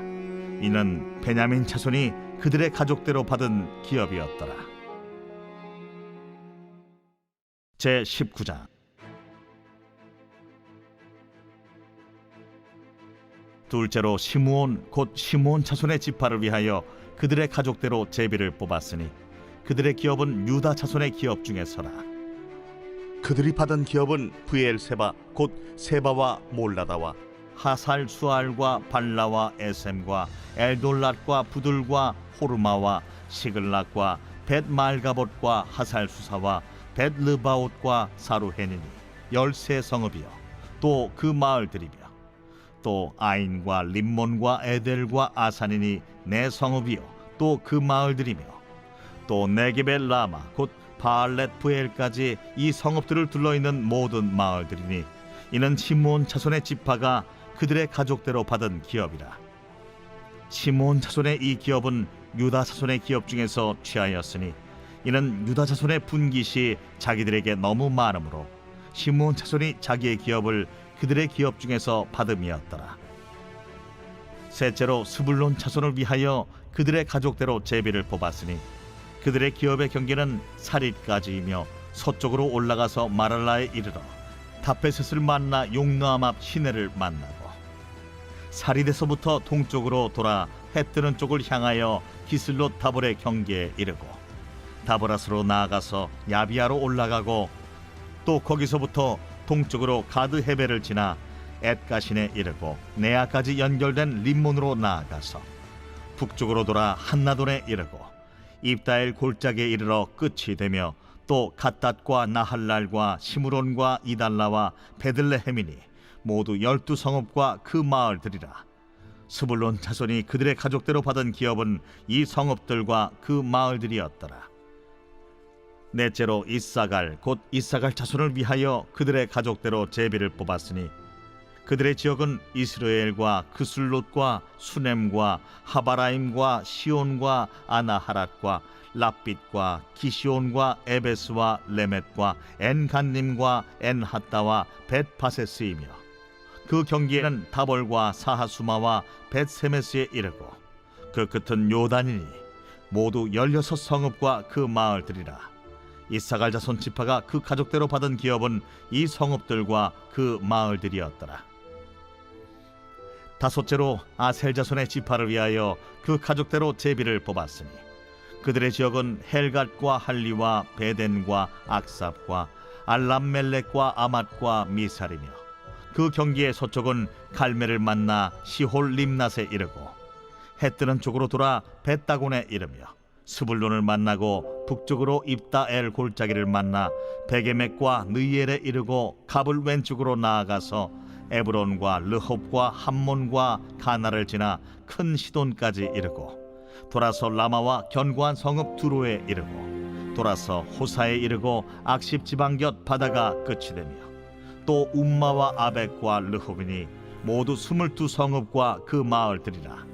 이는 베냐민 자손이 그들의 가족대로 받은 기업이었더라. 제19장 둘째로 시므온 곧 시므온 자손의 지파를 위하여 그들의 가족대로 제비를 뽑았으니 그들의 기업은 유다 자손의 기업 중에서라. 그들이 받은 기업은 브엘세바 곧 세바와 몰라다와 하살 수알과 발라와 에셈과 엘돌랏과 부들과 호르마와 시글락과 벳 말가봇과 하살 수사와 벳 르바옷과 사루헤니니 13성읍이요 또 그 마을들이며 또 아인과 림몬과 에델과 아산이니 4성읍이요 또 그 마을들이며 또 네겝의 라마 곧 바알렛 부엘까지 이 성읍들을 둘러있는 모든 마을들이니 이는 시므온 자손의 지파가 그들의 가족대로 받은 기업이라. 시므온 자손의 이 기업은 유다 자손의 기업 중에서 취하였으니 이는 유다 자손의 분깃이 자기들에게 너무 많으므로 시므온 자손이 자기의 기업을 그들의 기업 중에서 받음이었더라. 셋째로 스불론 자손을 위하여 그들의 가족대로 제비를 뽑았으니 그들의 기업의 경계는 사릿까지이며 서쪽으로 올라가서 마랄라에 이르러 다베셋을 만나 용노암 앞 시내를 만나고 사릿에서부터 동쪽으로 돌아 해 뜨는 쪽을 향하여 기슬롯 다볼의 경계에 이르고 다보라스로 나아가서 야비아로 올라가고 또 거기서부터 동쪽으로 가드 헤벨을 지나 엣가신에 이르고 네아까지 연결된 림몬으로 나아가서 북쪽으로 돌아 한나돈에 이르고 입다엘 골짜기에 이르러 끝이 되며 또 갓닷과 나할랄과 시므론과 이달라와 베들레헴이니 모두 12성읍과 그 마을들이라. 스불론 자손이 그들의 가족대로 받은 기업은 이 성읍들과 그 마을들이었더라. 넷째로 이사갈 곧 이사갈 자손을 위하여 그들의 가족대로 제비를 뽑았으니 그들의 지역은 이스라엘과 그술롯과 수넴과 하바라임과 시온과 아나하랏과 랍빗과 기시온과 에베스와 레멧과 엔간님과 엔하따와 벳바세스이며 그 경계에는 다볼과 사하수마와 벳세메스에 이르고 그 끝은 요단이니 모두 16성읍과 그 마을들이라. 이사갈 자손 지파가 그 가족대로 받은 기업은 이 성읍들과 그 마을들이었더라. 다섯째로 아셀 자손의 지파를 위하여 그 가족대로 제비를 뽑았으니 그들의 지역은 헬갓과 할리와 베덴과 악삽과 알람멜렉과 아맛과 미살이며 그 경계의 서쪽은 갈멜을 만나 시홀 림낫에 이르고 해 뜨는 쪽으로 돌아 벳다곤에 이르며 스불론을 만나고 북쪽으로 입다엘 골짜기를 만나 베게멕과 느이엘에 이르고 갑을 왼쪽으로 나아가서 에브론과 르홉과 함몬과 가나를 지나 큰 시돈까지 이르고 돌아서 라마와 견고한 성읍 두로에 이르고 돌아서 호사에 이르고 악십 지방 곁 바다가 끝이 되며 또 움마와 아벡과 르홉이니 모두 22성읍과 그 마을들이라.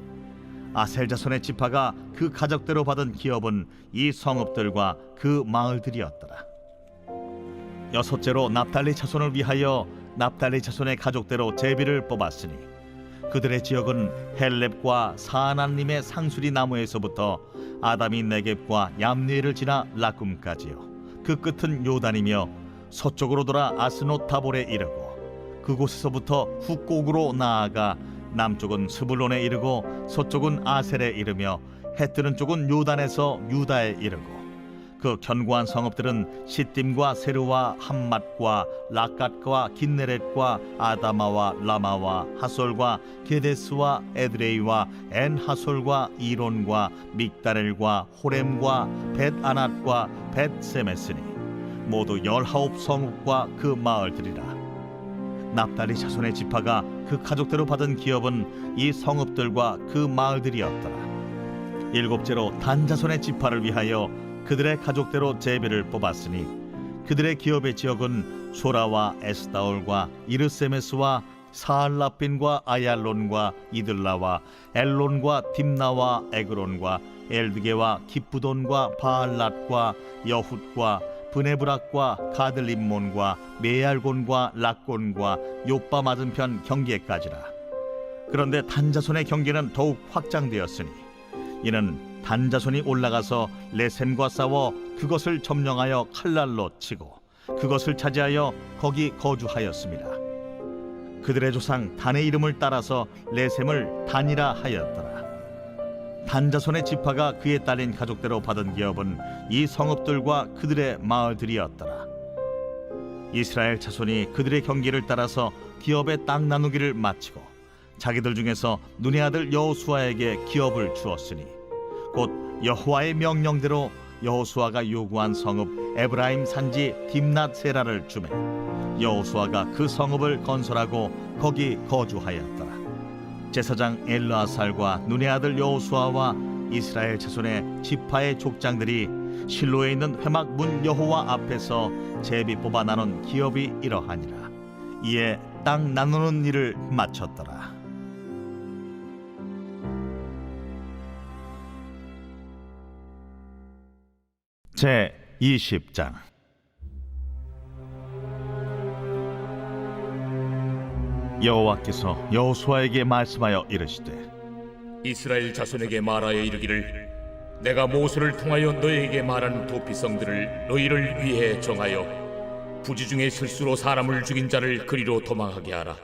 아셀 자손의 지파가 그 가족대로 받은 기업은 이 성읍들과 그 마을들이었더라. 여섯째로 납달리 자손을 위하여 납달리 자손의 가족대로 제비를 뽑았으니 그들의 지역은 헬렙과 사하난님의 상수리 나무에서부터 아담이 네겝과 얌니엘을 지나 라쿰까지요. 그 끝은 요단이며 서쪽으로 돌아 아스노 타볼에 이르고 그곳에서부터 훅곡으로 나아가 남쪽은 스불론에 이르고 서쪽은 아셀에 이르며 해 뜨는 쪽은 요단에서 유다에 이르고 그 견고한 성읍들은 시딤과 세르와 함맛과 라갓과 긴네렛과 아다마와 라마와 하솔과 게데스와 에드레이와 엔하솔과 이론과 믹다렐과 호렘과 벳아낫과 벳세메스니 모두 19성읍과 그 마을들이라. 납달리 자손의 지파가 그 가족대로 받은 기업은 이 성읍들과 그 마을들이었더라. 일곱째로 단 자손의 지파를 위하여 그들의 가족대로 제비를 뽑았으니 그들의 기업의 지역은 소라와 에스다올과 이르세메스와 사알라핀과 아얄론과 이들라와 엘론과 딥나와 에그론과 엘드게와 기쁘돈과 바알랏과 여훗과 브네브락과 가들림몬과 메알곤과 락곤과 요빠 맞은편 경계까지라. 그런데 단자손의 경계는 더욱 확장되었으니 이는 단자손이 올라가서 레셈과 싸워 그것을 점령하여 칼날로 치고 그것을 차지하여 거기 거주하였습니다. 그들의 조상 단의 이름을 따라서 레셈을 단이라 하였더라. 단자손의 지파가 그에 딸린 가족대로 받은 기업은 이 성읍들과 그들의 마을들이었더라. 이스라엘 자손이 그들의 경계를 따라서 기업의 땅 나누기를 마치고 자기들 중에서 눈의 아들 여호수아에게 기업을 주었으니 곧 여호와의 명령대로 여호수아가 요구한 성읍 에브라임 산지 딥낫 세라를 주매 여호수아가 그 성읍을 건설하고 거기 거주하였더라. 제사장 엘르아살과 눈의 아들 여호수아와 이스라엘 자손의 지파의 족장들이 실로에 있는 회막 문 여호와 앞에서 제비 뽑아 나눈 기업이 이러하니라. 이에 땅 나누는 일을 마쳤더라. 제 20장. 여호와께서 여호수아에게 말씀하여 이르시되 이스라엘 자손에게 말하여 이르기를 내가 모세를 통하여 너희에게 말한 도피성들을 너희를 위해 정하여 부지 중에 실수로 사람을 죽인 자를 그리로 도망하게 하라.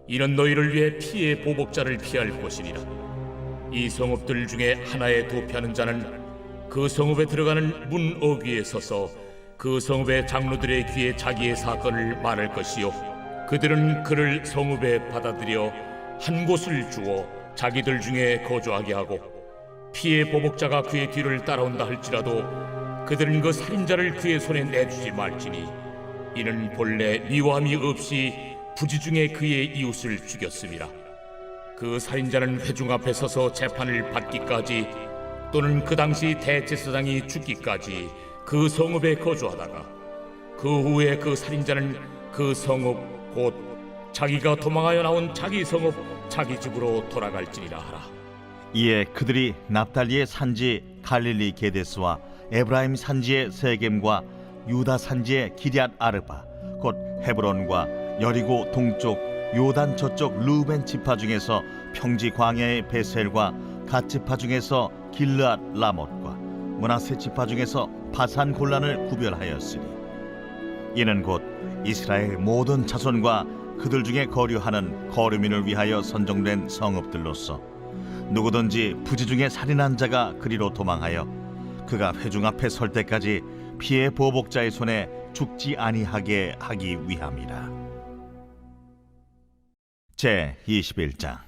이는 너희를 위해 피의 보복자를 피할 것이니라. 이 성읍들 중에 하나에 도피하는 자는 그 성읍에 들어가는 문 어귀에 서서 그 성읍의 장로들의 귀에 자기의 사건을 말할 것이요 그들은 그를 성읍에 받아들여 한 곳을 주어 자기들 중에 거주하게 하고 피의 보복자가 그의 뒤를 따라온다 할지라도 그들은 그 살인자를 그의 손에 내주지 말지니 이는 본래 미워함이 없이 부지 중에 그의 이웃을 죽였음이라. 그 살인자는 회중 앞에 서서 재판을 받기까지 또는 그 당시 대제사장이 죽기까지 그 성읍에 거주하다가 그 후에 그 살인자는 그 성읍 곧 자기가 도망하여 나온 자기 성읍 자기 집으로 돌아갈지니라 하라. 이에 그들이 납달리의 산지 갈릴리 게데스와 에브라임 산지의 세겜과 유다 산지의 기럇 아르바 곧 헤브론과 여리고 동쪽 요단 저쪽 루벤 지파 중에서 평지 광야의 베셀과 갓 지파 중에서 길르앗 라못과 므낫세 지파 중에서 바산 골란을 구별하였으니 이는 곧 이스라엘 모든 자손과 그들 중에 거류하는 거류민을 위하여 선정된 성읍들로서 누구든지 부지 중에 살인한 자가 그리로 도망하여 그가 회중 앞에 설 때까지 피의 보복자의 손에 죽지 아니하게 하기 위함이라. 제 21장.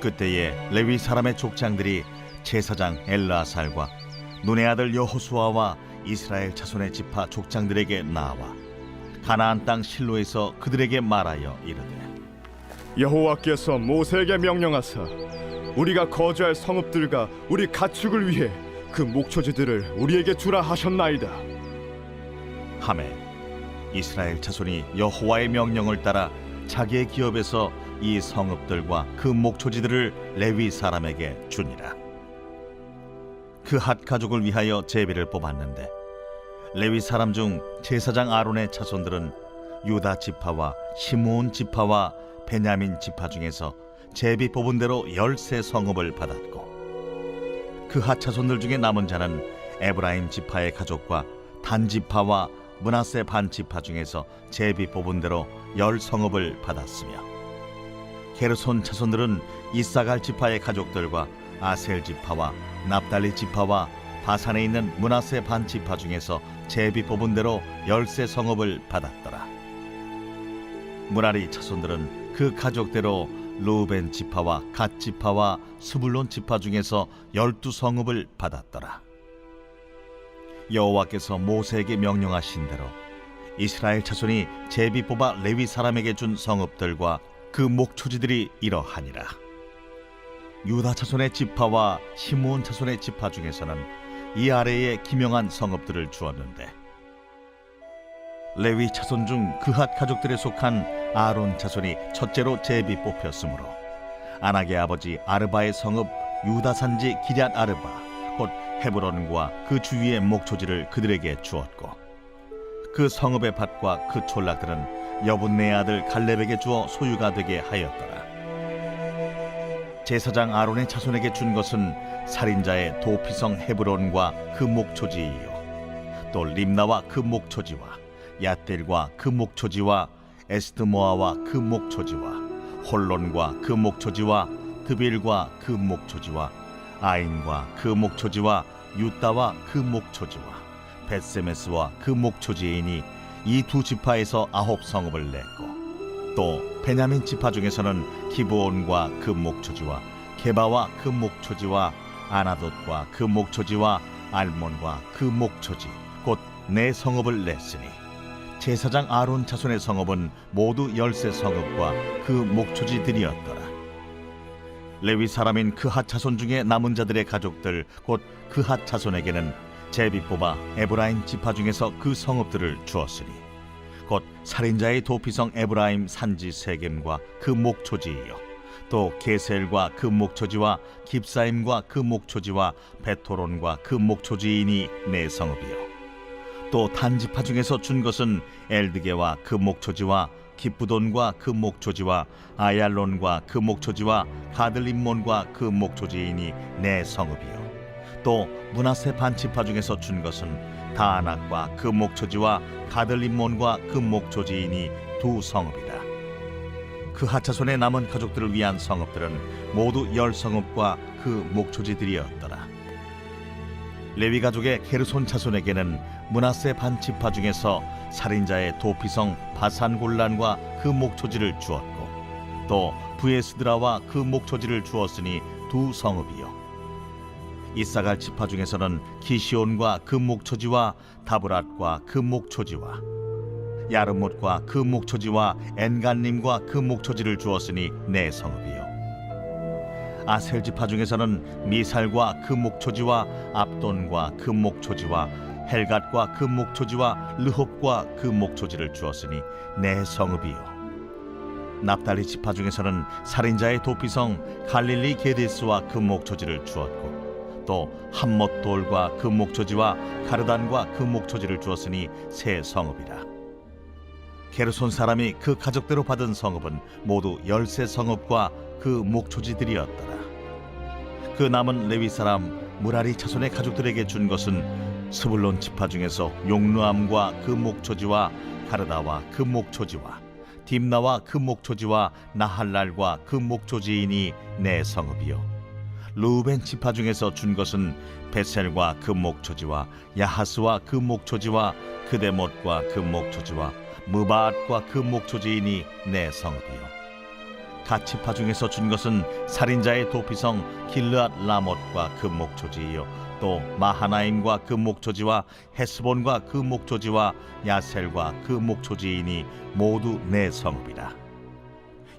그때에 레위 사람의 족장들이 제사장 엘르아살과 눈의 아들 여호수아와 이스라엘 자손의 지파 족장들에게 나와 가나안 땅 실로에서 그들에게 말하여 이르되 여호와께서 모세에게 명령하사 우리가 거주할 성읍들과 우리 가축을 위해 그 목초지들을 우리에게 주라 하셨나이다. 하매 이스라엘 자손이 여호와의 명령을 따라 자기의 기업에서 이 성읍들과 그 목초지들을 레위 사람에게 주니라. 그 핫 가족을 위하여 제비를 뽑았는데 레위 사람 중 제사장 아론의 자손들은 유다 지파와 시므온 지파와 베냐민 지파 중에서 제비 뽑은 대로 13 성읍을 받았고 그 핫 자손들 중에 남은 자는 에브라임 지파의 가족과 단 지파와 므낫세 반 지파 중에서 제비 뽑은 대로 10 성읍을 받았으며 게르손 자손들은 이사갈 지파의 가족들과 아셀 지파와 납달리 지파와 바산에 있는 므낫세 반 지파 중에서 제비 뽑은 대로 13 성읍을 받았더라. 무라리 자손들은 그 가족대로 루벤 지파와 갓 지파와 스불론 지파 중에서 12 성읍을 받았더라. 여호와께서 모세에게 명령하신 대로 이스라엘 자손이 제비 뽑아 레위 사람에게 준 성읍들과 그 목초지들이 이러하니라. 유다 자손의 지파와 시므온 자손의 지파 중에서는 이 아래에 기명한 성읍들을 주었는데 레위 자손 중 그핫 가족들에 속한 아론 자손이 첫째로 제비 뽑혔으므로 아낙의 아버지 아르바의 성읍 유다 산지 기럇 아르바 곧 헤브론과 그 주위의 목초지를 그들에게 주었고 그 성읍의 밭과 그 촌락들은 여분네의 아들 갈렙에게 주어 소유가 되게 하였더라. 제사장 아론의 자손에게 준 것은 살인자의 도피성 헤브론과 그 목초지이요 또 림나와 그 목초지와 얏델과 그 목초지와 에스드모아와 그 목초지와 홀론과 그 목초지와 드빌과 그 목초지와 아인과 그 목초지와 유다와 그 목초지와 벳세메스와 그 목초지이니 이 두 지파에서 9 성읍을 냈고 또 베냐민 지파 중에서는 기브온과 그 목초지와 게바와 그 목초지와 아나돗과 그 목초지와 알몬과 그 목초지 곧 4 성읍을 냈으니 제사장 아론 자손의 성읍은 모두 13 성읍과 그 목초지들이었더라. 레위 사람인 그핫 자손 중에 남은 자들의 가족들 곧 그핫 자손에게는 제비 뽑아 에브라임 지파 중에서 그 성읍들을 주었으니 곧 살인자의 도피성 에브라임 산지 세겜과 그 목초지이요 또 게셀과 그 목초지와 깁사임과 그 목초지와 베토론과 그 목초지이니 네 성읍이요. 또 단지파 중에서 준 것은 엘드게와 그 목초지와 기쁘돈과 그 목초지와 아얄론과 그 목초지와 가들림몬과 그 목초지이니 네 성읍이요. 또 므낫세 반지파 중에서 준 것은 다안악과 그 목초지와 가들림몬과 그 목초지이니 두 성읍이라. 그 하차손의 남은 가족들을 위한 성읍들은 모두 10성읍과 그 목초지들이었더라. 레위 가족의 게르손 자손에게는 므낫세 반지파 중에서 살인자의 도피성 바산골란과 그 목초지를 주었고, 또 부에스드라와 그 목초지를 주었으니 두 성읍이요. 이사갈 지파 중에서는 기시온과 그 목초지와 다브랏과 그 목초지와 야르못과 그 목초지와 엔간님과 그 목초지를 주었으니 네 성읍이요. 아셀 지파 중에서는 미살과 그 목초지와 압돈과 그 목초지와 헬갓과 그 목초지와 르홉과 그 목초지를 주었으니 네 성읍이요. 납달리 지파 중에서는 살인자의 도피성 갈릴리 게데스와 그 목초지를 주었고, 또 함못돌과 그 목초지와 가르단과 그 목초지를 주었으니 세 성읍이라. 게르손 사람이 그 가족대로 받은 성읍은 모두 13성읍과 그 목초지들이었더라. 그 남은 레위 사람 무라리 자손의 가족들에게 준 것은 스불론 지파 중에서 용르암과 그 목초지와 가르다와 그 목초지와 딥나와 그 목초지와 나할랄과 그 목초지이니 네 성읍이요. 루벤 지파 중에서 준 것은 베셀과 그 목초지와 야하스와 그 목초지와 그데못과 그 목초지와 무바앗과 그 목초지이니 네 성읍이요. 갓 지파 중에서 준 것은 살인자의 도피성 길르앗 라못과 그 목초지이요. 또 마하나임과 그 목초지와 헤스본과 그 목초지와 야셀과 그 목초지이니 모두 네 성읍이라.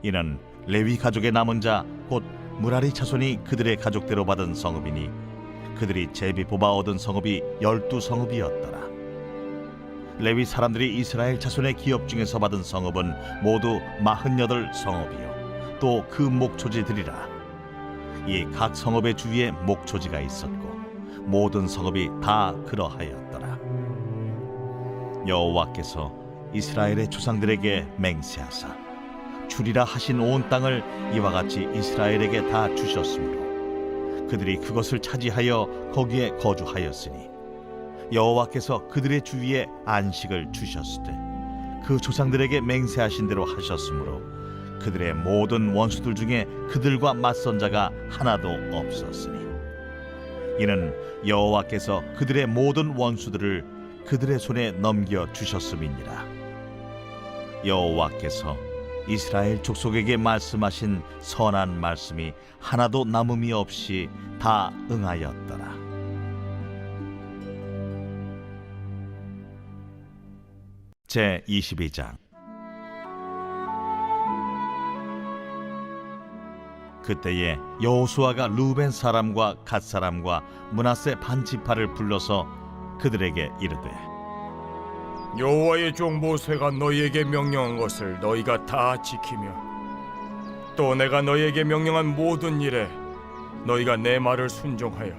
이는 레위 가족의 남은 자 곧 무라리 자손이 그들의 가족대로 받은 성읍이니 그들이 제비 뽑아 얻은 성읍이 12성읍이었더라. 레위 사람들이 이스라엘 자손의 기업 중에서 받은 성읍은 모두 48성읍이요. 또 그 목초지들이라. 이 각 성읍의 주위에 목초지가 있었고 모든 성읍이 다 그러하였더라. 여호와께서 이스라엘의 조상들에게 맹세하사 주리라 하신 온 땅을 이와 같이 이스라엘에게 다 주셨으므로 그들이 그것을 차지하여 거기에 거주하였으니 여호와께서 그들의 주위에 안식을 주셨을 때 그 조상들에게 맹세하신 대로 하셨으므로 그들의 모든 원수들 중에 그들과 맞선 자가 하나도 없었으니 이는 여호와께서 그들의 모든 원수들을 그들의 손에 넘겨 주셨음이니라. 여호와께서 이스라엘 족속에게 말씀하신 선한 말씀이 하나도 남음이 없이 다 응하였더라. 제 22장. 그때에 여호수아가 루벤 사람과 갓 사람과 므낫세 반지파를 불러서 그들에게 이르되 여호와의 종 모세가 너희에게 명령한 것을 너희가 다 지키며 또 내가 너희에게 명령한 모든 일에 너희가 내 말을 순종하여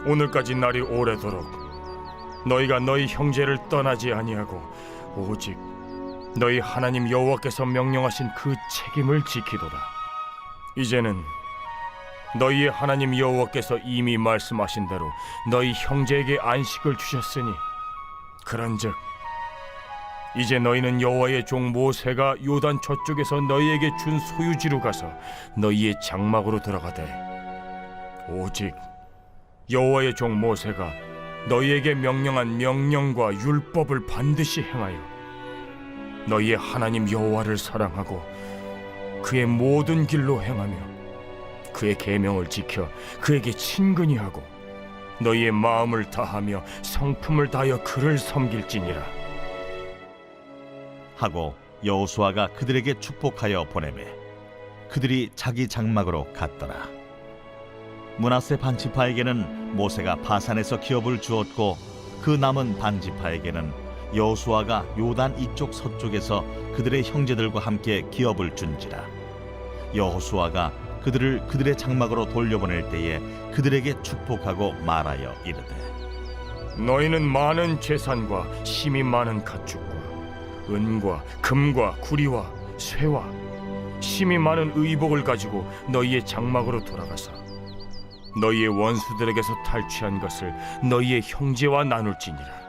오늘까지 날이 오래도록 너희가 너희 형제를 떠나지 아니하고 오직 너희 하나님 여호와께서 명령하신 그 책임을 지키도다. 이제는 너희의 하나님 여호와께서 이미 말씀하신 대로 너희 형제에게 안식을 주셨으니 그런즉 이제 너희는 여호와의 종 모세가 요단 저쪽에서 너희에게 준 소유지로 가서 너희의 장막으로 들어가되 오직 여호와의 종 모세가 너희에게 명령한 명령과 율법을 반드시 행하여 너희의 하나님 여호와를 사랑하고 그의 모든 길로 행하며 그의 계명을 지켜 그에게 친근히 하고 너희의 마음을 다하며 성품을 다하여 그를 섬길지니라. 하고 여호수아가 그들에게 축복하여 보내매 그들이 자기 장막으로 갔더라. 므낫세 반지파에게는 모세가 바산에서 기업을 주었고 그 남은 반지파에게는 여호수아가 요단 이쪽 서쪽에서 그들의 형제들과 함께 기업을 준지라. 여호수아가 그들을 그들의 장막으로 돌려보낼 때에 그들에게 축복하고 말하여 이르되 너희는 많은 재산과 힘이 많은 가축과 은과 금과 구리와 쇠와 힘이 많은 의복을 가지고 너희의 장막으로 돌아가서 너희의 원수들에게서 탈취한 것을 너희의 형제와 나눌지니라.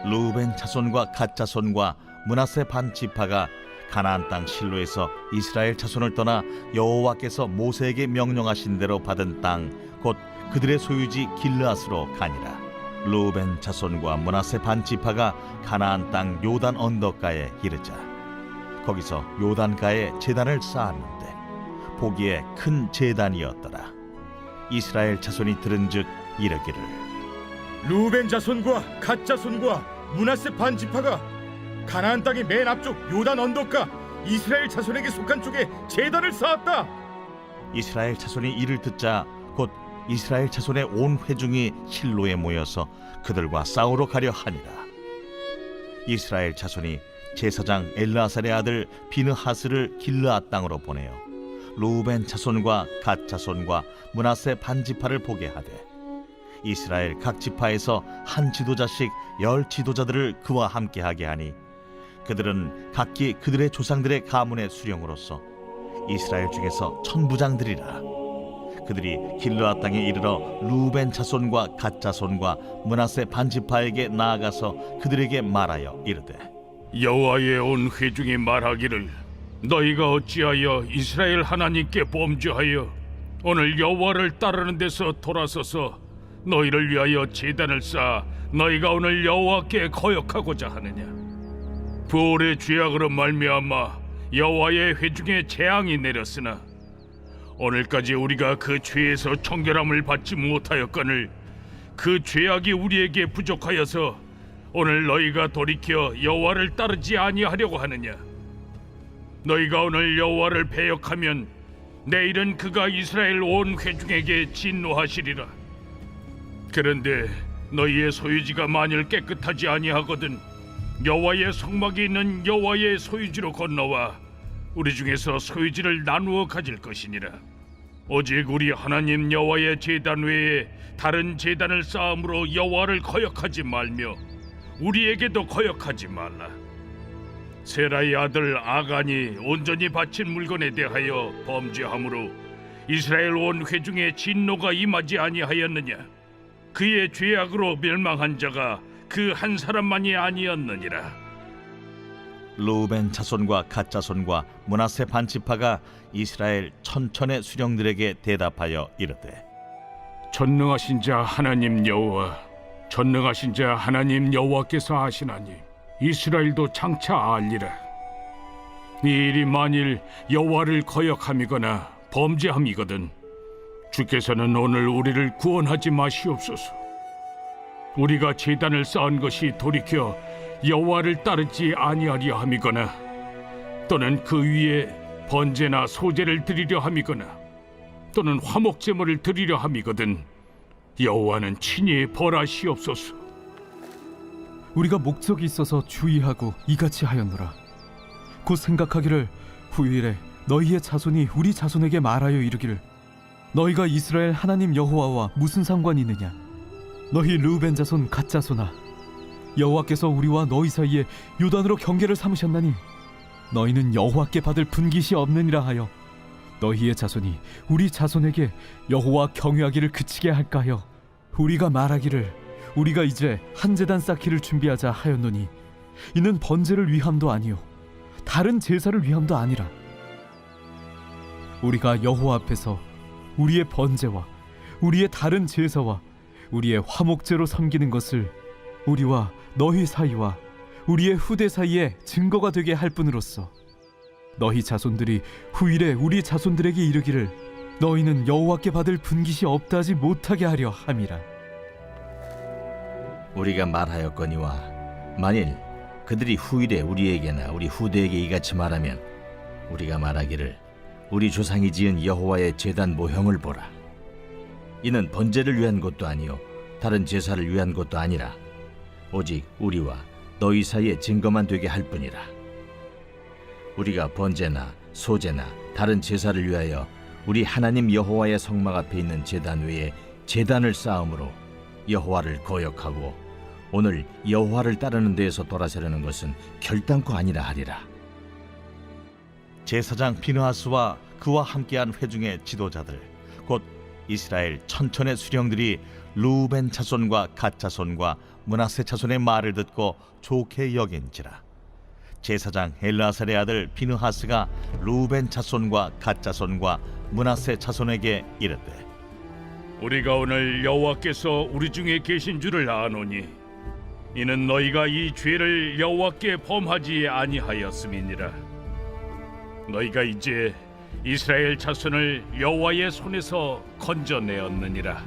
루벤 자손과 갓 자손과 므낫세 반 지파가 가나안 땅 실로에서 이스라엘 자손을 떠나 여호와께서 모세에게 명령하신 대로 받은 땅 곧 그들의 소유지 길르앗으로 가니라. 루벤 자손과 므낫세 반 지파가 가나안 땅 요단 언덕가에 이르자 거기서 요단가에 제단을 쌓았는데 보기에 큰 제단이었더라. 이스라엘 자손이 들은즉 이르기를 루벤 자손과 갓 자손과 므낫세 반 지파가 가나안 땅의 맨 앞쪽 요단 언덕가 이스라엘 자손에게 속한 쪽에 제단을 쌓았다. 이스라엘 자손이 이를 듣자 곧 이스라엘 자손의 온 회중이 실로에 모여서 그들과 싸우러 가려 하니라. 이스라엘 자손이 제사장 엘르아살의 아들 비느하스를 길르앗 땅으로 보내어 루벤 자손과 갓 자손과 므낫세 반 지파를 보게 하되 이스라엘 각 지파에서 한 지도자씩 10 지도자들을 그와 함께하게 하니 그들은 각기 그들의 조상들의 가문의 수령으로서 이스라엘 중에서 천부장들이라. 그들이 길르앗 땅에 이르러 루벤 자손과 갓 자손과 므낫세 반 지파에게 나아가서 그들에게 말하여 이르되 여호와의 온 회중이 말하기를 너희가 어찌하여 이스라엘 하나님께 범죄하여 오늘 여호와를 따르는 데서 돌아서서 너희를 위하여 제단을 쌓아 너희가 오늘 여호와께 거역하고자 하느냐. 부올의 죄악으로 말미암아 여호와의 회중에 재앙이 내렸으나 오늘까지 우리가 그 죄에서 청결함을 받지 못하였거늘 그 죄악이 우리에게 부족하여서 오늘 너희가 돌이켜 여호와를 따르지 아니하려고 하느냐. 너희가 오늘 여호와를 배역하면 내일은 그가 이스라엘 온 회중에게 진노하시리라. 그런데 너희의 소유지가 만일 깨끗하지 아니하거든 여호와의 성막이 있는 여호와의 소유지로 건너와 우리 중에서 소유지를 나누어 가질 것이니라. 오직 우리 하나님 여호와의 제단 외에 다른 제단을 쌓음으로 여호와를 거역하지 말며 우리에게도 거역하지 말라. 세라의 아들 아간이 온전히 바친 물건에 대하여 범죄함으로 이스라엘 온 회중에 진노가 임하지 아니하였느냐. 그의 죄악으로 멸망한 자가 그 한 사람만이 아니었느니라. 루벤 자손과 갓 자손과 므낫세 반 지파가 이스라엘 천천의 수령들에게 대답하여 이르되 전능하신 자 하나님 여호와, 전능하신 자 하나님 여호와께서 하시나니 이스라엘도 장차 알리라. 이 일이 만일 여호와를 거역함이거나 범죄함이거든 주께서는 오늘 우리를 구원하지 마시옵소서. 우리가 제단을 쌓은 것이 돌이켜 여호와를 따르지 아니하려 함이거나 또는 그 위에 번제나 소제를 드리려 함이거나 또는 화목 제물을 드리려 함이거든 여호와는 친히 벌하시옵소서. 우리가 목적이 있어서 주의하고 이같이 하였노라. 곧 생각하기를 후일에 너희의 자손이 우리 자손에게 말하여 이르기를 너희가 이스라엘 하나님 여호와와 무슨 상관이 있느냐. 너희 르우벤 자손 갓 자손아, 여호와께서 우리와 너희 사이에 요단으로 경계를 삼으셨나니 너희는 여호와께 받을 분깃이 없느니라 하여 너희의 자손이 우리 자손에게 여호와 경외하기를 그치게 할까 하여 우리가 말하기를 우리가 이제 한 제단 쌓기를 준비하자 하였노니 이는 번제를 위함도 아니요 다른 제사를 위함도 아니라 우리가 여호와 앞에서 우리의 번제와 우리의 다른 제사와 우리의 화목제로 섬기는 것을 우리와 너희 사이와 우리의 후대 사이에 증거가 되게 할 뿐으로써 너희 자손들이 후일에 우리 자손들에게 이르기를 너희는 여호와께 받을 분깃이 없다 하지 못하게 하려 함이라. 우리가 말하였거니와 만일 그들이 후일에 우리에게나 우리 후대에게 이같이 말하면 우리가 말하기를 우리 조상이 지은 여호와의 제단 모형을 보라. 이는 번제를 위한 것도 아니요 다른 제사를 위한 것도 아니라 오직 우리와 너희 사이에 증거만 되게 할 뿐이라. 우리가 번제나 소제나 다른 제사를 위하여 우리 하나님 여호와의 성막 앞에 있는 제단 위에 제단을 쌓음으로 여호와를 거역하고 오늘 여호와를 따르는 데에서 돌아서려는 것은 결단코 아니라 하리라. 제사장 비느하스와 그와 함께한 회중의 지도자들 곧 이스라엘 천천의 수령들이 루벤 자손과 갓 자손과 므낫세 자손의 말을 듣고 좋게 여긴지라. 제사장 엘르아살의 아들 비느하스가 루벤 자손과 갓 자손과 므낫세 자손에게 이르되 우리가 오늘 여호와께서 우리 중에 계신 줄을 아노니 이는 너희가 이 죄를 여호와께 범하지 아니하였음이니라. 너희가 이제 이스라엘 자손을 여호와의 손에서 건져내었느니라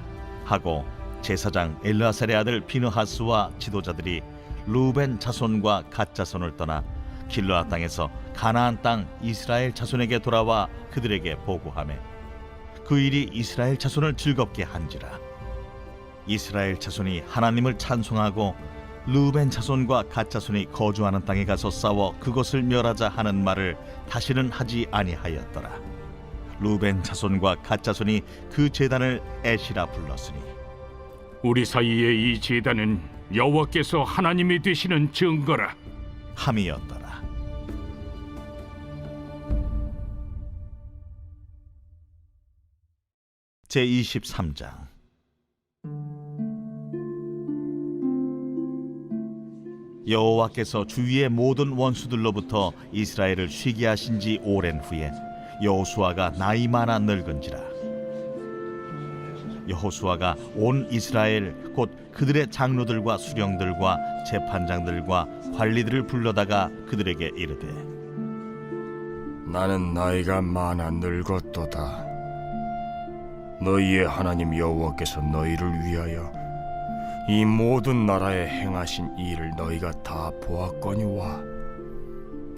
하고 제사장 엘르아살의 아들 비느하스와 지도자들이 루벤 자손과 갓 자손을 떠나 길르앗 땅에서 가나안 땅 이스라엘 자손에게 돌아와 그들에게 보고하매 그 일이 이스라엘 자손을 즐겁게 한지라. 이스라엘 자손이 하나님을 찬송하고 루벤 자손과 갓 자손이 거주하는 땅에 가서 싸워 그것을 멸하자 하는 말을 다시는 하지 아니하였더라. 루벤 자손과 갓 자손이 그 제단을 에시라 불렀으니 우리 사이의 이 제단은 여호와께서 하나님이 되시는 증거라 함이었더라. 제23장 여호와께서 주위의 모든 원수들로부터 이스라엘을 쉬게 하신 지 오랜 후에 여호수아가 나이 많아 늙은지라. 여호수아가 온 이스라엘 곧 그들의 장로들과 수령들과 재판장들과 관리들을 불러다가 그들에게 이르되 나는 나이가 많아 늙었도다. 너희의 하나님 여호와께서 너희를 위하여 이 모든 나라에 행하신 이 일을 너희가 다 보았거니와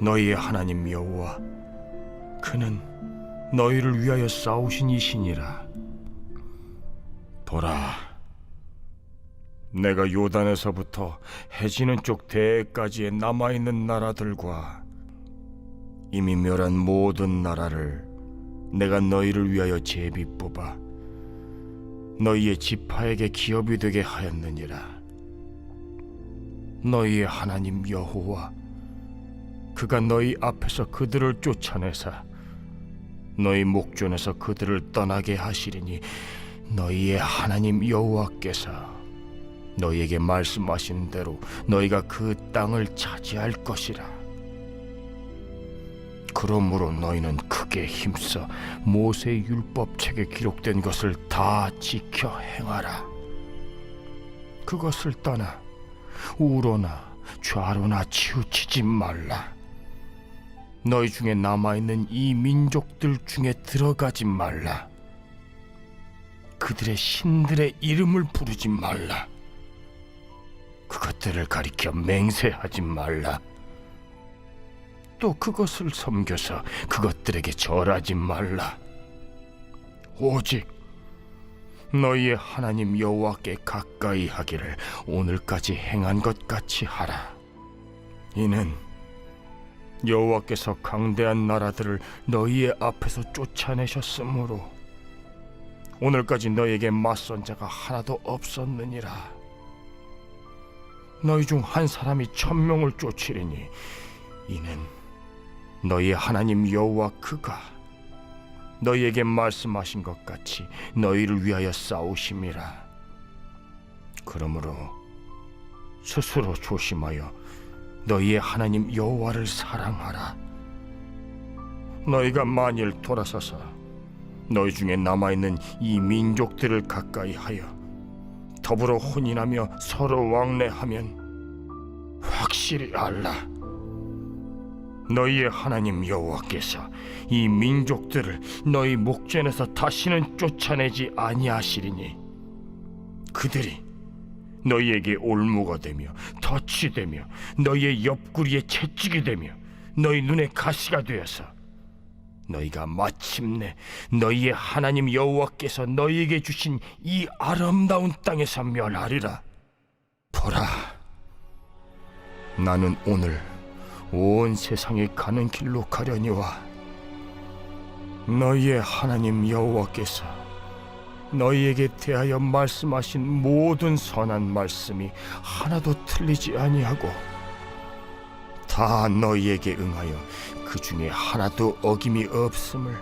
너희의 하나님 여호와 그는 너희를 위하여 싸우신 이시니라. 보라, 내가 요단에서부터 해지는 쪽 대까지의 남아있는 나라들과 이미 멸한 모든 나라를 내가 너희를 위하여 제비 뽑아 너희의 지파에게 기업이 되게 하였느니라. 너희의 하나님 여호와 그가 너희 앞에서 그들을 쫓아내사 너희 목전에서 그들을 떠나게 하시리니 너희의 하나님 여호와께서 너희에게 말씀하신 대로 너희가 그 땅을 차지할 것이라. 그러므로 너희는 크게 힘써 모세의 율법책에 기록된 것을 다 지켜 행하라. 그것을 떠나 우로나 좌로나 치우치지 말라. 너희 중에 남아있는 이 민족들 중에 들어가지 말라. 그들의 신들의 이름을 부르지 말라. 그것들을 가리켜 맹세하지 말라. 또 그것을 섬겨서 그것들에게 절하지 말라. 오직 너희의 하나님 여호와께 가까이 하기를 오늘까지 행한 것 같이 하라. 이는 여호와께서 강대한 나라들을 너희의 앞에서 쫓아내셨으므로 오늘까지 너희에게 맞선 자가 하나도 없었느니라. 너희 중 한 사람이 1000명을 쫓으리니 이는 너희 하나님 여호와 그가 너희에게 말씀하신 것 같이 너희를 위하여 싸우심이라. 그러므로 스스로 조심하여 너희의 하나님 여호와를 사랑하라. 너희가 만일 돌아서서 너희 중에 남아있는 이 민족들을 가까이 하여 더불어 혼인하며 서로 왕래하면 확실히 알라. 너희의 하나님 여호와께서 이 민족들을 너희 목전에서 다시는 쫓아내지 아니하시리니 그들이 너희에게 올무가 되며 덫이 되며 너희의 옆구리에 채찍이 되며 너희 눈에 가시가 되어서 너희가 마침내 너희의 하나님 여호와께서 너희에게 주신 이 아름다운 땅에서 멸하리라. 보라, 나는 오늘 온 세상에 가는 길로 가려니와 너희의 하나님 여호와께서 너희에게 대하여 말씀하신 모든 선한 말씀이 하나도 틀리지 아니하고 다 너희에게 응하여 그 중에 하나도 어김이 없음을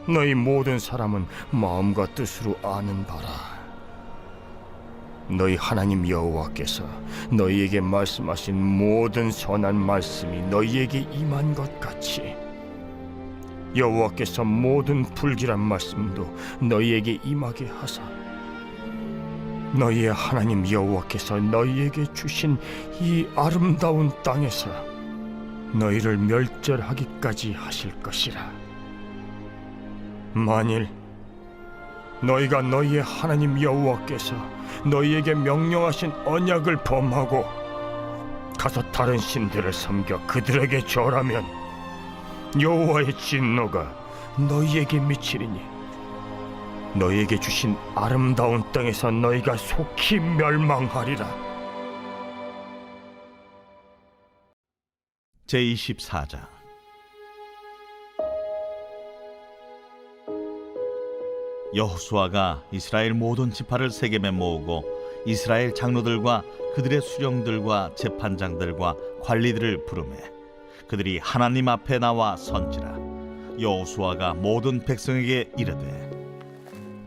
너희 모든 사람은 마음과 뜻으로 아는 바라. 너희 하나님 여호와께서 너희에게 말씀하신 모든 선한 말씀이 너희에게 임한 것 같이 여호와께서 모든 불길한 말씀도 너희에게 임하게 하사 너희의 하나님 여호와께서 너희에게 주신 이 아름다운 땅에서 너희를 멸절하기까지 하실 것이라. 만일 너희가 너희의 하나님 여호와께서 너희에게 명령하신 언약을 범하고 가서 다른 신들을 섬겨 그들에게 절하면 여호와의 진노가 너희에게 미치리니 너희에게 주신 아름다운 땅에서 너희가 속히 멸망하리라. 제24장 여호수아가 이스라엘 모든 지파를 세겜에 모으고 이스라엘 장로들과 그들의 수령들과 재판장들과 관리들을 부르매 그들이 하나님 앞에 나와 선지라. 여호수아가 모든 백성에게 이르되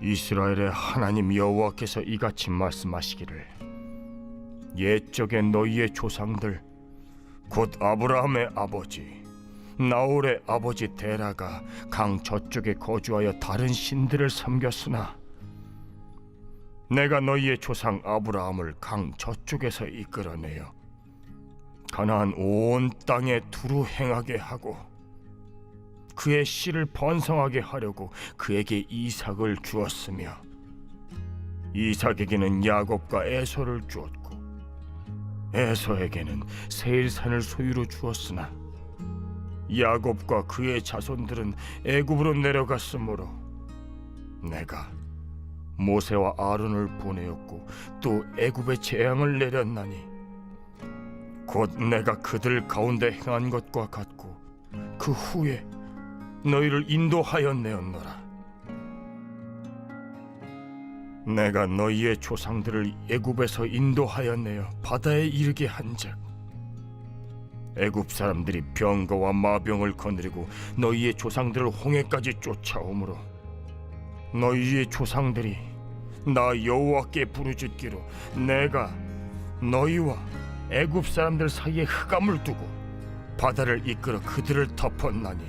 이스라엘의 하나님 여호와께서 이같이 말씀하시기를 옛적에 너희의 조상들 곧 아브라함의 아버지 나홀의 아버지 데라가 강 저쪽에 거주하여 다른 신들을 섬겼으나 내가 너희의 조상 아브라함을 강 저쪽에서 이끌어내어 가나안 온 땅에 두루 행하게 하고 그의 씨를 번성하게 하려고 그에게 이삭을 주었으며 이삭에게는 야곱과 에서를 주었고 에서에게는 세일산을 소유로 주었으나 야곱과 그의 자손들은 애굽으로 내려갔으므로 내가 모세와 아론을 보내었고 또 애굽에 재앙을 내렸나니 곧 내가 그들 가운데 행한 것과 같고 그 후에 너희를 인도하였내었노라. 내가 너희의 조상들을 애굽에서 인도하였내어 바다에 이르게 한즉 애굽 사람들이 병거와 마병을 거느리고 너희의 조상들을 홍해까지 쫓아오므로 너희의 조상들이 나 여호와께 부르짖기로 내가 너희와 애굽 사람들 사이에 흑암을 두고 바다를 이끌어 그들을 덮었나니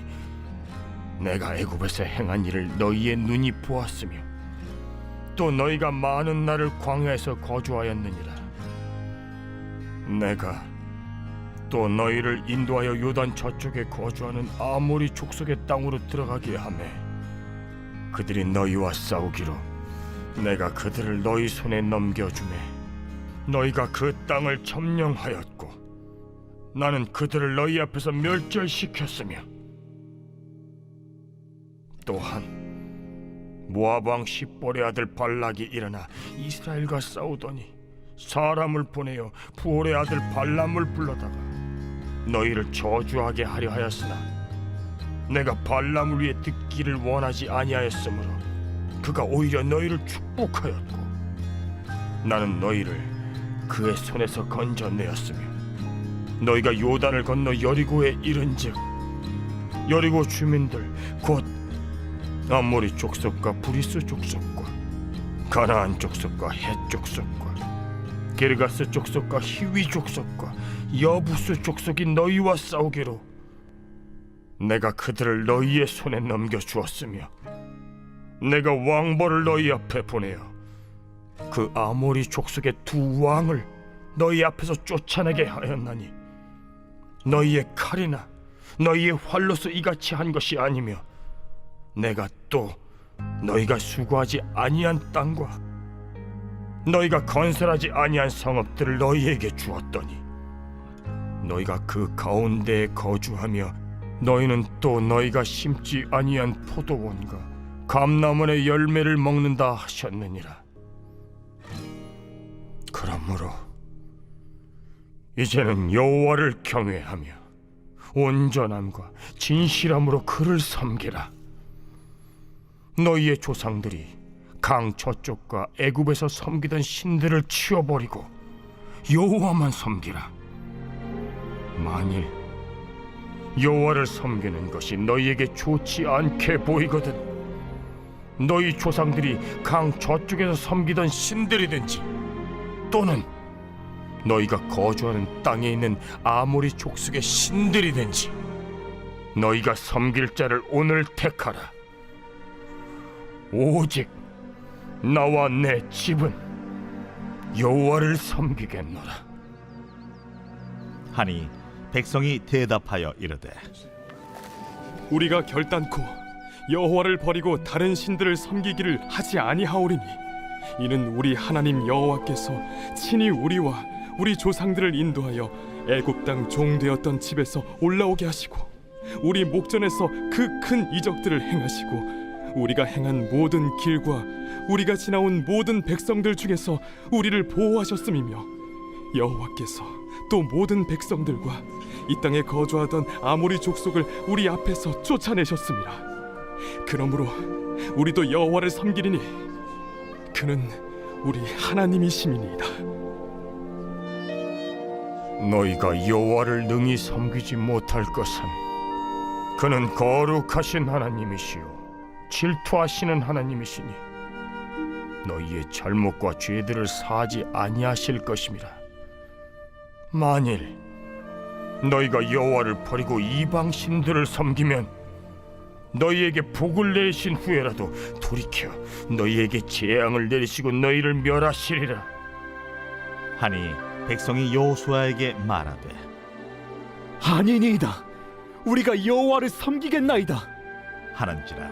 내가 애굽에서 행한 일을 너희의 눈이 보았으며 또 너희가 많은 날을 광야에서 거주하였느니라. 내가 또 너희를 인도하여 요단 저쪽에 거주하는 아모리 족속의 땅으로 들어가게 하매 그들이 너희와 싸우기로 내가 그들을 너희 손에 넘겨주매 너희가 그 땅을 점령하였고 나는 그들을 너희 앞에서 멸절시켰으며 또한 모압 왕 십볼의 아들 발락이 일어나 이스라엘과 싸우더니 사람을 보내어 부올의 아들 발람을 불러다가 너희를 저주하게 하려 하였으나 내가 발람을 위해 듣기를 원하지 아니하였으므로 그가 오히려 너희를 축복하였고 나는 너희를 그의 손에서 건져내었으며 너희가 요단을 건너 여리고에 이른즉 여리고 주민들 곧 아모리 족속과 브리스 족속과 가나안 족속과 헷 족속과 게르가스 족속과 히위 족속과 여부스 족속이 너희와 싸우기로 내가 그들을 너희의 손에 넘겨주었으며 내가 왕벌을 너희 앞에 보내어 그 아모리 족속의 두 왕을 너희 앞에서 쫓아내게 하였나니 너희의 칼이나 너희의 활로서 이같이 한 것이 아니며 내가 또 너희가 수고하지 아니한 땅과 너희가 건설하지 아니한 성읍들을 너희에게 주었더니 너희가 그 가운데에 거주하며 너희는 또 너희가 심지 아니한 포도원과 감람원의 열매를 먹는다 하셨느니라. 그러므로 이제는 여호와를 경외하며 온전함과 진실함으로 그를 섬기라. 너희의 조상들이 강 저쪽과 애굽에서 섬기던 신들을 치워버리고 여호와만 섬기라. 만일 여호와를 섬기는 것이 너희에게 좋지 않게 보이거든 너희 조상들이 강 저쪽에서 섬기던 신들이든지 또는 너희가 거주하는 땅에 있는 아모리 족속의 신들이든지 너희가 섬길 자를 오늘 택하라. 오직 나와 내 집은 여호와를 섬기겠노라. 하니 백성이 대답하여 이르되 우리가 결단코 여호와를 버리고 다른 신들을 섬기기를 하지 아니하오리니 이는 우리 하나님 여호와께서 친히 우리와 우리 조상들을 인도하여 애굽 땅 종되었던 집에서 올라오게 하시고 우리 목전에서 그 큰 이적들을 행하시고 우리가 행한 모든 길과 우리가 지나온 모든 백성들 중에서 우리를 보호하셨음이며 여호와께서 또 모든 백성들과 이 땅에 거주하던 아모리 족속을 우리 앞에서 쫓아내셨습니다. 그러므로 우리도 여호와를 섬기리니 그는 우리 하나님이심이니이다. 너희가 여호와를 능히 섬기지 못할 것은 그는 거룩하신 하나님이시요 질투하시는 하나님이시니 너희의 잘못과 죄들을 사하지 아니하실 것임이라. 만일 너희가 여호와를 버리고 이방 신들을 섬기면 너희에게 복을 내신 후에라도 돌이켜 너희에게 재앙을 내리시고 너희를 멸하시리라. 하니 백성이 여호수아에게 말하되 아니니이다. 우리가 여호와를 섬기겠나이다. 하는지라.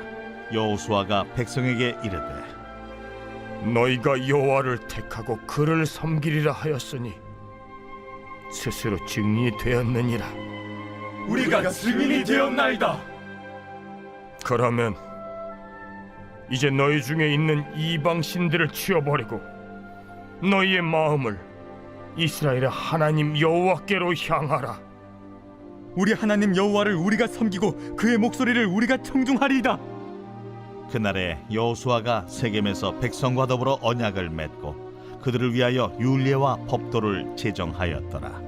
여호수아가 백성에게 이르되 너희가 여호와를 택하고 그를 섬기리라 하였으니 스스로 증인이 되었느니라. 우리가 증인이 되었나이다. 그러면 이제 너희 중에 있는 이방 신들을 치워버리고 너희의 마음을 이스라엘의 하나님 여호와께로 향하라. 우리 하나님 여호와를 우리가 섬기고 그의 목소리를 우리가 청중하리이다. 그날에 여호수아가 세겜에서 백성과 더불어 언약을 맺고 그들을 위하여 율례와 법도를 제정하였더라.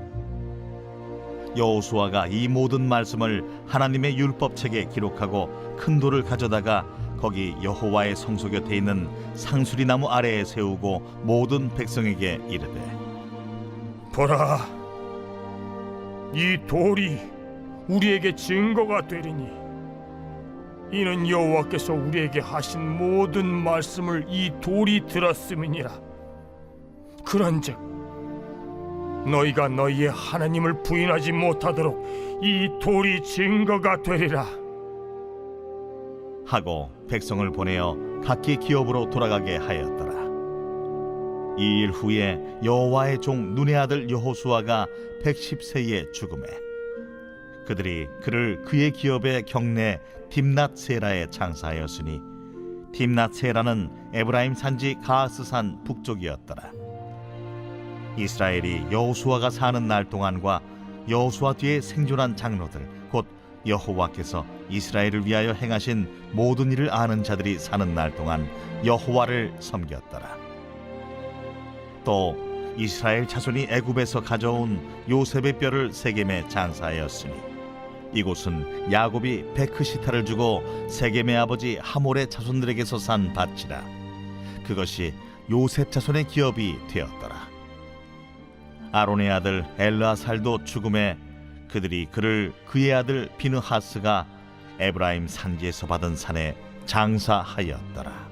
여호수아가 이 모든 말씀을 하나님의 율법책에 기록하고 큰 돌을 가져다가 거기 여호와의 성소 곁에 있는 상수리 나무 아래에 세우고 모든 백성에게 이르되 보라, 이 돌이 우리에게 증거가 되리니 이는 여호와께서 우리에게 하신 모든 말씀을 이 돌이 들었음이니라. 그런즉 너희가 너희의 하나님을 부인하지 못하도록 이 돌이 증거가 되리라 하고 백성을 보내어 각기 기업으로 돌아가게 하였더라. 이 일 후에 여호와의 종 눈의 아들 여호수아가 110세에 죽음에 그들이 그를 그의 기업의 경내 딥낫세라에 장사하였으니 딥낫세라는 에브라임 산지 가하스산 북쪽이었더라. 이스라엘이 여호수아가 사는 날 동안과 여호수아 뒤에 생존한 장로들 곧 여호와께서 이스라엘을 위하여 행하신 모든 일을 아는 자들이 사는 날 동안 여호와를 섬겼더라. 또 이스라엘 자손이 애굽에서 가져온 요셉의 뼈를 세겜에 장사하였으니 이곳은 야곱이 베크시타를 주고 세겜의 아버지 하몰의 자손들에게서 산 밭이라. 그것이 요셉 자손의 기업이 되었더라. 아론의 아들 엘르아살도 죽음에 그들이 그를 그의 아들 비느하스가 에브라임 산지에서 받은 산에 장사하였더라.